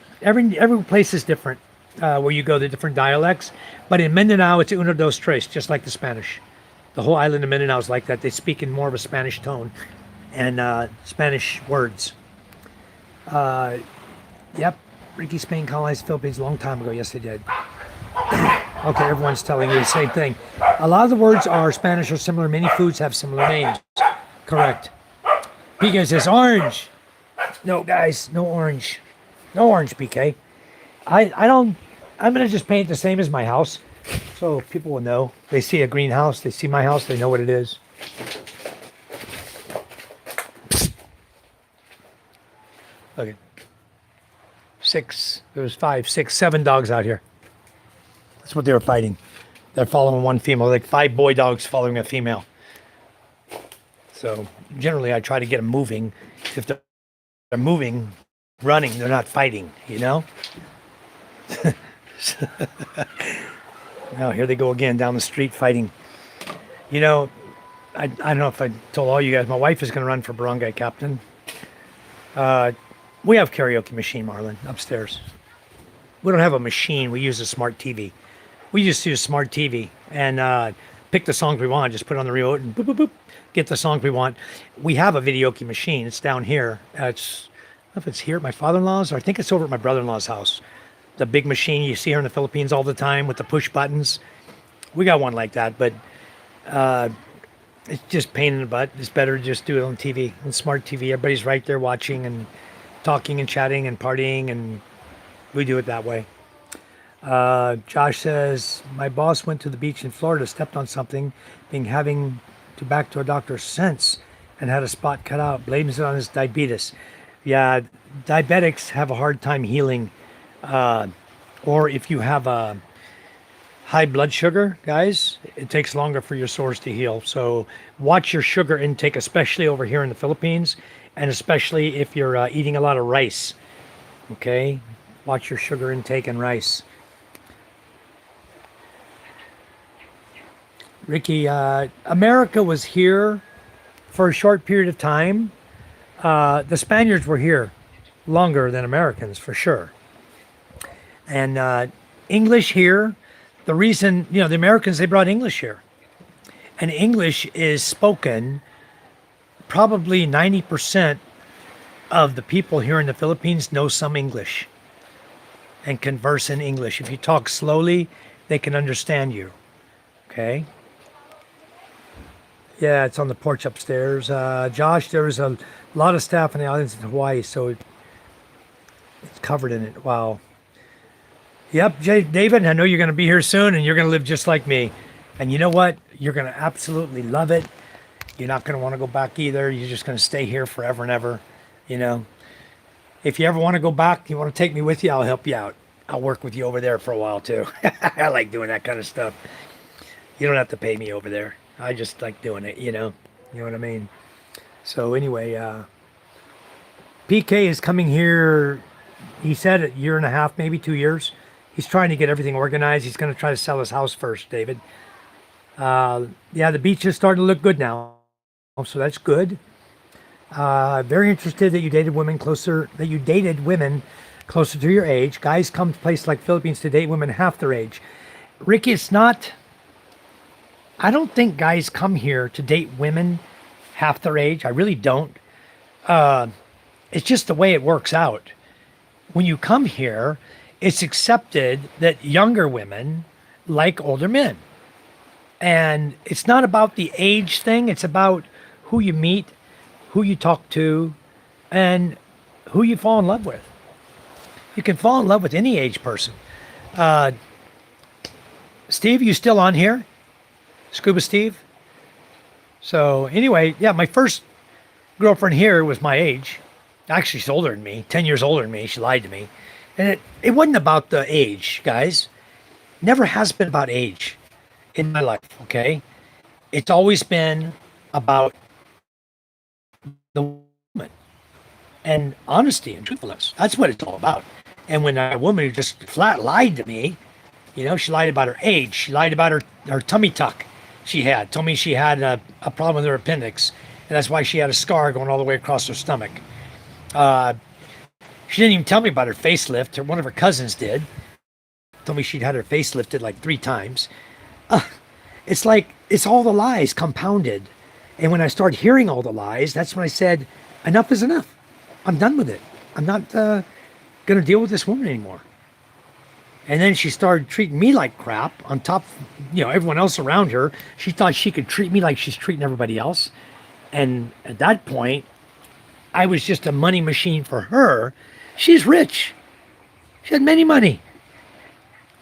place is different where you go, the different dialects. But in Mindanao, it's uno dos tres, just like the Spanish. The whole island of Mindanao is like that. They speak in more of a Spanish tone and Spanish words. Yep, Ricky Spain colonized the Philippines a long time ago. Yes, they did. Okay, everyone's telling you the same thing. A lot of the words are Spanish or similar. Many foods have similar names. Correct. PK says orange. No, guys, no orange. No orange, PK. I don't. I'm gonna just paint the same as my house, so people will know. They see a greenhouse, they see my house, they know what it is. Okay. There was 5, 6, 7 dogs out here. That's what they were fighting. They're following one female, like 5 boy dogs following a female. So generally I try to get them moving. If they're moving, running, they're not fighting, you know? Now here they go again down the street fighting. You know, I don't know if I told all you guys, my wife is going to run for barangay captain. We have karaoke machine, Marlon, upstairs. We don't have a machine. We use a smart TV. We just use smart TV and pick the songs we want. Just put it on the remote and boop, boop, boop, get the songs we want. We have a videoke machine. It's down here. I don't know if it's here at my father-in-law's or I think it's over at my brother-in-law's house. The big machine you see here in the Philippines all the time with the push buttons. We got one like that, but it's just pain in the butt. It's better to just do it on TV, on smart TV. Everybody's right there watching and talking and chatting and partying, and we do it that way. Josh says, my boss went to the beach in Florida, stepped on something, having to back to a doctor since, and had a spot cut out, blames it on his diabetes. Yeah, diabetics have a hard time healing. Or if you have a high blood sugar, guys, it takes longer for your sores to heal. So watch your sugar intake, especially over here in the Philippines, and especially if you're eating a lot of rice. Okay, watch your sugar intake and rice. Ricky, America was here for a short period of time. The Spaniards were here longer than Americans, for sure. And English here, the reason, the Americans, they brought English here. And English is spoken, probably 90% of the people here in the Philippines know some English and converse in English. If you talk slowly, they can understand you. Okay? Yeah, it's on the porch upstairs. Josh, there was a lot of staff in the islands in Hawaii, so it's covered in it. Wow. Yep, David, I know you're going to be here soon and you're going to live just like me. And you know what? You're going to absolutely love it. You're not going to want to go back either. You're just going to stay here forever and ever. If you ever want to go back, you want to take me with you, I'll help you out. I'll work with you over there for a while too. I like doing that kind of stuff. You don't have to pay me over there. I just like doing it, you know what I mean? So anyway, PK is coming here, he said a year and a half, maybe 2 years. He's trying to get everything organized. He's going to try to sell his house first, David. Yeah, the beach is starting to look good now. So that's good. Very interested that you dated women closer to your age. Guys come to places like Philippines to date women half their age. Ricky, it's not, I don't think guys come here to date women half their age. I really don't. It's just the way it works out. When you come here, it's accepted that younger women like older men. And it's not about the age thing. It's about who you meet, who you talk to, and who you fall in love with. You can fall in love with any age person. Steve, you still on here? Scuba Steve? So anyway, yeah, my first girlfriend here was my age. Actually, she's older than me, 10 years older than me. She lied to me. And it wasn't about the age, guys. Never has been about age in my life, okay? It's always been about the woman and honesty and truthfulness. That's what it's all about. And when a woman who just flat lied to me, you know, she lied about her age. She lied about her tummy tuck she had. Told me she had a problem with her appendix. And that's why she had a scar going all the way across her stomach. She didn't even tell me about her facelift. One of her cousins did. Told me she'd had her face lifted like 3 times. It's like, it's all the lies compounded. And when I started hearing all the lies, that's when I said, enough is enough. I'm done with it. I'm not going to deal with this woman anymore. And then she started treating me like crap on top, you know, everyone else around her. She thought she could treat me like she's treating everybody else. And at that point, I was just a money machine for her. She's rich. She had many money.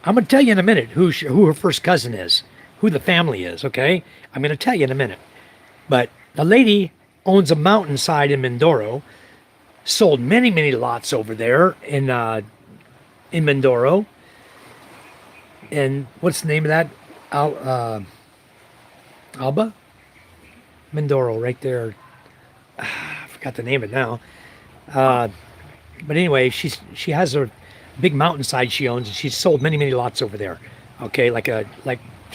I'm going to tell you in a minute who her first cousin is, who the family is, okay? I'm going to tell you in a minute. But the lady owns a mountainside in Mindoro, sold many, many lots over there in Mindoro. And what's the name of that? Alba? Mindoro, right there. I forgot the name of it now. But anyway, she has a big mountainside she owns, and she's sold many, many lots over there. Okay, like sort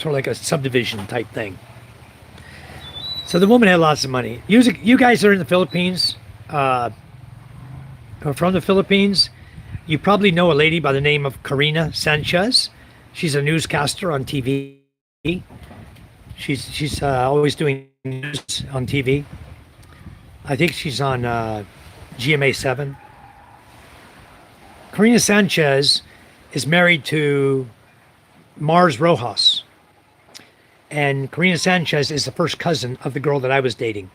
of like a subdivision type thing. So the woman had lots of money. You guys are in the Philippines, or from the Philippines. You probably know a lady by the name of Karina Sanchez. She's a newscaster on TV. She's always doing news on TV. I think she's on GMA 7. Karina Sanchez is married to Mars Rojas. And Karina Sanchez is the first cousin of the girl that I was dating.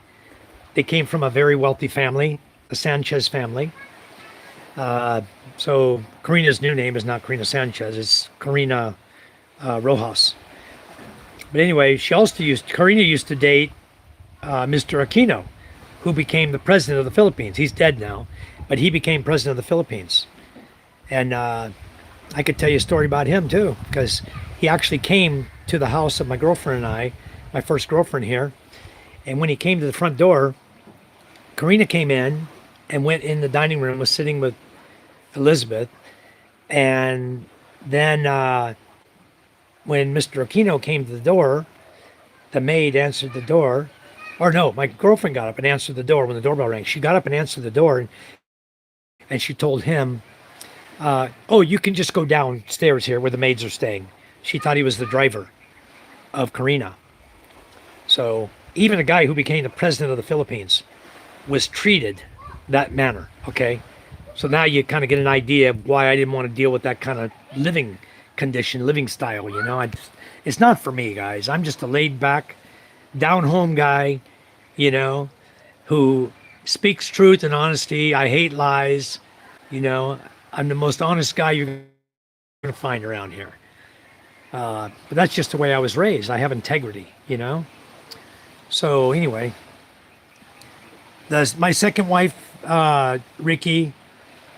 They came from a very wealthy family, the Sanchez family. So Karina's new name is not Karina Sanchez, it's Karina Rojas. But anyway, Karina used to date Mr. Aquino, who became the president of the Philippines. He's dead now, but he became president of the Philippines. And I could tell you a story about him too, because he actually came to the house of my girlfriend and I, my first girlfriend here. And when he came to the front door, Karina came in and went in the dining room, was sitting with Elizabeth. And then when Mr. Aquino came to the door, the maid answered the door. Or no, my girlfriend got up and answered the door when the doorbell rang. She got up and answered the door, and she told him, oh, you can just go downstairs here where the maids are staying. She thought he was the driver of Karina. So even a guy who became the president of the Philippines was treated that manner, okay? So now you kind of get an idea of why I didn't want to deal with that kind of living condition, living style, you know? It's not for me, guys. I'm just a laid back, down home guy, you know, who speaks truth and honesty. I hate lies, you know. I'm the most honest guy you're going to find around here. But that's just the way I was raised. I have integrity, you know. So anyway, my second wife, Ricky,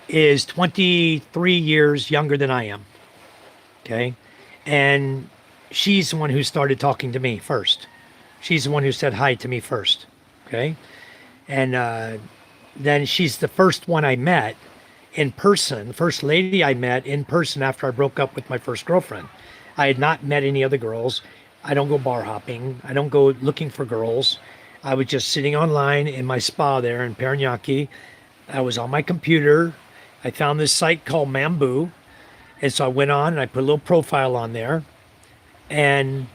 is 23 years younger than I am. Okay. And she's the one who started talking to me first. She's the one who said hi to me first. Okay. And then she's the first one I met in person, the first lady I met in person after I broke up with my first girlfriend. I had not met any other girls. I don't go bar hopping. I don't go looking for girls. I was just sitting online in my spa there in Parañaque. I was on my computer. I found this site called Mambu. And so I went on and I put a little profile on there. And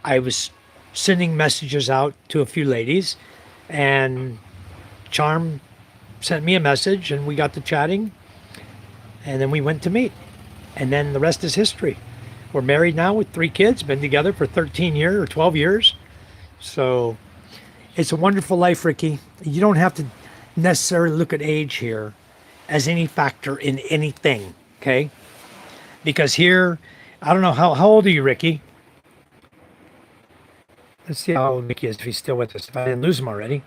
I was sending messages out to a few ladies. And Charm sent me a message and we got to chatting. And then we went to meet. And then the rest is history. We're married now with 3 kids, been together for 13 years or 12 years. So it's a wonderful life, Ricky. You don't have to necessarily look at age here as any factor in anything, okay? Because here, I don't know, how old are you, Ricky? Let's see how old Ricky is, if he's still with us, if I didn't lose him already.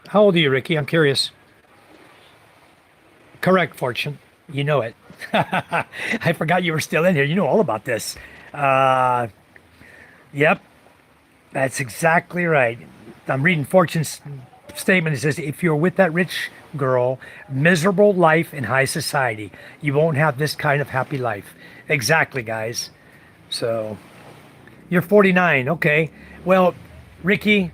How old are you, Ricky? I'm curious. Correct, Fortune. You know it. I forgot you were still in here. You know all about this. Yep. That's exactly right. I'm reading Fortune's statement. It says, if you're with that rich girl, miserable life in high society, you won't have this kind of happy life. Exactly, guys. So you're 49. Okay. Well, Ricky,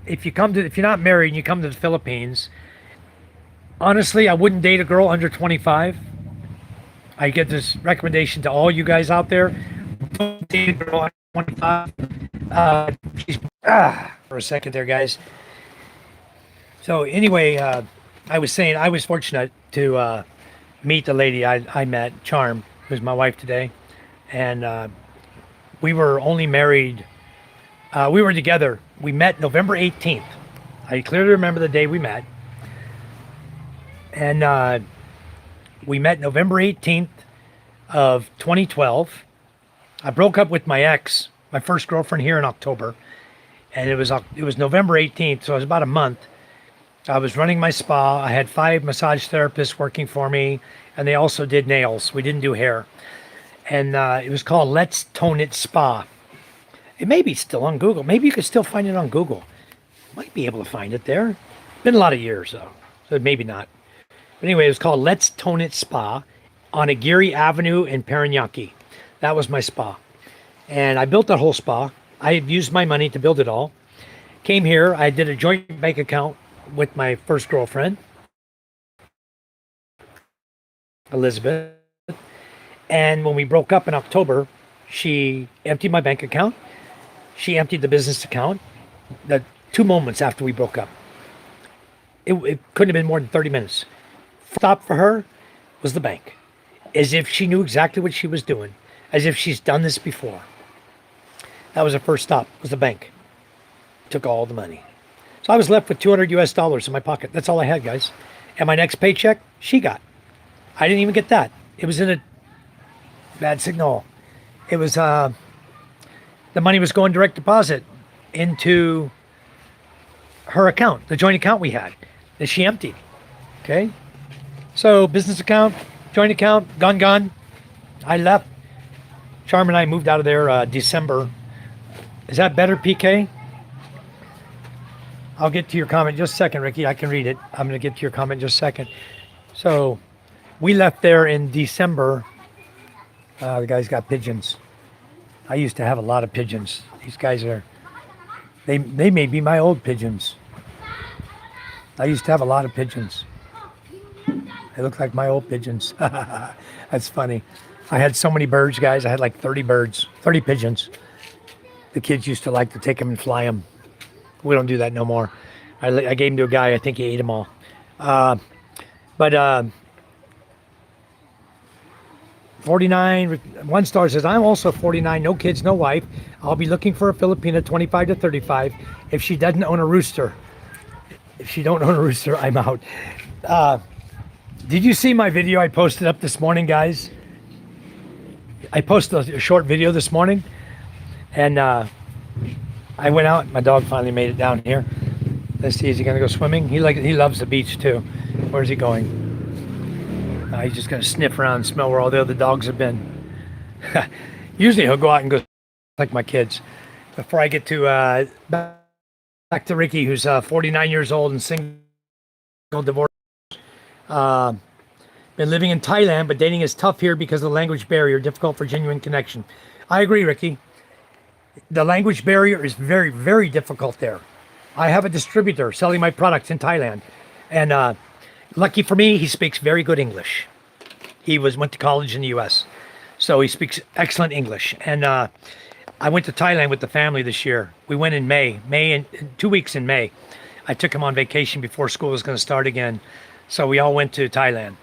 if you're not married and you come to the Philippines, honestly, I wouldn't date a girl under 25. I get this recommendation to all you guys out there. Don't date a girl under 25. For a second there, guys. So anyway, I was saying I was fortunate to meet the lady I met, Charm, who's my wife today. And we were only married, we were together. We met November 18th. I clearly remember the day we met. And we met November 18th of 2012. I broke up with my ex, my first girlfriend, here in October. And it was November 18th, so it was about a month. I was running my spa. I had 5 massage therapists working for me, and they also did nails. We didn't do hair. And it was called Let's Tone It Spa. It may be still on Google. Maybe you could still find it on Google. Might be able to find it there. Been a lot of years, though, so maybe not. But anyway, it was called Let's Tone It Spa on Aguirre Avenue in Parañaque. That was my spa. And I built that whole spa. I had used my money to build it all. Came here. I did a joint bank account with my first girlfriend, Elizabeth. And when we broke up in October, she emptied my bank account. She emptied the business account. The 2 moments after we broke up. It couldn't have been more than 30 minutes. Stop for her was the bank. As if she knew exactly what she was doing. As if she's done this before. That was her first stop, was the bank. Took all the money. So I was left with $200 in my pocket. That's all I had, guys. And my next paycheck, she got. I didn't even get that. It was in a bad signal. It was, the money was going direct deposit into her account, the joint account we had, that she emptied. Okay? So business account, joint account, gone. I left. Charm and I moved out of there December. Is that better, PK? I'll get to your comment in just a second, Ricky. I can read it. I'm going to get to your comment in just a second. So we left there in December. The guy's got pigeons. I used to have a lot of pigeons. These guys are, they may be my old pigeons. I used to have a lot of pigeons. They look like my old pigeons. That's funny. I had so many birds, guys. I had like 30 birds, 30 pigeons. The kids used to like to take them and fly them. We don't do that no more. I gave them to a guy. I think he ate them all. But 49, one star says, I'm also 49, no kids, no wife. I'll be looking for a Filipina 25 to 35. If she doesn't own a rooster. If she don't own a rooster, I'm out. Did you see my video I posted up this morning, guys? I posted a short video this morning. And I went out. My dog finally made it down here. Let's see, is he going to go swimming? He loves the beach too. Where's he going? He's just going to sniff around and smell where all the other dogs have been. Usually he'll go out and go like my kids. Before I get to back to Ricky, who's 49 years old and single, divorced. Been living in Thailand, but dating is tough here because of the language barrier, difficult for genuine connection. I agree, Ricky. The language barrier is very, very difficult there. I have a distributor selling my products in Thailand. And lucky for me, he speaks very good English. He went to college in the U.S., so he speaks excellent English. And I went to Thailand with the family this year. We went in May, and 2 weeks in May. I took him on vacation before school was going to start again. So we all went to Thailand.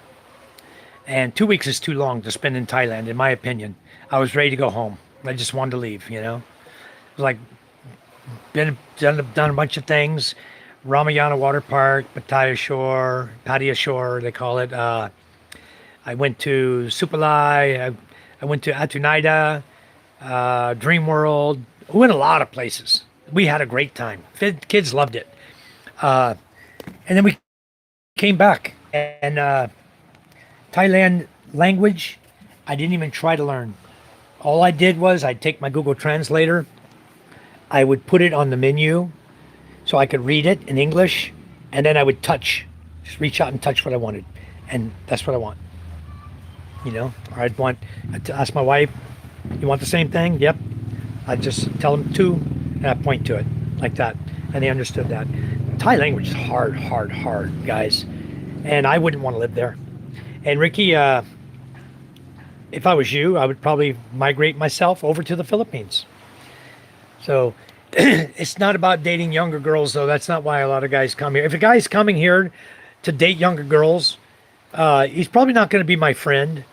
And 2 weeks is too long to spend in Thailand, in my opinion. I was ready to go home. I just wanted to leave, you know. It was like, done a bunch of things. Ramayana Water Park, Pattaya Shore, they call it. I went to Supalai. I went to Atunaida, Dream World. We went a lot of places. We had a great time. Kids loved it. And then we came back. And Thailand language, I didn't even try to learn. All I did was I'd take my Google Translator. I would put it on the menu so I could read it in English. and then I would just reach out and touch what I wanted, and that's what I want. Or I'd to ask my wife, "You want the same thing?" Yep. I'd just tell them two, and I point to it like that, and they understood that. Thai language is hard, guys, and I wouldn't want to live there. And Ricky, if I was you, I would probably migrate myself over to the Philippines. So it's not about dating younger girls, though. That's not why a lot of guys come here. If a guy's coming here to date younger girls, he's probably not going to be my friend.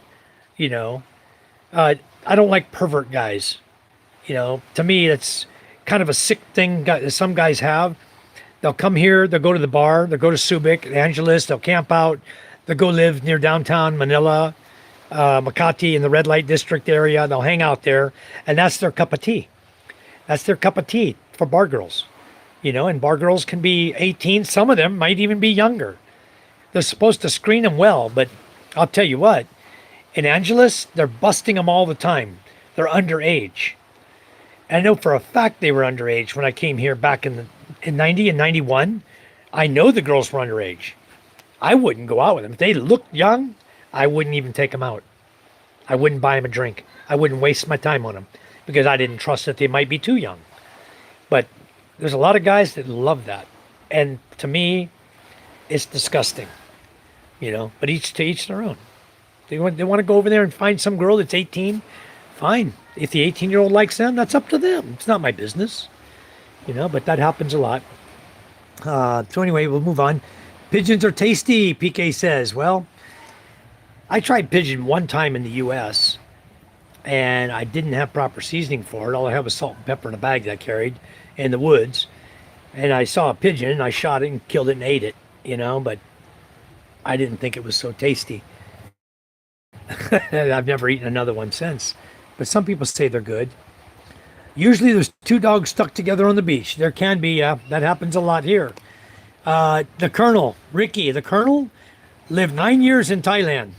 I don't like pervert guys. To me, it's kind of a sick thing some guys have. They'll come here, they'll go to the bar, they'll go to Subic, Angeles, they'll camp out, they'll go live near downtown Manila, Makati in the red light district area. They'll hang out there, and that's their cup of tea. That's their cup of tea for bar girls. And bar girls can be 18. Some of them might even be younger. They're supposed to screen them well, but I'll tell you what, in Angeles, they're busting them all the time. They're underage. And I know for a fact they were underage when I came here back in 90 and 91. I know the girls were underage. I wouldn't go out with them. If they looked young, I wouldn't even take them out. I wouldn't buy them a drink. I wouldn't waste my time on them because I didn't trust that they might be too young. But there's a lot of guys that love that. And to me, it's disgusting. But to each their own. They want to go over there and find some girl that's 18. Fine. If the 18-year-old likes them, that's up to them. It's not my business. But that happens a lot. So anyway, we'll move on. Pigeons are tasty, PK says. Well, I tried pigeon one time in the U.S., and I didn't have proper seasoning for it. All I had was salt and pepper in a bag that I carried in the woods. And I saw a pigeon, and I shot it and killed it and ate it, but I didn't think it was so tasty. I've never eaten another one since. But some people say they're good. Usually there's two dogs stuck together on the beach. There can be, that happens a lot here. The Colonel, Ricky, the Colonel lived 9 years in Thailand.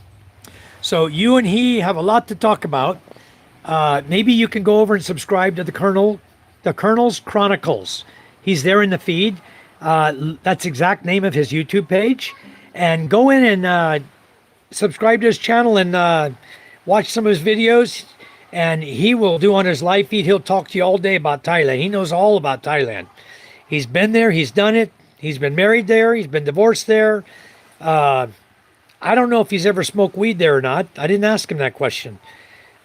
So you and he have a lot to talk about. Maybe you can go over and subscribe to the Colonel's Chronicles. He's there in the feed. That's the exact name of his YouTube page. And go in and subscribe to his channel and watch some of his videos. And he will do on his live feed. He'll talk to you all day about Thailand. He knows all about Thailand. He's been there. He's done it. He's been married there. He's been divorced there. I don't know if he's ever smoked weed there or not. I didn't ask him that question.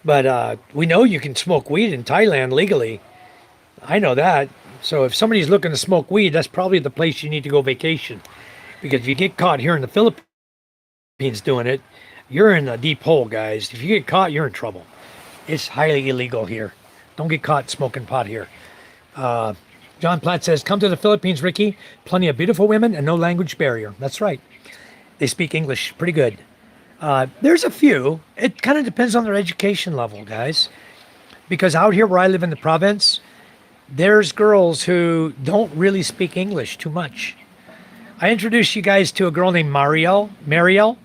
But we know you can smoke weed in Thailand legally. I know that. So if somebody's looking to smoke weed, that's probably the place you need to go vacation. Because if you get caught here in the Philippines doing it, you're in a deep hole, guys. If you get caught, you're in trouble. It's highly illegal here. Don't get caught smoking pot here. John Platt says, come to the Philippines, Ricky. Plenty of beautiful women and no language barrier. That's right. They speak English pretty good. There's a few. It kind of depends on their education level, guys. Because out here where I live in the province, there's girls who don't really speak English too much. I introduced you guys to a girl named Marielle.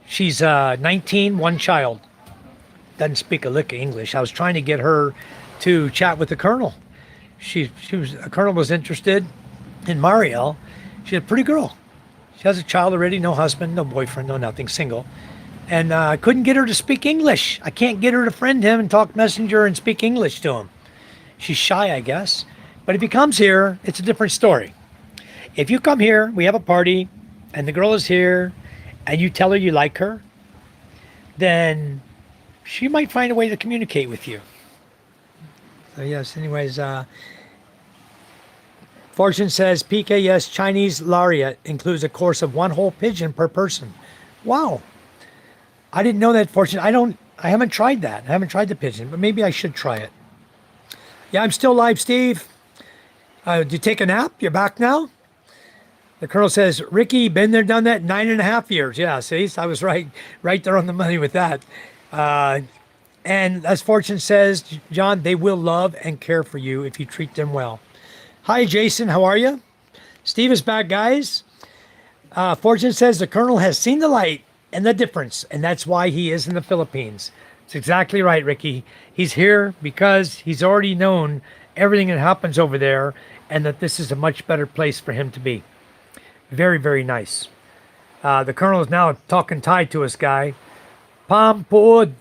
She's 19, one child. Doesn't speak a lick of English. I was trying to get her to chat with the Colonel. The Colonel was interested in Marielle. She's a pretty girl. She has a child already, no husband, no boyfriend, no nothing, single. And I couldn't get her to speak English. I can't get her to friend him and talk messenger and speak English to him. She's shy, I guess. But if he comes here, it's a different story. If you come here, we have a party, and the girl is here, and you tell her you like her, then she might find a way to communicate with you. So yes, anyways, Fortune says, PKS Chinese Lariat includes a course of one whole pigeon per person. Wow. I didn't know that, Fortune. I haven't tried that. I haven't tried the pigeon, but maybe I should try it. Yeah, I'm still live, Steve. Did you take a nap? You're back now? The Colonel says, Ricky, been there, done that, 9.5 years. Yeah, see, I was right there on the money with that. And as Fortune says, John, they will love and care for you if you treat them well. Hi, Jason, how are you? Steve is back, guys. Fortune says the Colonel has seen the light and the difference, and that's why he is in the Philippines. It's exactly right, Ricky. He's here because he's already known everything that happens over there and that this is a much better place for him to be. Very, very nice. The colonel is now talking Thai to us, guy. Pam Pood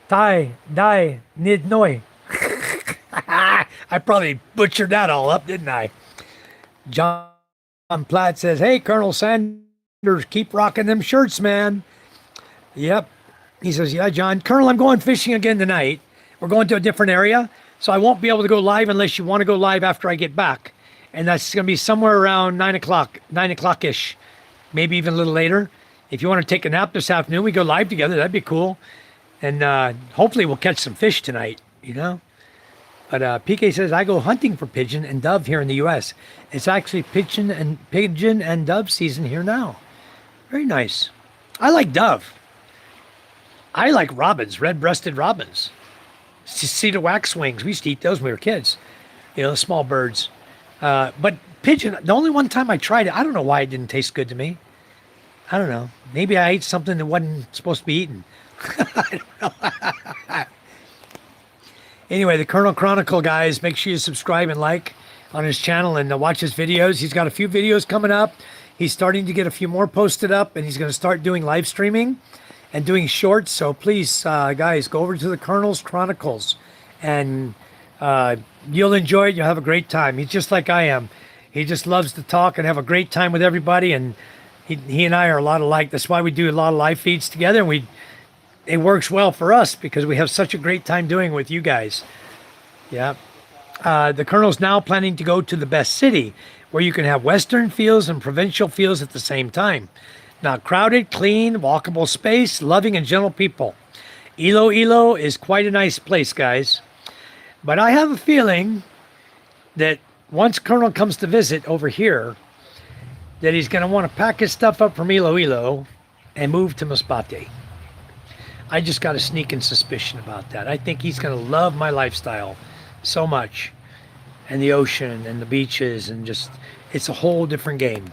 Thai Dai Nid Noi. I probably butchered that all up, didn't I? John Platt says, "Hey, Colonel Sanders, keep rocking them shirts, man." Yep. He says, "Yeah, John. Colonel, I'm going fishing again tonight. We're going to a different area, so I won't be able to go live unless you want to go live after I get back. And that's going to be somewhere around 9 o'clock-ish, maybe even a little later. If you want to take a nap this afternoon, we go live together. That'd be cool. And hopefully we'll catch some fish tonight, you know." But PK says, "I go hunting for pigeon and dove here in the U.S. It's actually pigeon and dove season here now." Very nice. I like dove. I like robins, red-breasted robins. Cedar waxwings. We used to eat those when we were kids. You know, the small birds. But pigeon, the only one time I tried it, I don't know why it didn't taste good to me. I don't know. Maybe I ate something that wasn't supposed to be eaten. I don't know. Anyway, the Colonel Chronicle, guys, make sure you subscribe and like on his channel and watch his videos. He's got a few videos coming up. He's starting to get a few more posted up, and he's going to start doing live streaming and doing shorts. So please, guys, go over to the Colonel's Chronicles, and you'll enjoy it. You'll have a great time. He's just like I am. He just loves to talk and have a great time with everybody, and he and I are a lot alike. That's why we do a lot of live feeds together, and it works well for us because we have such a great time doing it with you guys. Yeah. The Colonel's now planning to go to the best city where you can have Western feels and provincial feels at the same time. Not crowded, clean, walkable space, loving and gentle people. Iloilo is quite a nice place, guys. But I have a feeling that once Colonel comes to visit over here, that he's going to want to pack his stuff up from Iloilo and move to Masbate. I just got a sneaking suspicion about that. I think he's going to love my lifestyle so much, and the ocean and the beaches, and just, it's a whole different game.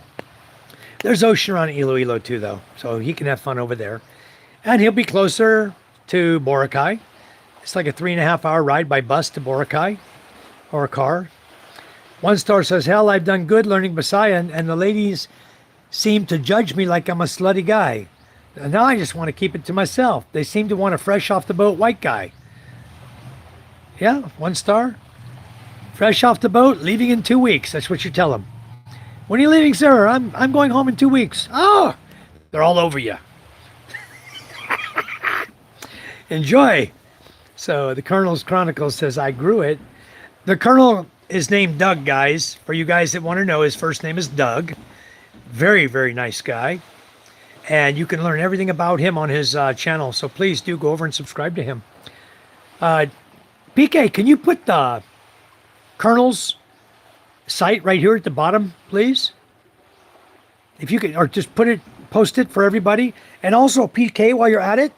There's ocean around Iloilo too, though, so he can have fun over there. And he'll be closer to Boracay. It's like a 3.5-hour ride by bus to Boracay, or a car. One star says, "Hell, I've done good learning Visayan, and the ladies seem to judge me like I'm a slutty guy. And now I just want to keep it to myself. They seem to want a fresh off the boat white guy." Yeah, 1 star. Fresh off the boat, leaving in 2 weeks. That's what you tell them. "When are you leaving, sir?" I'm going home in 2 weeks." Oh, they're all over you. Enjoy. So the Colonel's Chronicle says, "I grew it." The Colonel is named Doug, guys. For you guys that want to know, his first name is Doug. Very, very nice guy. And you can learn everything about him on his channel. So please do go over and subscribe to him. PK, can you put the Colonel's site right here at the bottom, please? If you could, or just post it for everybody. And also, PK, while you're at it,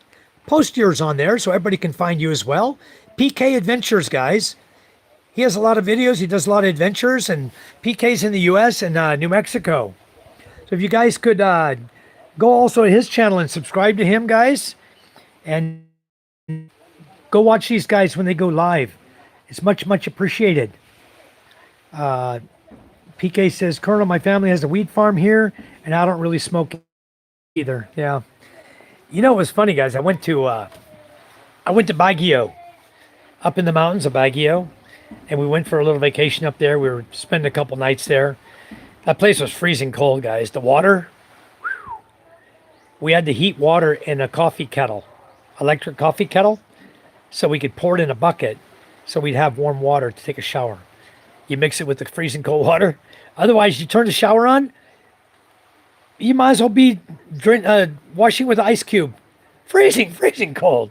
post yours on there so everybody can find you as well. PK Adventures, guys. He has a lot of videos. He does a lot of adventures, and PK's in the U.S. and New Mexico. So if you guys could go also to his channel and subscribe to him, guys, and go watch these guys when they go live. It's much, much appreciated. PK says, "Colonel, my family has a wheat farm here, and I don't really smoke either." Yeah. You know, it was funny, guys. I went to Baguio, up in the mountains of Baguio, and we went for a little vacation up there. We were spending a couple nights there. That place was freezing cold, guys. The water, whew, we had to heat water in a coffee kettle, electric coffee kettle, so we could pour it in a bucket so we'd have warm water to take a shower. You mix it with the freezing cold water. Otherwise, you turn the shower on, you might as well be washing with an ice cube. Freezing cold.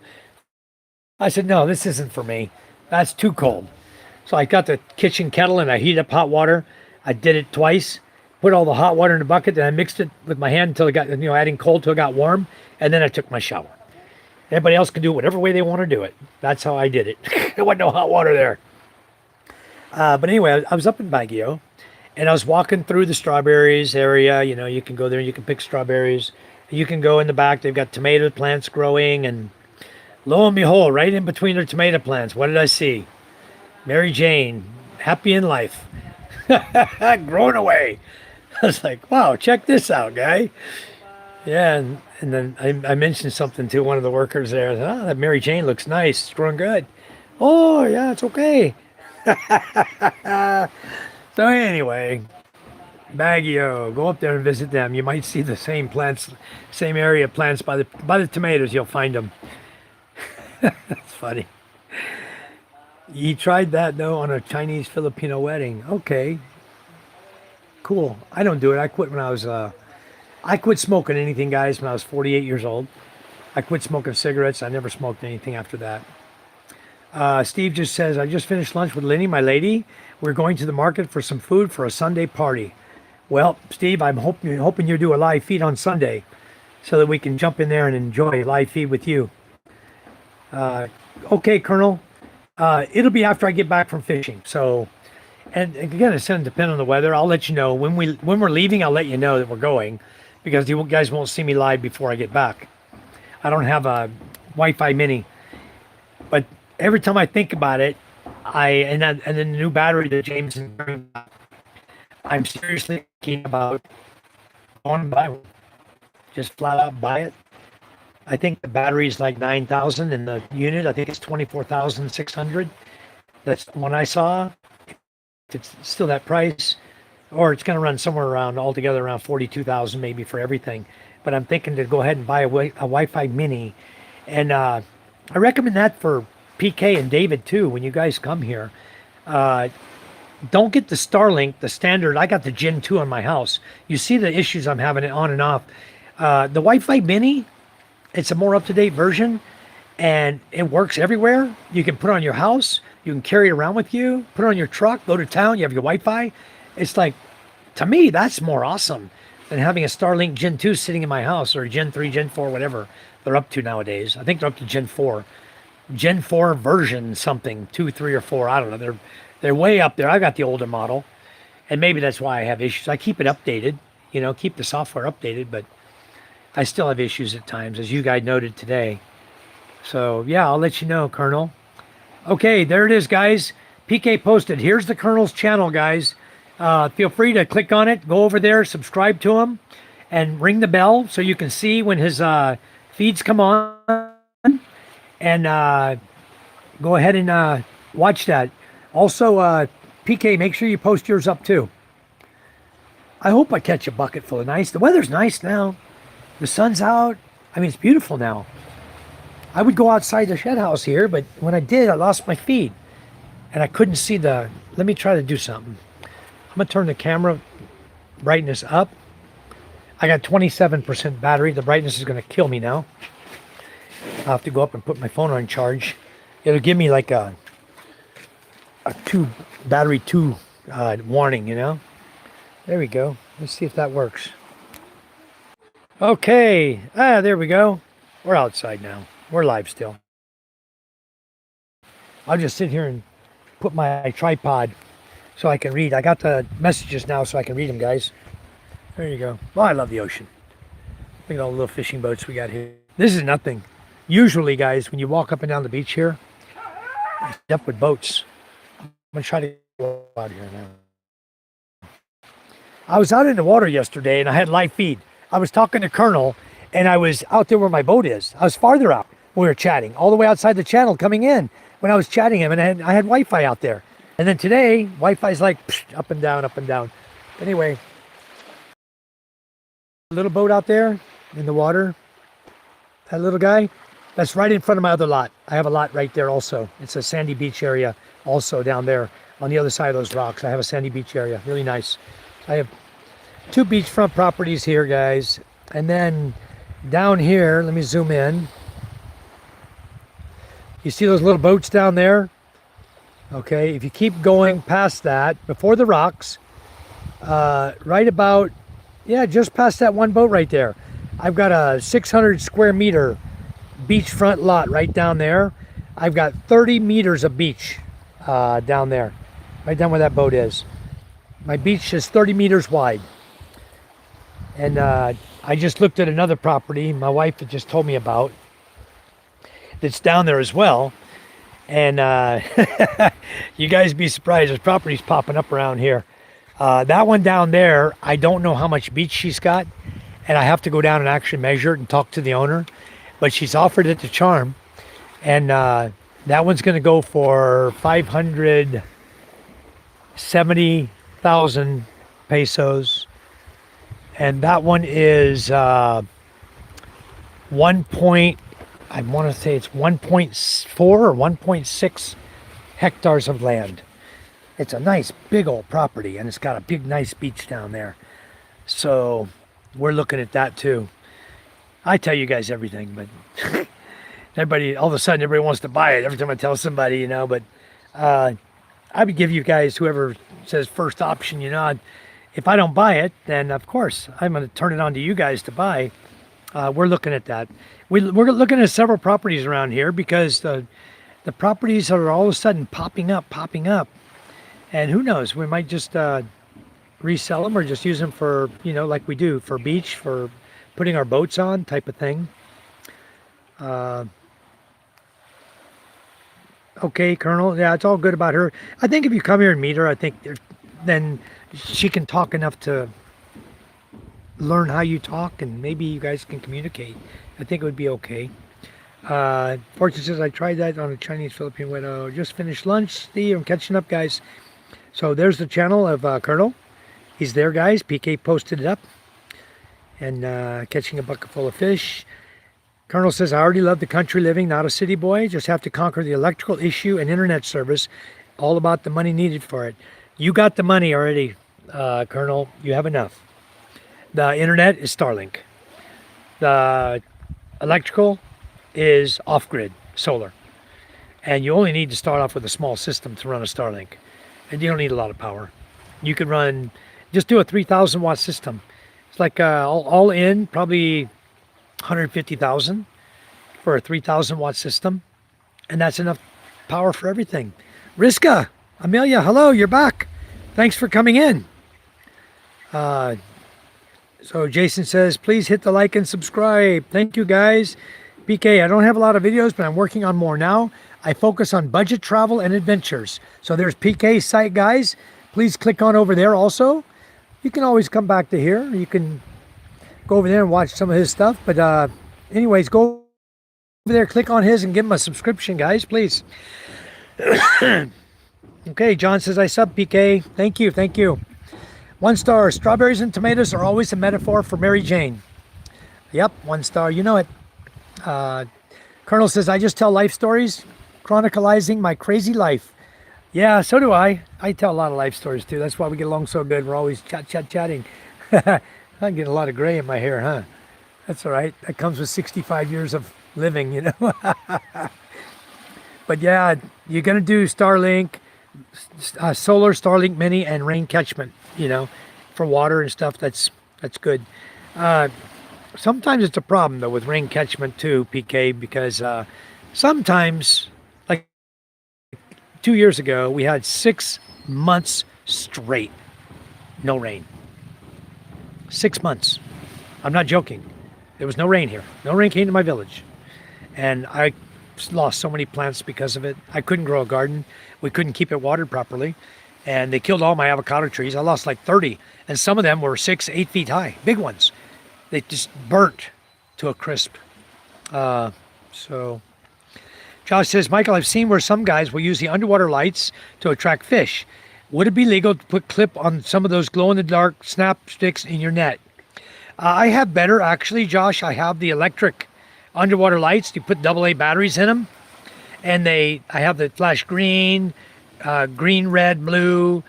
I said, "No, this isn't for me. That's too cold." So I got the kitchen kettle and I heated up hot water. I did it twice. Put all the hot water in the bucket, then I mixed it with my hand until it got, adding cold till it got warm, and then I took my shower. Everybody else can do it whatever way they want to do it. That's how I did it. There wasn't no hot water there. But anyway, I was up in Baguio, and I was walking through the strawberries area. You can go there and you can pick strawberries. You can go in the back. They've got tomato plants growing, and lo and behold, right in between their tomato plants, what did I see? Mary Jane, happy in life, growing away. was like, wow, check this out, guy. Yeah, and then I mentioned something to one of the workers there. I said, oh, that Mary Jane looks nice. It's growing good. Oh, yeah, it's okay. So anyway, Baguio, go up there and visit them. You might see the same plants, same area of plants by the tomatoes. You'll find them. That's funny. You tried that though on a Chinese Filipino wedding. Okay, cool. I don't do it. I quit when I quit smoking anything, guys, when I was 48 years old. I quit smoking cigarettes. I never smoked anything after that. Steve just says, I just finished lunch with Lenny, my lady. We're going to the market for some food for a Sunday party. Well, Steve, I'm hoping you do a live feed on Sunday so that we can jump in there and enjoy a live feed with you. Okay, Colonel. It'll be after I get back from fishing. So, and again, it's going to depend on the weather. I'll let you know when we're leaving. I'll let you know that we're going because you guys won't see me live before I get back. I don't have a Wi-Fi mini, but every time I think about it, and then the new battery that James is bringing back, I'm seriously thinking about going to buy one. Just flat out buy it. I think the battery is like 9,000 in the unit. I think it's 24,600. That's one I saw. It's still that price, or it's going to run somewhere around altogether around 42,000 maybe for everything. But I'm thinking to go ahead and buy a Wi-Fi mini, and I recommend that for PK and David too. When you guys come here, don't get the Starlink, the standard. I got the Gen 2 on my house. You see the issues I'm having it on and off. The Wi-Fi mini, it's a more up-to-date version, and it works everywhere. You can put it on your house. You can carry it around with you. Put it on your truck. Go to town. You have your Wi-Fi. It's like, to me, that's more awesome than having a Starlink Gen 2 sitting in my house, or Gen 3, Gen 4, whatever they're up to nowadays. I think they're up to Gen 4. Gen 4 version something, 2, 3, or 4. I don't know. They're way up there. I got the older model, and maybe that's why I have issues. I keep it updated, keep the software updated, but I still have issues at times, as you guys noted today. So, yeah, I'll let you know, Colonel. Okay, there it is, guys. PK posted. Here's the Colonel's channel, guys. Feel free to click on it. Go over there, subscribe to him, and ring the bell so you can see when his feeds come on. And go ahead and watch that. Also, PK, make sure you post yours up, too. I hope I catch a bucket full of nice. The weather's nice now. The sun's out. I mean, it's beautiful now. I would go outside the shed house here, but when I did, I lost my feed. And I couldn't see let me try to do something. I'm going to turn the camera brightness up. I got 27% battery. The brightness is going to kill me now. I'll have to go up and put my phone on charge. It'll give me like a battery 2 warning, There we go. Let's see if that works. Okay, there we go. We're outside now. We're live still. I'll just sit here and put my tripod so I can read. I got the messages now so I can read them, guys. There you go. Well, I love the ocean. Look at all the little fishing boats we got here. This is nothing. Usually, guys, when you walk up and down the beach here, it's up with boats. I'm going to try to go out here now. I was out in the water yesterday and I had live feed. I was talking to Colonel, and I was out there where my boat is. I was farther out when we were chatting, all the way outside the channel coming in when I was chatting him, and I had Wi-Fi out there. And then today, Wi-Fi's like up and down, up and down. Anyway, little boat out there in the water, that little guy, that's right in front of my other lot. I have a lot right there also. It's a sandy beach area also down there on the other side of those rocks. I have a sandy beach area, really nice. I have 2 beachfront properties here, guys. And then down here, let me zoom in. You see those little boats down there? Okay, if you keep going past that, before the rocks, right about, just past that one boat right there. I've got a 600 square meter beachfront lot right down there. I've got 30 meters of beach down there, right down where that boat is. My beach is 30 meters wide. And I just looked at another property my wife had just told me about that's down there as well. And you guys be surprised, there's properties popping up around here. That one down there, I don't know how much beach she's got, and I have to go down and actually measure it and talk to the owner. But she's offered it to Charm, and that one's going to go for 570,000 pesos, and that one is 1 point. I want to say it's 1.4 or 1.6 hectares of land. It's a nice big old property, and it's got a big nice beach down there. So we're looking at that too. I tell you guys everything, but everybody, all of a sudden, everybody wants to buy it every time I tell somebody, you know. But I would give you guys, whoever says first option, you know, if I don't buy it, then of course I'm going to turn it on to you guys to buy. We're looking at that. We're looking at several properties around here because the properties are all of a sudden popping up. And who knows, we might just resell them or just use them for, you know, like we do for beach, for putting our boats on type of thing. Okay, Colonel. Yeah, it's all good about her. I think if you come here and meet her, I think then she can talk enough to learn how you talk, and maybe you guys can communicate. I think it would be okay. Fortune says, I tried that on a Chinese Philippine widow. Just finished lunch. Steve, I'm catching up, guys. So there's the channel of Colonel. He's there, guys. PK posted it up. And catching a bucket full of fish. Colonel says, I already love the country living, not a city boy. Just have to conquer the electrical issue and internet service. All about the money needed for it. You got the money already, Colonel. You have enough. The internet is Starlink. The electrical is off-grid, solar. And you only need to start off with a small system to run a Starlink. And you don't need a lot of power. You could run, just do a 3,000 watt system. It's like all in, probably 150,000 for a 3,000 watt system. And that's enough power for everything. Riska, Amelia, hello, you're back. Thanks for coming in. So Jason says, please hit the like and subscribe. Thank you, guys. PK, I don't have a lot of videos, but I'm working on more now. I focus on budget travel and adventures. So there's PK's site, guys. Please click on over there also. You can always come back to here. You can go over there and watch some of his stuff. But anyways, go over there, click on his, and give him a subscription, guys, please. Okay, John says, I sub PK. Thank you, thank you. 1 star, strawberries and tomatoes are always a metaphor for Mary Jane. Yep, 1 star, you know it. Colonel says, I just tell life stories, chronicalizing my crazy life. Yeah, so do I. I tell a lot of life stories too. That's why we get along so good. We're always chatting. I'm getting a lot of gray in my hair, huh? That's all right. That comes with 65 years of living, you know. But yeah, you're going to do Starlink, solar Starlink mini, and rain catchment, you know, for water and stuff. That's good. Sometimes it's a problem though with rain catchment too, PK, because sometimes, like 2 years ago, we had 6 months straight, no rain. 6 months. I'm not joking. There was no rain here. No rain came to my village. And I lost so many plants because of it. I couldn't grow a garden. We couldn't keep it watered properly. And they killed all my avocado trees. I lost like 30. And some of them were 6, 8 feet high. Big ones. They just burnt to a crisp. So Josh says, Michael, I've seen where some guys will use the underwater lights to attract fish. Would it be legal to put clip on some of those glow-in-the-dark snap sticks in your net? I have better, actually, Josh. I have the electric underwater lights. You put AA batteries in them. And I have the flash green, green, red, blue,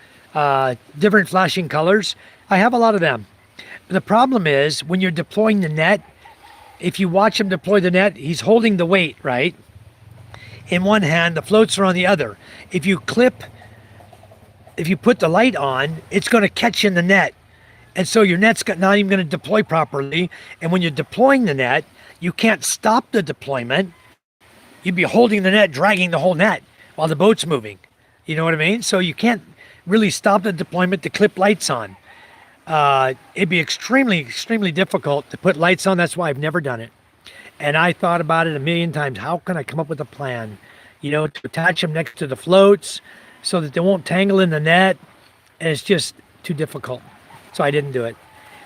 different flashing colors. I have a lot of them. The problem is when you're deploying the net, if you watch him deploy the net, he's holding the weight, right? In one hand, the floats are on the other. If you put the light on, it's going to catch in the net. And so your net's not even going to deploy properly. And when you're deploying the net, you can't stop the deployment. You'd be holding the net, dragging the whole net while the boat's moving. You know what I mean? So you can't really stop the deployment to clip lights on. It'd be extremely, extremely difficult to put lights on. That's why I've never done it. And I thought about it a million times. How can I come up with a plan, you know, to attach them next to the floats so that they won't tangle in the net? And it's just, too difficult. So I didn't do it.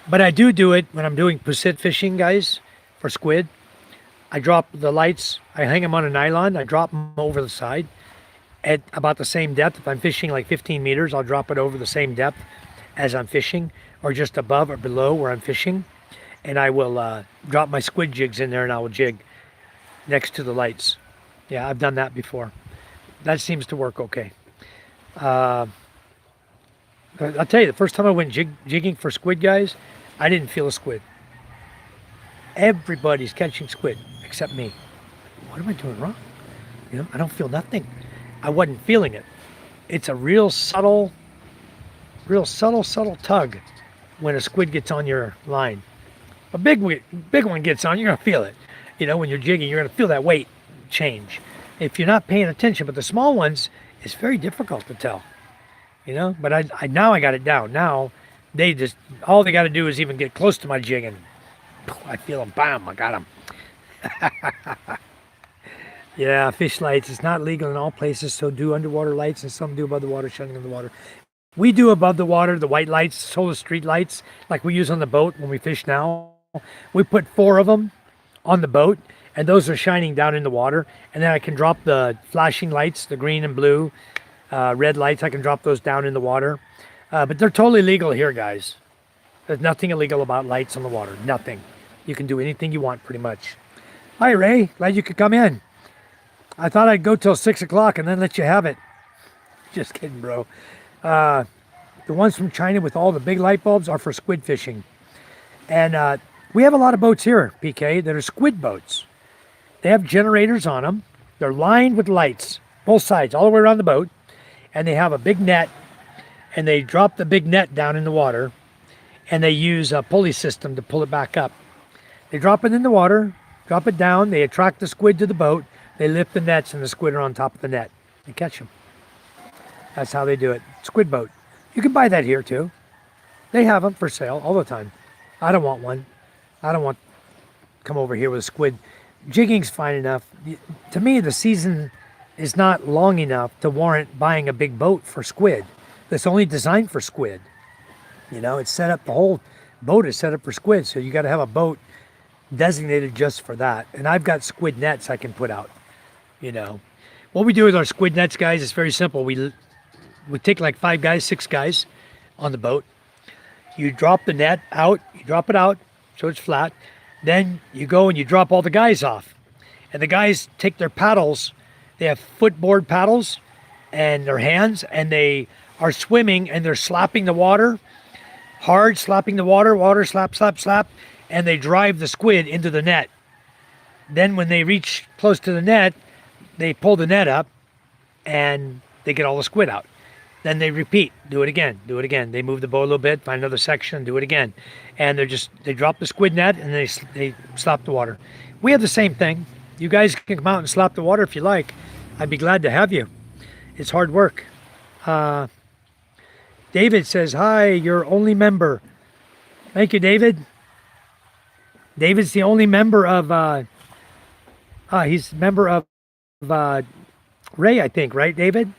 But I do it when I'm doing pusit fishing, guys, for squid. I drop the lights, I hang them on a nylon, I drop them over the side at about the same depth. If I'm fishing like 15 meters, I'll drop it over the same depth as I'm fishing, or just above or below where I'm fishing. And I will drop my squid jigs in there and I will jig next to the lights. Yeah, I've done that before. That seems to work okay. I'll tell you, the first time I went jigging for squid, guys, I didn't feel a squid. Everybody's catching squid except me. What am I doing wrong? You know, I don't feel nothing. I wasn't feeling it. It's a real subtle tug when a squid gets on your line. A big one gets on, you're gonna feel it. You know, when you're jigging, you're gonna feel that weight change if you're not paying attention. But the small ones, it's very difficult to tell. You know, but I now I got it down. Now they just, all they got to do is even get close to my jig and I feel them. Bam! I got them. Yeah, fish lights. It's not legal in all places, so do underwater lights, and some do above the water, shining in the water. We do above the water, the white lights, solar street lights, like we use on the boat when we fish now. We put 4 of them on the boat, and those are shining down in the water. And then I can drop the flashing lights, the green and blue, red lights. I can drop those down in the water. But they're totally legal here, guys. There's nothing illegal about lights on the water. Nothing. You can do anything you want, pretty much. Hi, Ray. Glad you could come in. I thought I'd go till 6 o'clock and then let you have it. Just kidding, bro. The ones from China with all the big light bulbs are for squid fishing. And we have a lot of boats here, PK, that are squid boats. They have generators on them. They're lined with lights, both sides, all the way around the boat. And they have a big net, and they drop the big net down in the water, and they use a pulley system to pull it back up. They drop it in the water, drop it down, they attract the squid to the boat, they lift the nets, and the squid are on top of the net. They catch them. That's how they do it. Squid boat. You can buy that here too. They have them for sale all the time. I don't want one. I don't want to come over here with a squid. Jigging's fine enough. To me, the season is not long enough to warrant buying a big boat for squid. It's only designed for squid. You know, it's set up, the whole boat is set up for squid, so you got to have a boat designated just for that. And I've got squid nets I can put out, you know. What we do with our squid nets, guys, is very simple. We take like 5 guys, 6 guys on the boat. You drop the net out, you drop it out so it's flat. Then you go and you drop all the guys off. And the guys take their paddles. They have footboard paddles and their hands, and they are swimming and they're slapping the water, hard slapping the water, slap, slap, slap, and they drive the squid into the net. Then when they reach close to the net, they pull the net up and they get all the squid out. Then they repeat, do it again. They move the boat a little bit, find another section, do it again. And they drop the squid net and they slap the water. We have the same thing. You guys can come out and slap the water if you like. I'd be glad to have you. It's hard work. David says, hi, you're only member. Thank you, David. David's the only member of, he's a member of Ray, I think, right, David?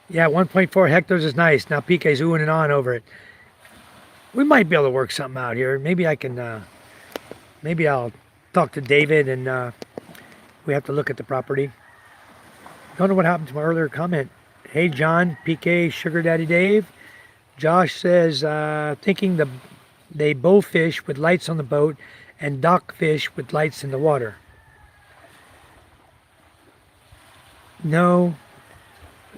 Yeah, 1.4 hectares is nice. Now PK's oohing and on over it. We might be able to work something out here. Maybe I can, maybe I'll talk to David and we have to look at the property. Don't know what happened to my earlier comment. Hey, John, PK, Sugar Daddy Dave. Josh says, thinking they bow fish with lights on the boat and dock fish with lights in the water. No,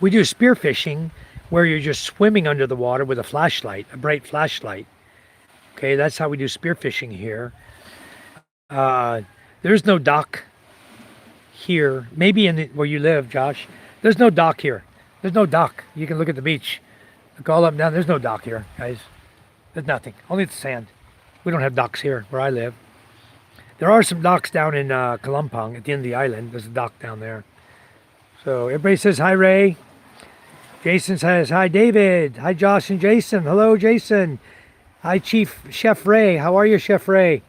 we do spear fishing where you're just swimming under the water with a flashlight, a bright flashlight. Okay, that's how we do spear fishing here. There's no dock here. Maybe where you live, Josh. There's no dock here. There's no dock. You can look at the beach. Look all up and down. There's no dock here, guys. There's nothing. Only the sand. We don't have docks here where I live. There are some docks down in Kalampang at the end of the island. There's a dock down there. So everybody says hi, Ray. Jason says hi, David. Hi, Josh and Jason. Hello, Jason. Hi, Chef Ray. How are you, Chef Ray?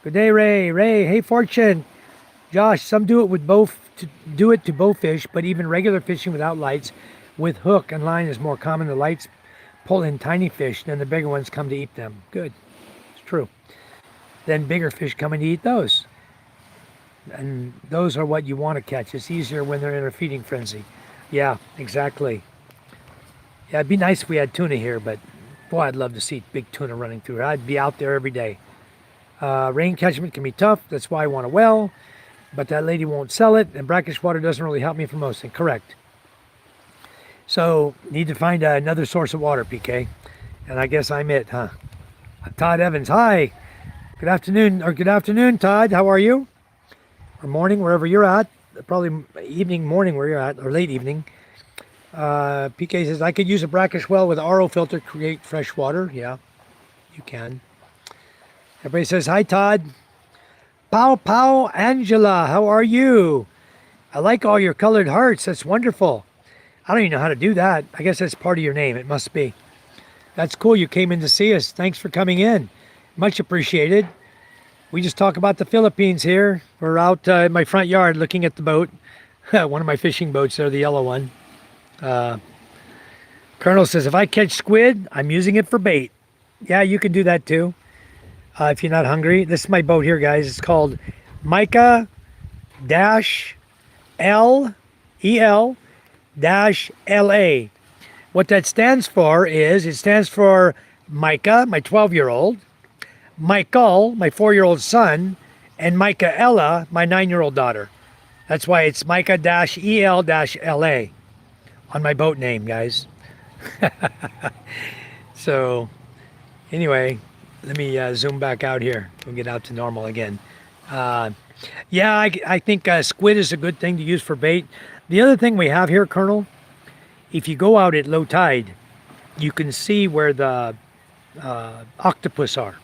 Good day, Ray. Ray, hey, Fortune. Josh, some do it to bow fish, but even regular fishing without lights with hook and line is more common. The lights pull in tiny fish, then the bigger ones come to eat them. Good. It's true. Then bigger fish come in to eat those. And those are what you want to catch. It's easier when they're in a feeding frenzy. Yeah, exactly. Yeah, it'd be nice if we had tuna here, but boy, I'd love to see big tuna running through it. I'd be out there every day. Rain catchment can be tough. That's why I want a well, but that lady won't sell it, and brackish water doesn't really help me for mosting. Correct. So, need to find another source of water, PK. And I guess I'm it, huh? Todd Evans, hi. Good afternoon, Todd. How are you? Or morning, wherever you're at. Probably evening, morning, where you're at, or late evening. PK says, I could use a brackish well with RO filter to create fresh water. Yeah, you can. Everybody says, hi, Todd. Pow, pow, Angela, how are you? I like all your colored hearts. That's wonderful. I don't even know how to do that. I guess that's part of your name. It must be. That's cool. You came in to see us. Thanks for coming in. Much appreciated. We just talk about the Philippines here. We're out in my front yard looking at the boat. One of my fishing boats there, the yellow one. Colonel says, if I catch squid, I'm using it for bait. Yeah, you can do that too. If you're not hungry. This is my boat here, guys. It's called Micah-L-E-L-. -LA. What that stands for is, it stands for Micah, my 12-year-old, Michael, my 4-year-old son, and Micah-Ella, my 9-year-old daughter. That's why it's Micah-EL-LA on my boat name, guys. So, anyway, let me zoom back out here. We'll get out to normal again. Yeah, I think squid is a good thing to use for bait. The other thing we have here, Colonel, if you go out at low tide, you can see where the octopus are.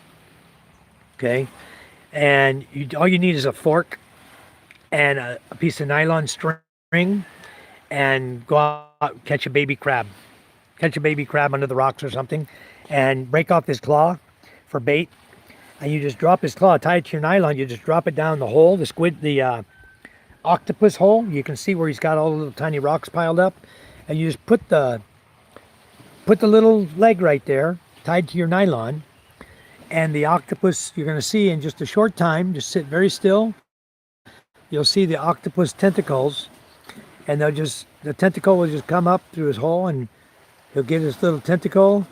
Okay? And all you need is a fork and a piece of nylon string and go out, catch a baby crab. Catch a baby crab under the rocks or something and break off his claw for bait. And you just drop his claw, tie it to your nylon, you just drop it down the hole, the octopus hole. You can see where he's got all the little tiny rocks piled up. And you just put the little leg right there, tied to your nylon. And the octopus, you're going to see in just a short time, just sit very still. You'll see the octopus tentacles. And the tentacle will just come up through his hole and he'll get his little tentacle.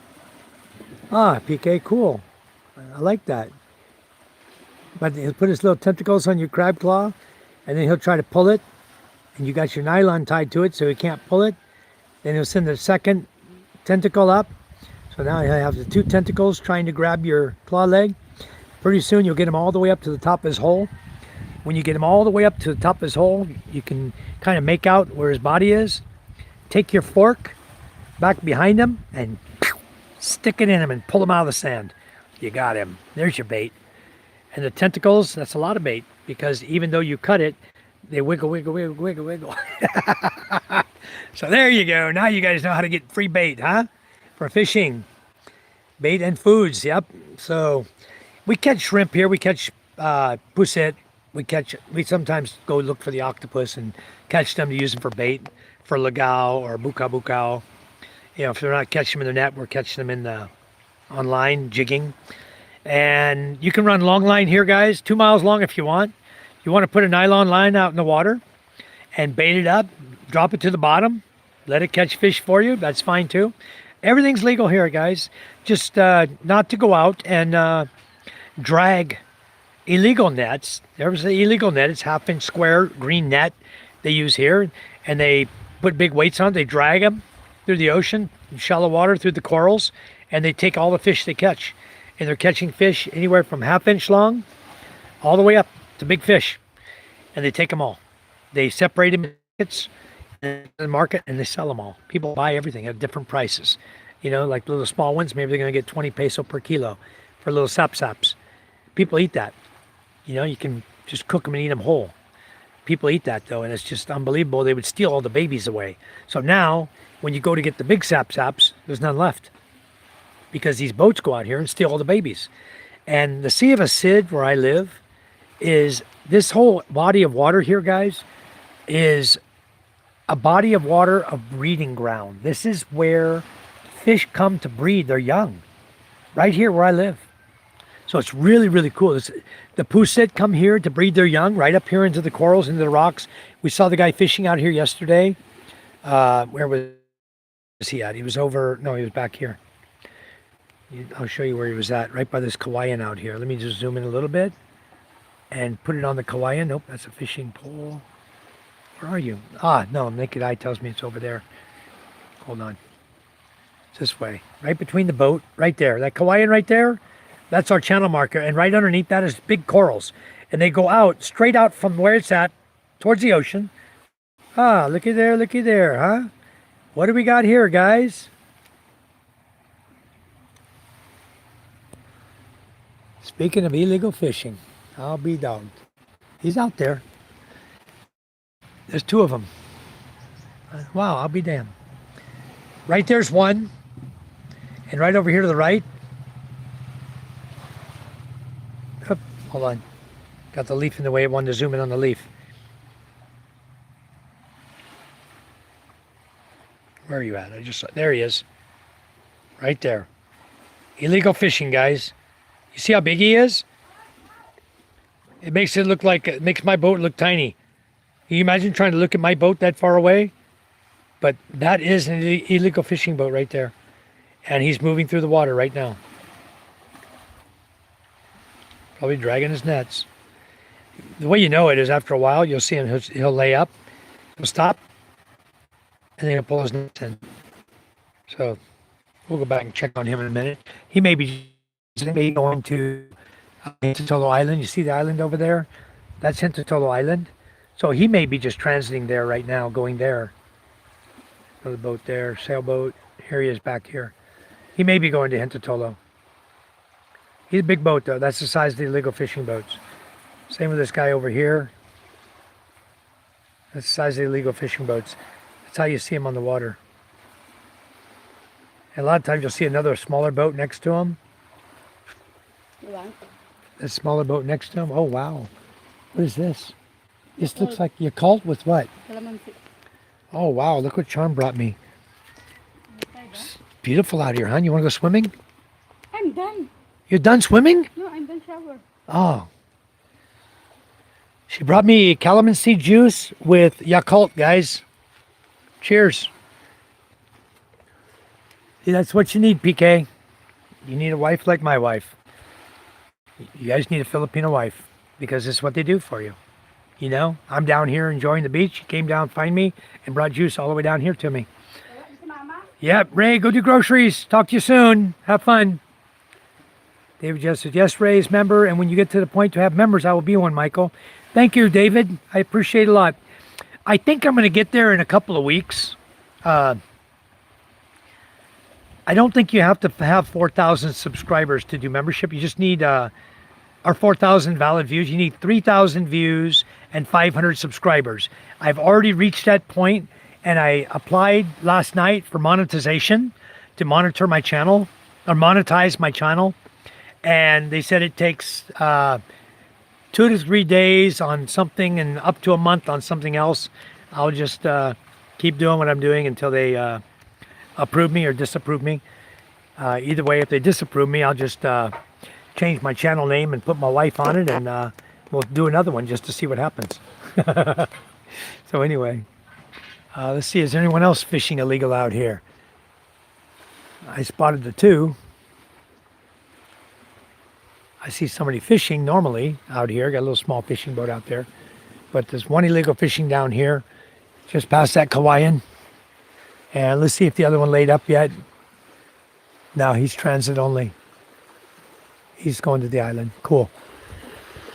Ah, PK, cool. I like that. But he'll put his little tentacles on your crab claw, and then he'll try to pull it, and you got your nylon tied to it so he can't pull it. Then he'll send the second tentacle up. So now he'll have the two tentacles trying to grab your claw leg. Pretty soon you'll get him all the way up to the top of his hole. When you get him all the way up to the top of his hole, you can kind of make out where his body is. Take your fork back behind him and stick it in him and pull him out of the sand. You got him. There's your bait. And the tentacles, that's a lot of bait, because even though you cut it, they wiggle, wiggle, wiggle, wiggle, wiggle. So there you go. Now you guys know how to get free bait, huh? For fishing. Bait and foods, yep. So we catch shrimp here. We catch pusset. We sometimes go look for the octopus and catch them to use them for bait, for lagao or bukao. You know, if they're not catching them in the net, we're catching them in the online jigging. And you can run long line here, guys, 2 miles long if you want. You want to put a nylon line out in the water and bait it up, drop it to the bottom, let it catch fish for you. That's fine too. Everything's legal here, guys. Just not to go out and drag illegal nets. There's an illegal net. It's half-inch square green net they use here, and they put big weights on it. They drag them through the ocean, shallow water, through the corals, and they take all the fish they catch. And they're catching fish anywhere from half-inch long all the way up to big fish. And they take them all. They separate them in buckets in the market, and they sell them all. People buy everything at different prices. You know, like little small ones, maybe they're going to get 20 peso per kilo for little sap-saps. People eat that. You know, you can just cook them and eat them whole. People eat that, though, and it's just unbelievable. They would steal all the babies away. So now, when you go to get the big sap-saps, there's none left, because these boats go out here and steal all the babies. And the Sea of Asid, where I live, is this whole body of water here, guys, is a body of water of breeding ground. This is where fish come to breed their young right here where I live. So it's really, really cool. The Pusit come here to breed their young right up here into the corals, into the rocks. We saw the guy fishing out here yesterday. Where was he at? He was over, no, he was back here. I'll show you where he was at, right by this Kauaian out here. Let me just zoom in a little bit and put it on the Kauaian. Nope, that's a fishing pole. Where are you? Ah, no, naked eye tells me it's over there. Hold on. It's this way, right between the boat, right there. That Kauaian right there, that's our channel marker. And right underneath that is big corals. And they go out, straight out from where it's at, towards the ocean. Ah, looky there, huh? What do we got here, guys? Speaking of illegal fishing, I'll be dogged. He's out there. There's two of them. Wow, I'll be damned. Right there's one. And right over here to the right. Oop, hold on. Got the leaf in the way. I wanted to zoom in on the leaf. Where are you at? There he is. Right there. Illegal fishing, guys. You see how big he is? It makes my boat look tiny. Can you imagine trying to look at my boat that far away? But that is an illegal fishing boat right there. And he's moving through the water right now. Probably dragging his nets. The way you know it is after a while, you'll see him, he'll lay up, he'll stop, and then he'll pull his nets in. So we'll go back and check on him in a minute. He may be going to Hintotolo Island. You see the island over there? That's Hintotolo Island. So he may be just transiting there right now, going there. Another boat there, sailboat. Here he is back here. He may be going to Hintotolo. He's a big boat though. That's the size of the illegal fishing boats. Same with this guy over here. That's the size of the illegal fishing boats. That's how you see him on the water. And a lot of times you'll see another smaller boat next to him. A smaller boat next to him. Oh wow. What is this? This looks like your cult with what? Oh wow, look what Charm brought me. It's beautiful out here, huh? You want to go swimming? I'm done. You're done swimming? No, I'm done shower. Oh. She brought me calamansi juice with Yakult, guys. Cheers. See, that's what you need, PK. You need a wife like my wife. You guys need a Filipino wife because it's what they do for you. You know, I'm down here enjoying the beach. You came down, find me, and brought juice all the way down here to me. Yep, Ray, go do groceries. Talk to you soon. Have fun. David just said, yes, Ray is member, and when you get to the point to have members, I will be one, Michael. Thank you, David. I appreciate it a lot. I think I'm going to get there in a couple of weeks. I don't think you have to have 4,000 subscribers to do membership. You just need or 4,000 valid views. You need 3,000 views and 500 subscribers. I've already reached that point, and I applied last night for monetization to monitor my channel or monetize my channel. And they said it takes 2 to 3 days on something and up to a month on something else. I'll just keep doing what I'm doing until they approve me or disapprove me. Either way, if they disapprove me, I'll just change my channel name and put my wife on it, and we'll do another one just to see what happens. So anyway, let's see, is there anyone else fishing illegal out here? I spotted the two. I see somebody fishing normally out here. Got a little small fishing boat out there. But there's one illegal fishing down here, just past that Kauaian. And let's see if the other one laid up yet. No, he's transit only. He's going to the island. Cool.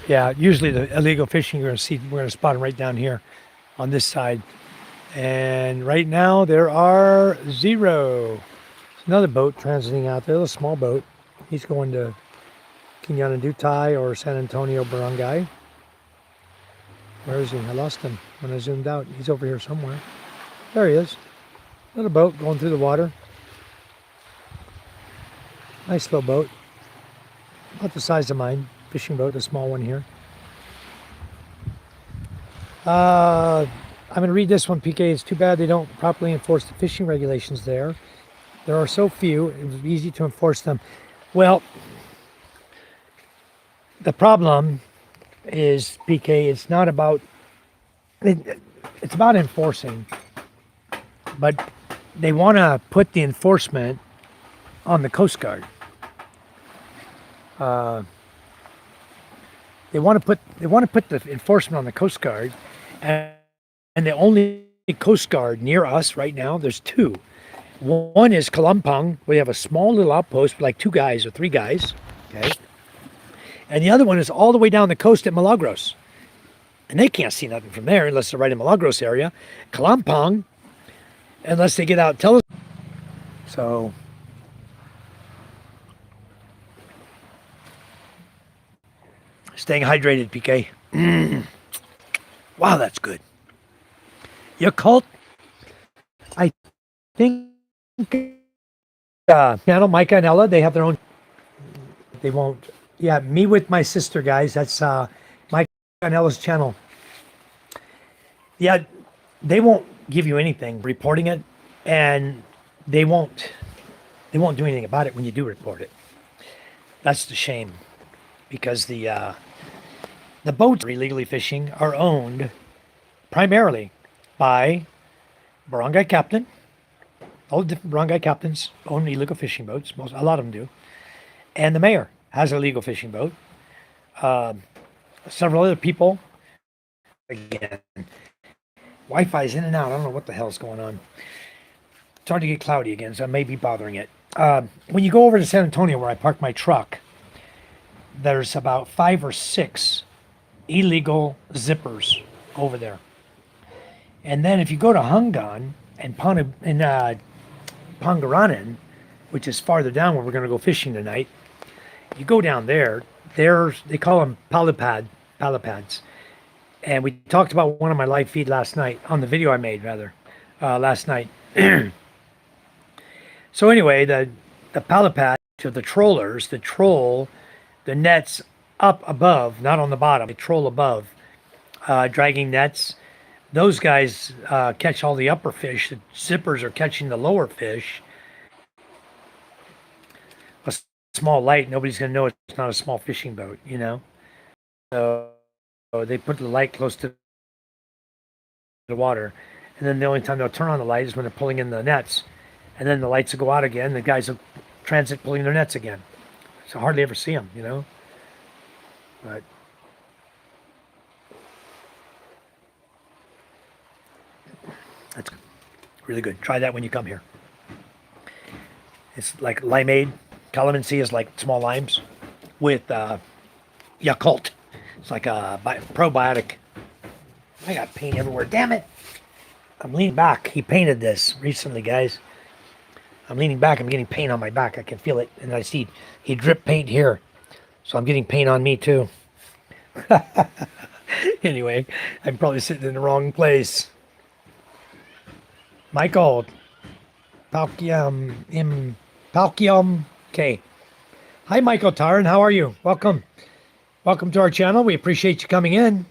Yeah, usually the illegal fishing we're going to spot him right down here on this side. And right now there are 0. There's another boat transiting out there, a little small boat. He's going to Quinana-Dutai or San Antonio Barangay. Where is he? I lost him when I zoomed out. He's over here somewhere. There he is. Little boat going through the water. Nice little boat. About the size of mine. Fishing boat, a small one here. I'm going to read this one, PK. It's too bad they don't properly enforce the fishing regulations there. There are so few, it was easy to enforce them. Well, the problem is, PK, it's not about, it's about enforcing, but they want to put the enforcement on the Coast Guard. They want to put the enforcement on the Coast Guard, and the only Coast Guard near us right now, there's two. One is Kalampang. We have a small little outpost, like 2 guys or 3 guys. Okay. And the other one is all the way down the coast at Milagros. And they can't see nothing from there unless they're right in Milagros area. Kalampang, unless they get out and tell us. So, staying hydrated, PK. Wow, that's good. Yakult, I think, channel, Micah and Ella, they have their own. They won't. Yeah, me with my sister, guys. That's Micah and Ella's channel. Yeah, they won't give you anything reporting it, and they won't do anything about it when you do report it. That's the shame, because the boats illegally fishing are owned primarily by barangay captain. All the different barangay captains own illegal fishing boats. A lot of them do. And the mayor has a legal fishing boat. Several other people. Again, Wi-Fi is in and out. I don't know what the hell's going on. It's hard to get cloudy again, so I may be bothering it. When you go over to San Antonio, where I park my truck, there's about 5 or 6 illegal zippers over there. And then if you go to Hanggan and Pangaranan, which is farther down where we're going to go fishing tonight, you go down there, they call them palipads. And we talked about one on my live feed last night, on the video I made, rather, last night. So anyway, the palipad, to the trollers, the troll the nets up above, not on the bottom, they troll above, dragging nets. Those guys catch all the upper fish. The zippers are catching the lower fish. A small light, nobody's going to know it's not a small fishing boat, you know? So they put the light close to the water. And then the only time they'll turn on the light is when they're pulling in the nets. And then the lights will go out again. The guys will transit pulling their nets again. So hardly ever see them, you know? But that's really good. Try that when you come here. It's like limeade. Calamansi is like small limes with Yakult. It's like a probiotic. I got paint everywhere. Damn it. I'm leaning back. He painted this recently, guys. I'm leaning back. I'm getting paint on my back. I can feel it. And I see he dripped paint here. So I'm getting paint on me too. Anyway, I'm probably sitting in the wrong place. Michael, Palkium, okay. Hi, Michael Taran. How are you? Welcome. Welcome to our channel. We appreciate you coming in.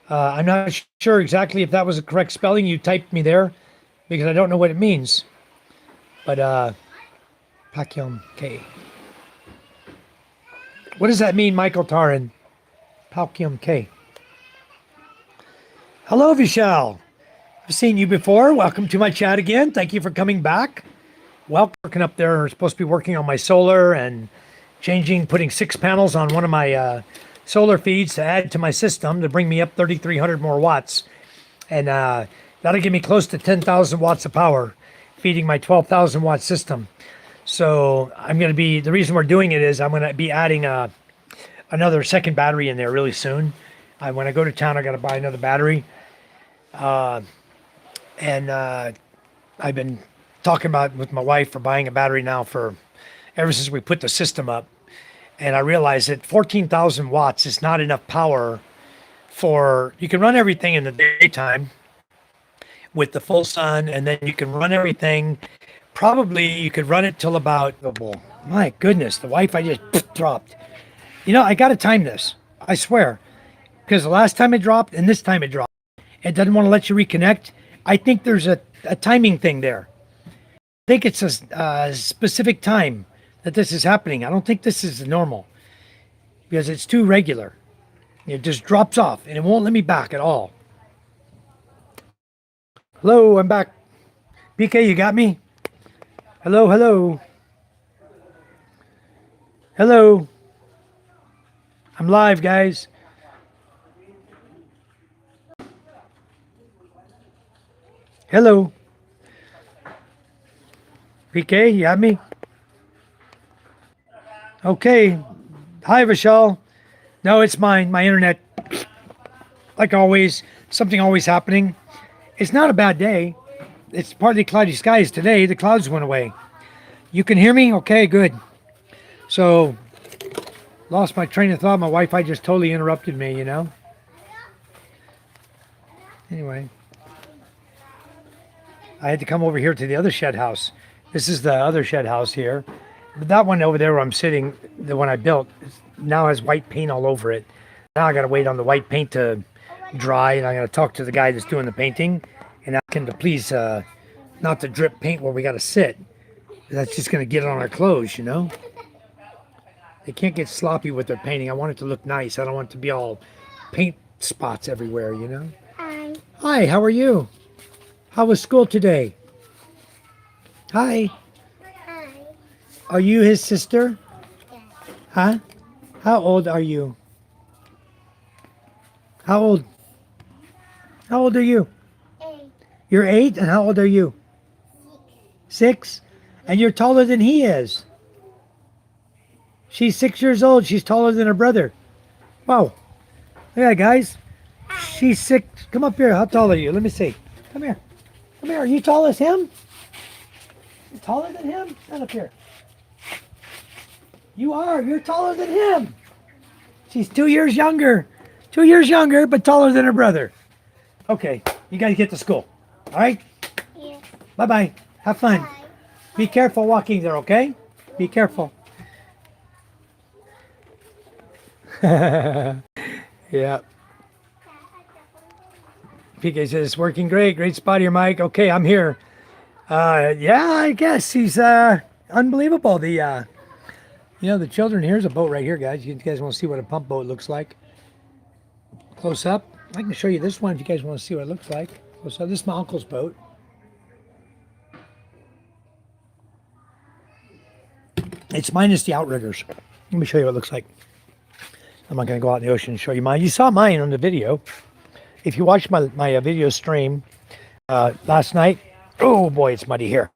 I'm not sure exactly if that was the correct spelling. You typed me there because I don't know what it means. But, Palkium, okay. What does that mean, Michael Taran? Palkium K. Hello, Vishal. I've seen you before. Welcome to my chat again. Thank you for coming back. Welcome. Working up there. We're supposed to be working on my solar and putting 6 panels on one of my solar feeds to add to my system to bring me up 3,300 more watts. And that'll give me close to 10,000 watts of power, feeding my 12,000 watt system. So I'm going to be, the reason we're doing it is I'm going to be adding another second battery in there really soon. When I go to town, I got to buy another battery. And I've been talking about with my wife for buying a battery now for ever since we put the system up. And I realized that 14,000 watts is not enough power for, you can run everything in the daytime with the full sun, and then you can run everything. Probably you could run it till about, oh, my goodness, the Wi-Fi just dropped. You know, I got to time this, I swear, because the last time it dropped and this time it dropped. It doesn't want to let you reconnect. I think there's a timing thing there. think it's a specific time that this is happening. I don't think this is normal because it's too regular. It just drops off and it won't let me back at all. Hello, I'm back. PK, you got me? Hello, hello. Hello. I'm live, guys. Hello. PK, you got me? Okay. Hi, Vishal. No, it's mine. My internet. Like always, something always happening. It's not a bad day. It's partly cloudy skies today. The clouds went away. You can hear me? Okay, good. So, lost my train of thought. My Wi-Fi just totally interrupted me, you know? Anyway. I had to come over here to the other shed house. This is the other shed house here. But that one over there where I'm sitting, the one I built, now has white paint all over it. Now I got to wait on the white paint to dry, and I got to talk to the guy that's doing the painting and ask him to please not to drip paint where we got to sit. That's just going to get on our clothes, you know? They can't get sloppy with their painting. I want it to look nice. I don't want it to be all paint spots everywhere, you know? Hi. Hi, how are you? How was school today? Hi. Hi. Are you his sister? Huh? How old are you? How old? How old are you? 8. You're 8, and how old are you? 6? And you're taller than he is. She's 6 years old. She's taller than her brother. Wow. Yeah, guys. She's 6. Come up here. How tall are you? Let me see. Come here. Come here. Are you tall as him? You taller than him? Stand up here. You are. You're taller than him. She's 2 years younger. 2 years younger, but taller than her brother. Okay. You got to get to school. All right? Yes. Bye-bye. Have fun. Bye. Be careful walking there, okay? Be careful. Yeah. PK says it's working great. Great spot here, Mike. Okay, I'm here. Yeah, I guess he's unbelievable. The the children. Here's a boat right here, guys. You guys want to see what a pump boat looks like? Close up. I can show you this one if you guys want to see what it looks like. Close up. This is my uncle's boat. It's minus the outriggers. Let me show you what it looks like. I'm not going to go out in the ocean and show you mine. You saw mine on the video. If you watched my video stream last night, oh boy, it's muddy here.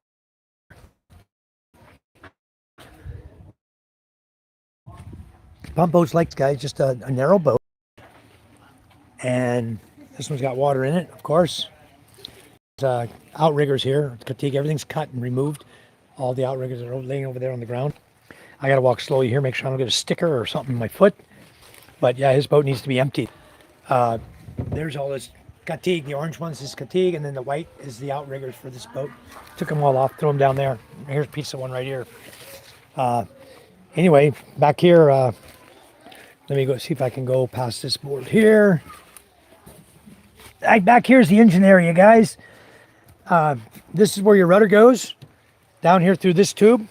Pump boats like, guys, just a narrow boat. And this one's got water in it, of course. There's outriggers here, fatigue, everything's cut and removed. All the outriggers are laying over there on the ground. I got to walk slowly here, make sure I don't get a sticker or something in my foot. But yeah, his boat needs to be emptied. There's all this fatigue. The orange one's is fatigue, and then the white is the outriggers for this boat. Took them all off, throw them down there. Here's a piece of one right here. Anyway, back here, let me go see if I can go past this board here. Back here's the engine area, guys. This is where your rudder goes. Down here through this tube.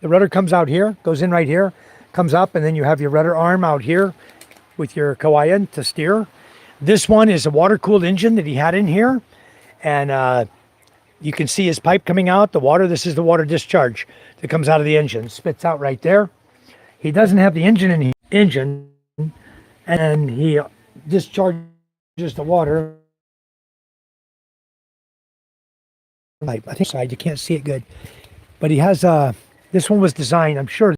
The rudder comes out here, goes in right here, comes up, and then you have your rudder arm out here with your kawayan to steer. This one is a water-cooled engine that he had in here, and you can see his pipe coming out, the water. This is the water discharge that comes out of the engine, spits out right there. He doesn't have the engine in the engine, and he discharges the water. I think side, you can't see it good, but he has this one was designed, I'm sure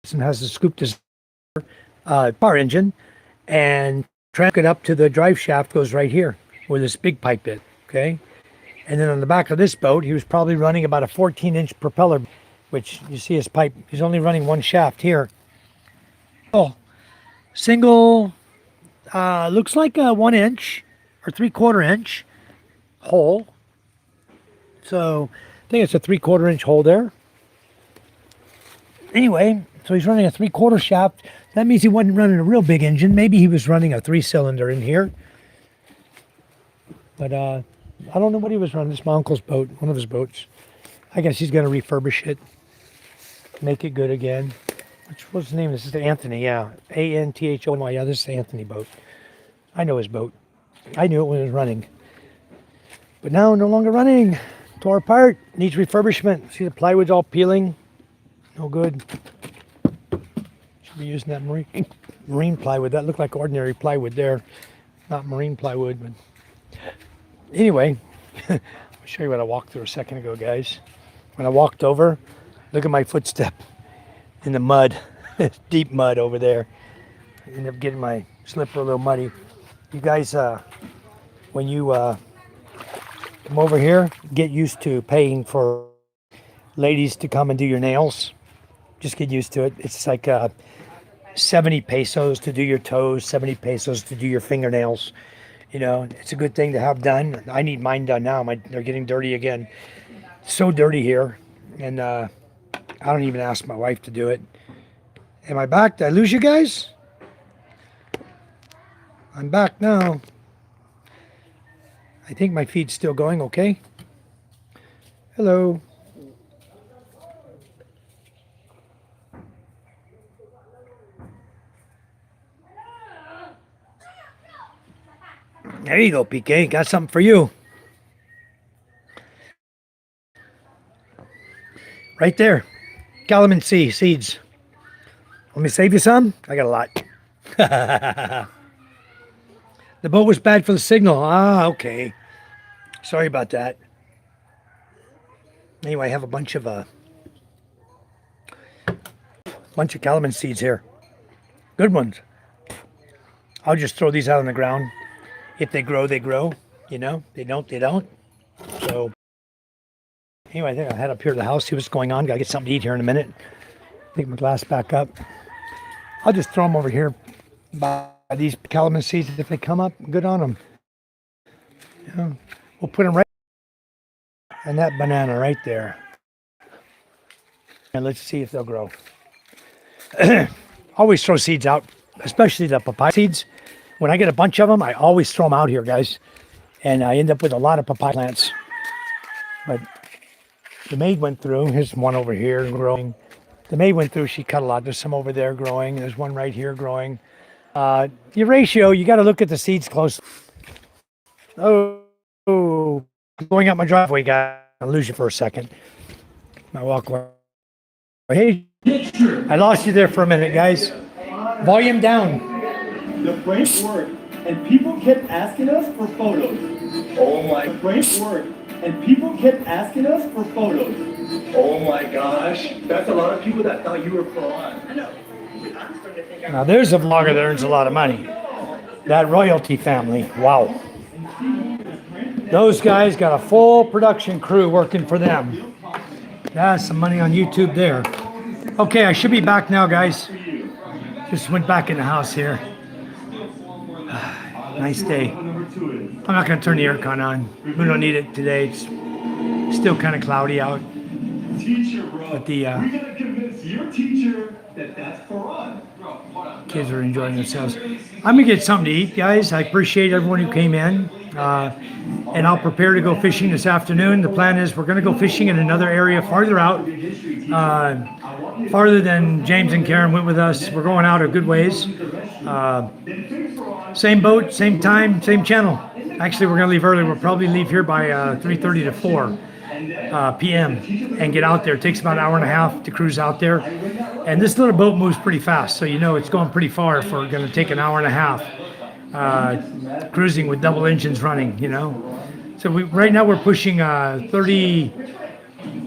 this one has a scoop power engine, and track it up to the drive shaft goes right here where this big pipe is, okay? And then on the back of this boat, he was probably running about a 14-inch propeller, which you see his pipe, he's only running one shaft here. Oh, single, looks like a 1 inch or 3/4 inch hole. So I think it's a 3/4 inch hole there. Anyway, so he's running a 3/4 shaft. That means he wasn't running a real big engine. Maybe he was running a 3-cylinder in here. But I don't know what he was running. This is my uncle's boat, one of his boats. I guess he's going to refurbish it, make it good again. What's the name? This is the Anthony, yeah. Anthony. Yeah, this is the Anthony boat. I know his boat. I knew it when it was running. But now, no longer running. Tore apart. Needs refurbishment. See the plywood's all peeling. No good. Should be using that marine plywood. That looked like ordinary plywood there. Not marine plywood. But anyway, I'll show you what I walked through a second ago, guys. When I walked over, look at my footstep in the mud. Deep mud over there. I ended up getting my slipper a little muddy. You guys, when you come over here, get used to paying for ladies to come and do your nails. Just get used to it. It's like 70 pesos to do your toes, 70 pesos to do your fingernails. You know, it's a good thing to have done. I need mine done now. They're getting dirty again. So dirty here. And I don't even ask my wife to do it. Am I back? Did I lose you guys? I'm back now. I think my feed's still going okay. Hello. There you go, PK. Got something for you. Right there. Calamansi seeds. Let me save you some. I got a lot. The boat was bad for the signal. Ah, okay. Sorry about that. Anyway, I have a bunch of calaman seeds here. Good ones. I'll just throw these out on the ground. If they grow, they grow. You know, they don't, they don't. So anyway, I think I'll head up here to the house, see what's going on. Gotta get something to eat here in a minute. Pick my glass back up. I'll just throw them over here by these calaman seeds. If they come up, good on them. You know, we'll put them right, and that banana right there. And let's see if they'll grow. Always throw seeds out, especially the papaya seeds. When I get a bunch of them, I always throw them out here, guys. And I end up with a lot of papaya plants. But the maid went through. Here's one over here growing. The maid went through. She cut a lot. There's some over there growing. There's one right here growing. Your ratio, you got to look at the seeds close. Oh, going up my driveway, guys. I'll lose you for a second. My walkway. Hey, I lost you there for a minute, guys. Volume down. The prank worked, and people kept asking us for photos. Oh my. The prank worked, and people kept asking us for photos. Oh my gosh. That's a lot of people that thought you were pro on. I know. Now there's a vlogger that earns a lot of money. That royalty family. Wow. Those guys got a full production crew working for them. That's some money on YouTube there. Okay, I should be back now, guys. Just went back in the house here. Nice day. I'm not going to turn the aircon on. We don't need it today. It's still kind of cloudy out. But the We gotta convince your teacher that that's Quran. kids are enjoying themselves. I'm going to get something to eat, guys. I appreciate everyone who came in. And I'll prepare to go fishing this afternoon. The plan is we're going to go fishing in another area farther out. Farther than James and Karen went with us. We're going out a good ways. Same boat, same time, same channel. Actually, we're going to leave early. We'll probably leave here by 3:30 to 4 p.m. and get out there. It takes about an hour and a half to cruise out there. And this little boat moves pretty fast, so you know it's going pretty far if we're going to take an hour and a half cruising with double engines running, you know. So right now we're pushing 30,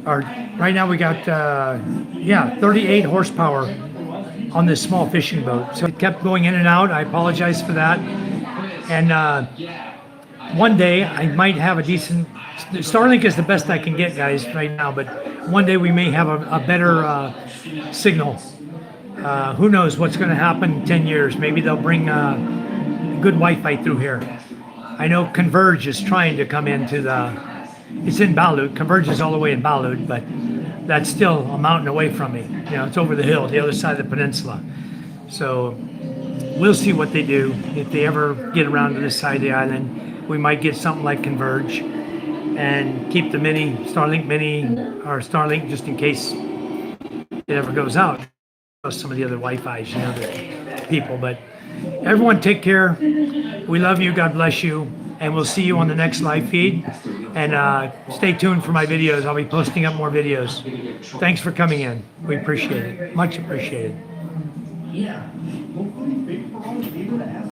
or right now we got 38 horsepower on this small fishing boat. So it kept going in and out. I apologize for that. And one day I might have a decent, Starlink is the best I can get, guys, right now, but one day we may have a better signal. Who knows what's going to happen in 10 years. Maybe they'll bring good Wi-Fi through here. I know Converge is trying to come into it's in Balut. Converge is all the way in Balut, but that's still a mountain away from me. You know, it's over the hill, the other side of the peninsula. So we'll see what they do. If they ever get around to this side of the island, we might get something like Converge. and keep the mini, Starlink mini, or Starlink just in case it ever goes out. Plus some of the other Wi-Fi's, the people. But everyone take care. We love you. God bless you. And we'll see you on the next live feed. And stay tuned for my videos. I'll be posting up more videos. Thanks for coming in. We appreciate it. Much appreciated. Yeah. Hopefully, Big Bro is able to ask